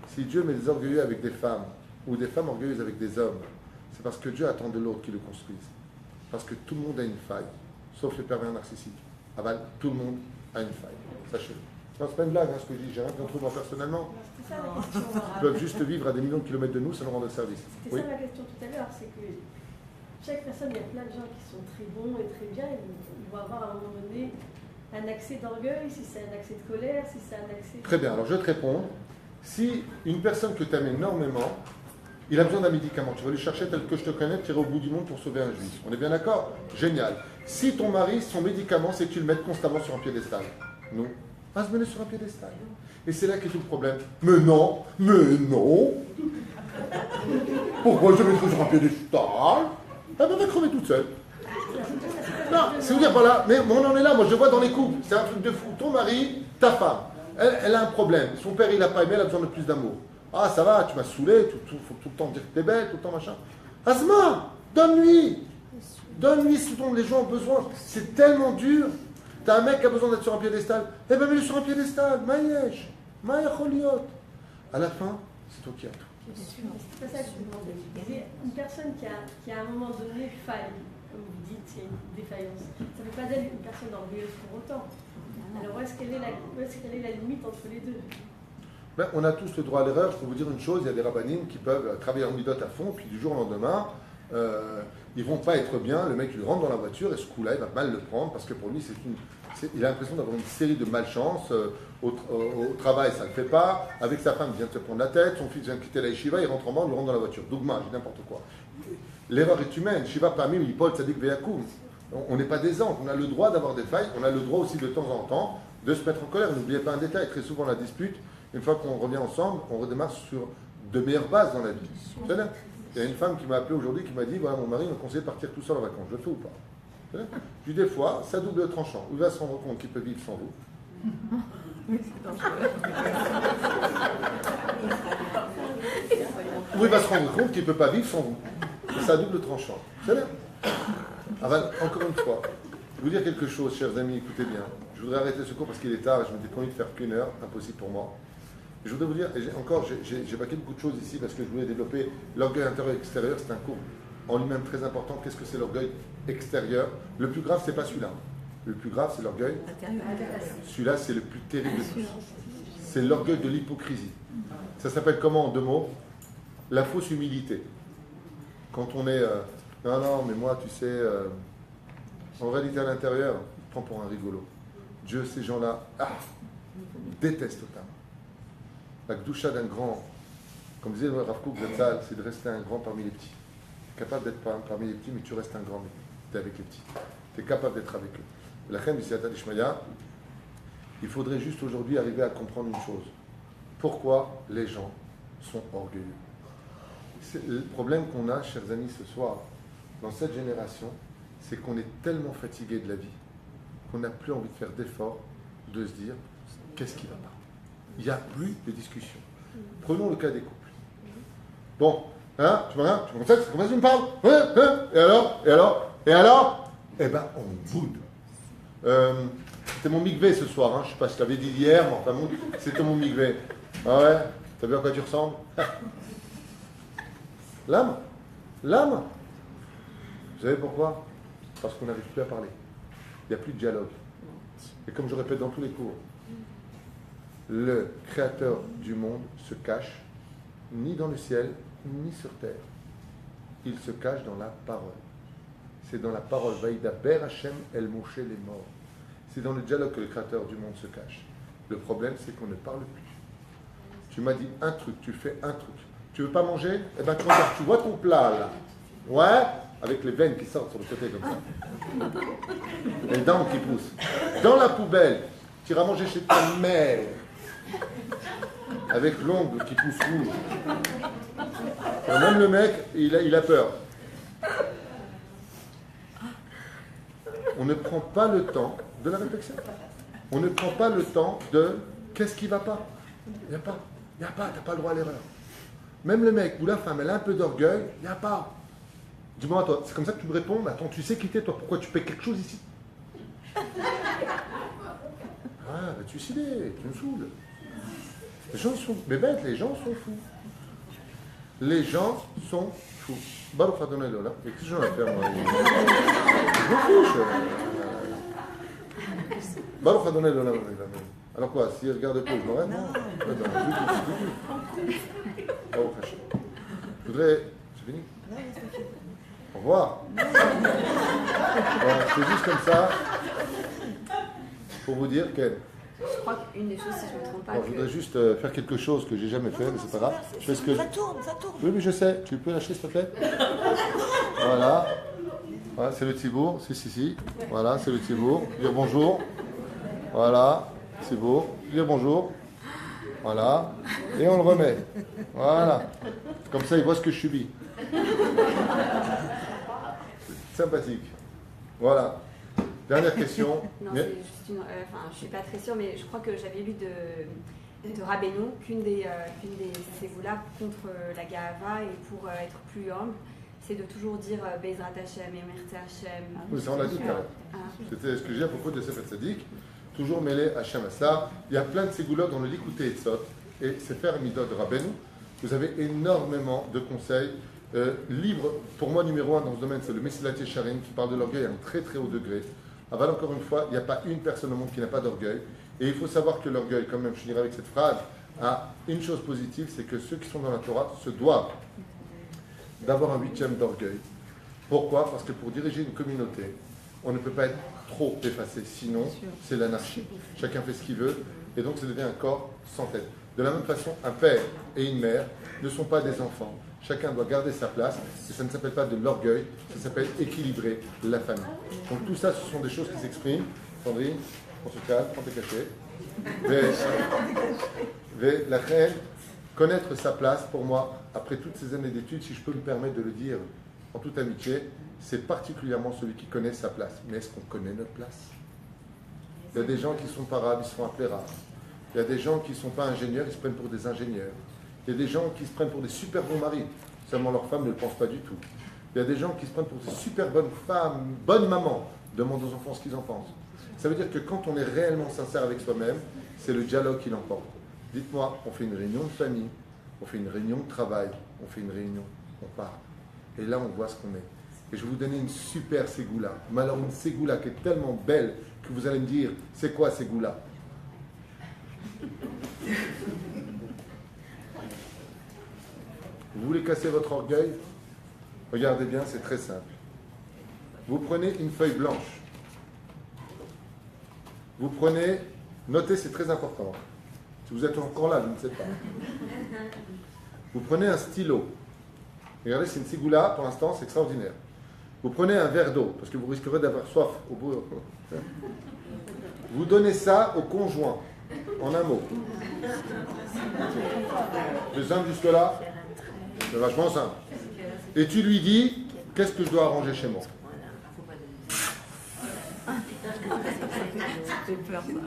Speaker 1: Si Dieu met des orgueilleux avec des femmes, ou des femmes orgueilleuses avec des hommes, c'est parce que Dieu attend de l'autre qui le construise. Parce que tout le monde a une faille, sauf les pervers narcissiques. Aval, tout le monde a une faille. Sachez-le. Non, c'est pas une blague, hein, ce que je dis. J'ai rien contre moi personnellement.
Speaker 3: C'est ça la question.
Speaker 1: Ils peuvent juste vivre à des millions de kilomètres de nous, ça nous rend service.
Speaker 5: C'était ça la question tout à l'heure, c'est que chaque personne, il y a plein de gens qui sont très bons et très bien, ils vont avoir à un moment donné un accès d'orgueil, si c'est un accès de colère, si c'est un accès...
Speaker 1: Très bien, alors je vais te répondre. Si une personne que tu aimes énormément, il a besoin d'un médicament, tu vas lui chercher tel que je te connais, tu iras au bout du monde pour sauver un juif. On est bien d'accord? Génial. Si ton mari, son médicament, c'est que tu le mettes constamment sur un piédestal. Non. Va se mener sur un piédestal. Et c'est là qu'est tout le problème. Mais non. Pourquoi je mettrais sur un piédestal? Elle va crever toute seule. Non, c'est vous dire, voilà, mais on en est là, moi je vois dans les couples, c'est un truc de fou. Ton mari, ta femme, elle a un problème. Son père, il n'a pas aimé, elle a besoin de plus d'amour. Ah, ça va, tu m'as saoulé, faut tout le temps dire que t'es belle, tout le temps machin. Asma, donne-lui ce dont les gens ont besoin. C'est tellement dur. T'as un mec qui a besoin d'être sur un piédestal, eh ben mets-le sur un piédestal, Maïesh, Maïacholiot. À la fin, c'est toi qui as tout.
Speaker 5: C'est pas ça que je demandais. C'est une personne qui a à un moment donné faille, comme vous dites, il y a une défaillance. Ça ne veut pas d'elle une personne orgueilleuse pour autant. Alors où est-ce qu'elle est la limite entre les deux?
Speaker 1: Ben, on a tous le droit à l'erreur. Je peux vous dire une chose, il y a des rabbinines qui peuvent travailler en midote à fond, puis du jour au lendemain, ils ne vont pas être bien. Le mec, il rentre dans la voiture et ce coup-là, il va mal le prendre parce que pour lui, il a l'impression d'avoir une série de malchances. Au travail, ça ne le fait pas. Avec sa femme, il vient de se prendre la tête. Son fils vient de quitter la yeshiva, il rentre en bande, il rentre dans la voiture. Dougma, je dis n'importe quoi. L'erreur est humaine. Shiva parmi lui, Paul, Tzadik, Veyakoum. On n'est pas des anges. On a le droit d'avoir des failles. On a le droit aussi de temps en temps de se mettre en colère. N'oubliez pas un détail. Très souvent, la dispute, une fois qu'on revient ensemble, on redémarre sur de meilleures bases dans la vie. Il y a une femme qui m'a appelé aujourd'hui qui m'a dit voilà, mon mari me conseille de partir tout seul en vacances. Je le fais ou pas? Puis des fois, ça double tranchant. Il va se rendre compte qu'il peut vivre sans vous. Ou il va se rendre compte qu'il ne peut pas vivre sans vous. Ça double tranchant. C'est bien. Encore une fois, je vais vous dire quelque chose, chers amis, écoutez bien. Je voudrais arrêter ce cours parce qu'il est tard et je m'étais promis de faire qu'une heure, impossible pour moi. Je voudrais vous dire, et j'ai paqué beaucoup de choses ici parce que je voulais développer l'orgueil intérieur et extérieur. C'est un cours en lui-même très important. Qu'est-ce que c'est l'orgueil extérieur? Le plus grave, c'est pas celui-là. Le plus grave, c'est l'orgueil. Celui-là, c'est le plus terrible de tous. C'est l'orgueil de l'hypocrisie. Ça s'appelle comment en 2 mots? La fausse humilité. Quand on est... non, mais moi, tu sais, en réalité à l'intérieur, il prend pour un rigolo. Dieu, ces gens-là, détestent totalement. La gdoucha d'un grand, comme disait le Rav Kook Zatzal, c'est de rester un grand parmi les petits. Tu es capable d'être parmi les petits, mais tu restes un grand, mais tu es avec les petits. Tu es capable d'être avec eux. La reine du Siyata d'Ishmaïa, il faudrait juste aujourd'hui arriver à comprendre une chose. Pourquoi les gens sont orgueilleux? C'est le problème qu'on a, chers amis, ce soir, dans cette génération, c'est qu'on est tellement fatigué de la vie qu'on n'a plus envie de faire d'efforts, de se dire qu'est-ce qui ne va pas. Il n'y a plus de discussion. Prenons le cas des couples. Bon, hein, tu vois, tu me conseilles, comment tu me parles? Et alors Eh ben, on boude. C'était mon migvé ce soir, hein. Je ne sais pas si je t'avais dit hier, mais enfin, c'était mon migvé. Ah ouais? T'as vu à quoi tu ressembles? L'âme. Vous savez pourquoi? Parce qu'on n'arrive plus à parler. Il n'y a plus de dialogue. Et comme je répète dans tous les cours, le créateur du monde se cache ni dans le ciel, ni sur terre. Il se cache dans la parole. C'est dans la parole. Vaïdaber Hashem el Moshe les morts. C'est dans le dialogue que le créateur du monde se cache. Le problème, c'est qu'on ne parle plus. Tu m'as dit un truc, tu fais un truc. Tu veux pas manger? Eh bien, tu regardes, tu vois ton plat là. Ouais? Avec les veines qui sortent sur le côté comme ça. Les dents qui poussent. Dans la poubelle, tu iras manger chez ta mère. Avec l'ongle qui pousse rouge. Et même le mec, il a peur. On ne prend pas le temps de la réflexion. On ne prend pas le temps de qu'est-ce qui ne va pas. Il n'y a pas. Tu n'as pas le droit à l'erreur. Même le mec ou la femme, elle a un peu d'orgueil, il n'y a pas. Dis-moi, toi, c'est comme ça que tu me réponds, mais attends, tu sais qui t'es, toi, pourquoi tu payes quelque chose ici? Va te suicider, tu me saoules. Les gens sont bêtes, les gens sont fous. Les gens sont fous. Baruch Adonai Lola. Et qu'est-ce que j'en ai à faire, moi? Je me fiche. Baruch Adonai Lola. Alors quoi, si elle regarde plus, je m'arrête? Non. Oh, je voudrais... C'est fini? Au revoir. Voilà, c'est juste comme ça pour vous dire que...
Speaker 3: Je crois qu'une des choses, si je ne me trompe pas...
Speaker 1: Alors, je voudrais juste faire quelque chose que j'ai jamais fait, mais c'est pas grave. Je fais ce que...
Speaker 2: Ça tourne.
Speaker 1: Oui, mais je sais. Tu peux lâcher, s'il te plaît? Voilà. Voilà, c'est le Tzibour. Si. Voilà, c'est le Tzibour. Dire bonjour. Voilà. Tzibour. Dire bonjour. Voilà. Et on le remet. Voilà. Comme ça, il voit ce que je subis. Sympathique. Voilà. Dernière question.
Speaker 3: Non, c'est juste une... je ne suis pas très sûre, mais je crois que j'avais lu de Rabbeinu qu'une des ségoula contre la Gahava et pour être plus humble, c'est de toujours dire Bezrat Hashem, Emertze Hashem.
Speaker 1: Oui, ça on l'a dit tout à l'heure. C'était ce que j'ai dit à propos de Sefer Tzadik. Toujours mêlé Hashem à ça. Il y a plein de ségoula dans le Likutei Etzot et Sefer Midot de Rabbeinu. Vous avez énormément de conseils. Livre, pour moi, numéro 1 dans ce domaine, c'est le Mesilat Yesharim qui parle de l'orgueil à un très très haut degré. Aval, encore une fois, il n'y a pas une personne au monde qui n'a pas d'orgueil. Et il faut savoir que l'orgueil, quand même, je finirai avec cette phrase, a une chose positive, c'est que ceux qui sont dans la Torah se doivent d'avoir un 8e d'orgueil. Pourquoi? Parce que pour diriger une communauté, on ne peut pas être trop effacé, sinon c'est l'anarchie. Chacun fait ce qu'il veut, et donc ça devient un corps sans tête. De la même façon, un père et une mère ne sont pas des enfants. Chacun doit garder sa place, et ça ne s'appelle pas de l'orgueil, ça s'appelle équilibrer la famille. Donc tout ça, ce sont des choses qui s'expriment. Sandrine, on se calme, prends tes cachets. La reine, connaître sa place, pour moi, après toutes ces années d'études, si je peux me permettre de le dire en toute amitié, c'est particulièrement celui qui connaît sa place. Mais est-ce qu'on connaît notre place? Il y a des gens qui sont pas arabes, ils se font appeler rares. Il y a des gens qui ne sont pas ingénieurs, ils se prennent pour des ingénieurs. Il y a des gens qui se prennent pour des super bons maris, seulement leurs femmes ne le pensent pas du tout. Il y a des gens qui se prennent pour des super bonnes femmes, bonnes mamans, demandent aux enfants ce qu'ils en pensent. Ça veut dire que quand on est réellement sincère avec soi-même, c'est le dialogue qui l'emporte. Dites-moi, on fait une réunion de famille, on fait une réunion de travail, on fait une réunion, on parle. Et là, on voit ce qu'on est. Et je vais vous donner une super ségoula. Mais alors une ségoula qui est tellement belle que vous allez me dire, c'est quoi ségoula? Vous voulez casser votre orgueil? Regardez bien, c'est très simple. Vous prenez une feuille blanche. Vous prenez, notez, c'est très important. Si vous êtes encore là, je ne sais pas. Vous prenez un stylo. Regardez, c'est une cigoula, pour l'instant, c'est extraordinaire. Vous prenez un verre d'eau, parce que vous risquerez d'avoir soif au bout. Vous donnez ça au conjoint, en un mot. C'est simple jusque-là? C'est vachement simple. Et tu lui dis, qu'est-ce que je dois arranger chez moi?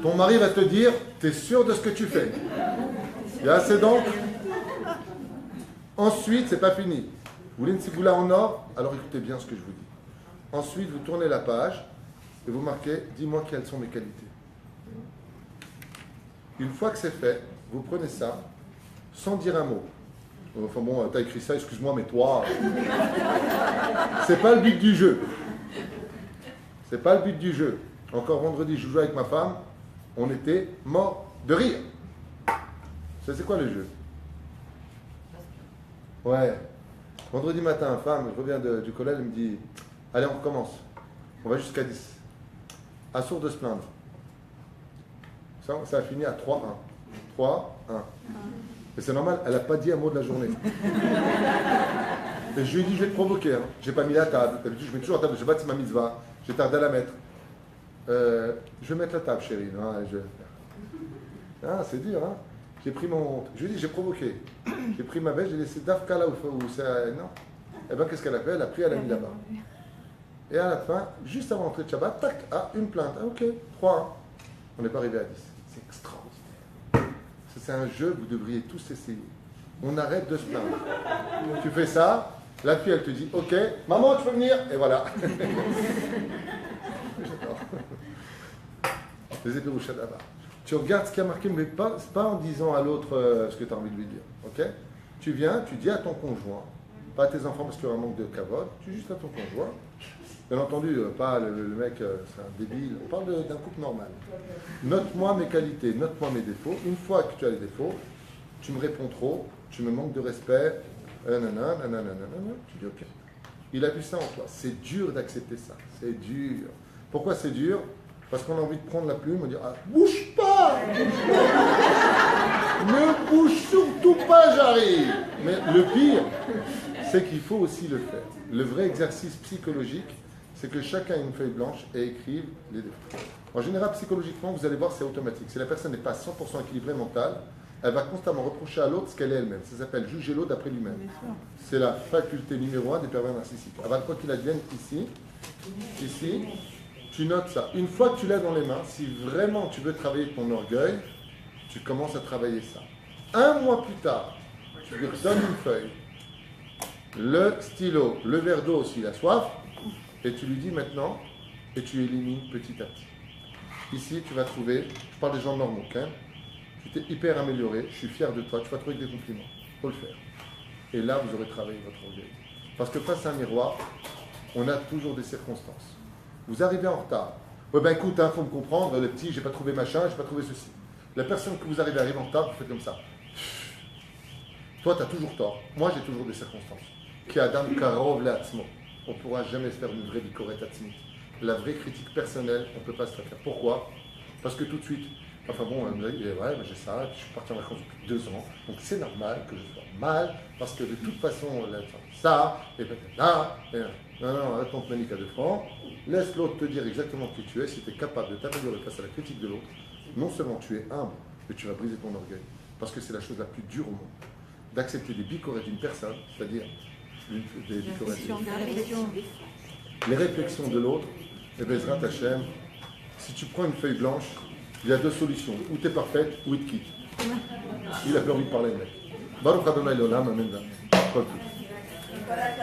Speaker 1: Ton mari va te dire, t'es sûr de ce que tu fais? Il y a assez d'encre? Ensuite, c'est pas fini. Vous voulez une cigoula en or? Alors écoutez bien ce que je vous dis. Ensuite, vous tournez la page et vous marquez, dis-moi quelles sont mes qualités. Une fois que c'est fait, vous prenez ça sans dire un mot. Enfin bon, t'as écrit ça, excuse-moi, mais toi... C'est pas le but du jeu. C'est pas le but du jeu. Encore vendredi, je jouais avec ma femme, on était morts de rire. Ça, c'est quoi le jeu? Ouais. Vendredi matin, femme, je reviens du collège, elle me dit, allez, on recommence. On va jusqu'à 10. À sourd de se plaindre. Ça a fini à 3-1. 3-1. Et c'est normal, elle n'a pas dit un mot de la journée. Et je lui ai dit, je vais te provoquer. Hein. Je n'ai pas mis la table. D'habitude, je mets toujours la table. Je bâtis ma mitzvah. J'ai tardé à la mettre. Je vais mettre la table, chérie. Ah, c'est dur, hein. J'ai pris mon... Je lui ai dit, j'ai provoqué. J'ai pris ma veste, j'ai laissé Dafka là où c'est... Non. Eh bien, qu'est-ce qu'elle a fait? Elle a pris, elle a mis là-bas. Et à la fin, juste avant l'entrée de Shabbat, tac, ah, une plainte. Ah, ok, 3. On n'est pas arrivé à 10. C'est extraordinaire. C'est un jeu, vous devriez tous essayer. On arrête de se plaindre. Tu fais ça, la fille, elle te dit, ok, maman, tu peux venir? Et voilà. J'adore. Les épérouchas là-bas. Tu regardes ce qui a marqué, mais pas en disant à l'autre ce que tu as envie de lui dire. Ok? Tu viens, tu dis à ton conjoint, pas à tes enfants parce qu'il y aura un manque de cavote, tu dis juste à ton conjoint. Bien entendu, pas le mec, c'est un débile. On parle d'un couple normal. Note-moi mes qualités, note-moi mes défauts. Une fois que tu as les défauts, tu me réponds trop, tu me manques de respect, nanana, tu dis ok. Il a vu ça en toi. C'est dur d'accepter ça. C'est dur. Pourquoi c'est dur? Parce qu'on a envie de prendre la plume et dire ah, bouge pas! Ne bouge surtout pas, j'arrive! Mais le pire, c'est qu'il faut aussi le faire. Le vrai exercice psychologique, c'est que chacun ait une feuille blanche et écrive les défauts. En général, psychologiquement, vous allez voir, c'est automatique. Si la personne n'est pas 100% équilibrée mentale, elle va constamment reprocher à l'autre ce qu'elle est elle-même. Ça s'appelle juger l'autre d'après lui-même. C'est la faculté numéro 1 des pervers narcissiques. Avant quoi qu'il advienne ici, tu notes ça. Une fois que tu l'as dans les mains, si vraiment tu veux travailler ton orgueil, tu commences à travailler ça. Un mois plus tard, tu lui redonnes une feuille, le stylo, le verre d'eau s'il a soif, et tu lui dis maintenant, et tu élimines petit à petit. Ici, tu vas trouver, je parle des gens normaux, okay? Tu t'es hyper amélioré, je suis fier de toi, tu vas trouver des compliments. Il faut le faire. Et là, vous aurez travaillé votre orgueil. Parce que face à un miroir, on a toujours des circonstances. Vous arrivez en retard. Ouais, ben écoute, faut me comprendre, le petit, j'ai pas trouvé machin, j'ai pas trouvé ceci. La personne que vous arrivez arrive en retard, vous faites comme ça. Toi, tu as toujours tort. Moi, j'ai toujours des circonstances. Qui Adam Karov Latzmo. On ne pourra jamais se faire une vraie bikoret atzmit. La vraie critique personnelle, on ne peut pas se la faire. Pourquoi? Parce que tout de suite, enfin bon, ouais, j'ai ça, je suis parti en vacances depuis 2 ans, donc c'est normal que je sois mal, parce que de toute façon, ça, et peut-être là, et non, arrête ton panique à 2 francs, laisse l'autre te dire exactement qui tu es, si tu es capable de t'améliorer face à la critique de l'autre, non seulement tu es humble, mais tu vas briser ton orgueil, parce que c'est la chose la plus dure au monde, d'accepter des bicorets d'une personne, c'est-à-dire des bicorets les réflexions de l'autre, et Bezrat Hashem, si tu prends une feuille blanche, il y a deux solutions. Ou tu es parfaite, ou il te quitte. Il a plus envie de parler, le mec. Baruch Adonai L'Olam, Amen.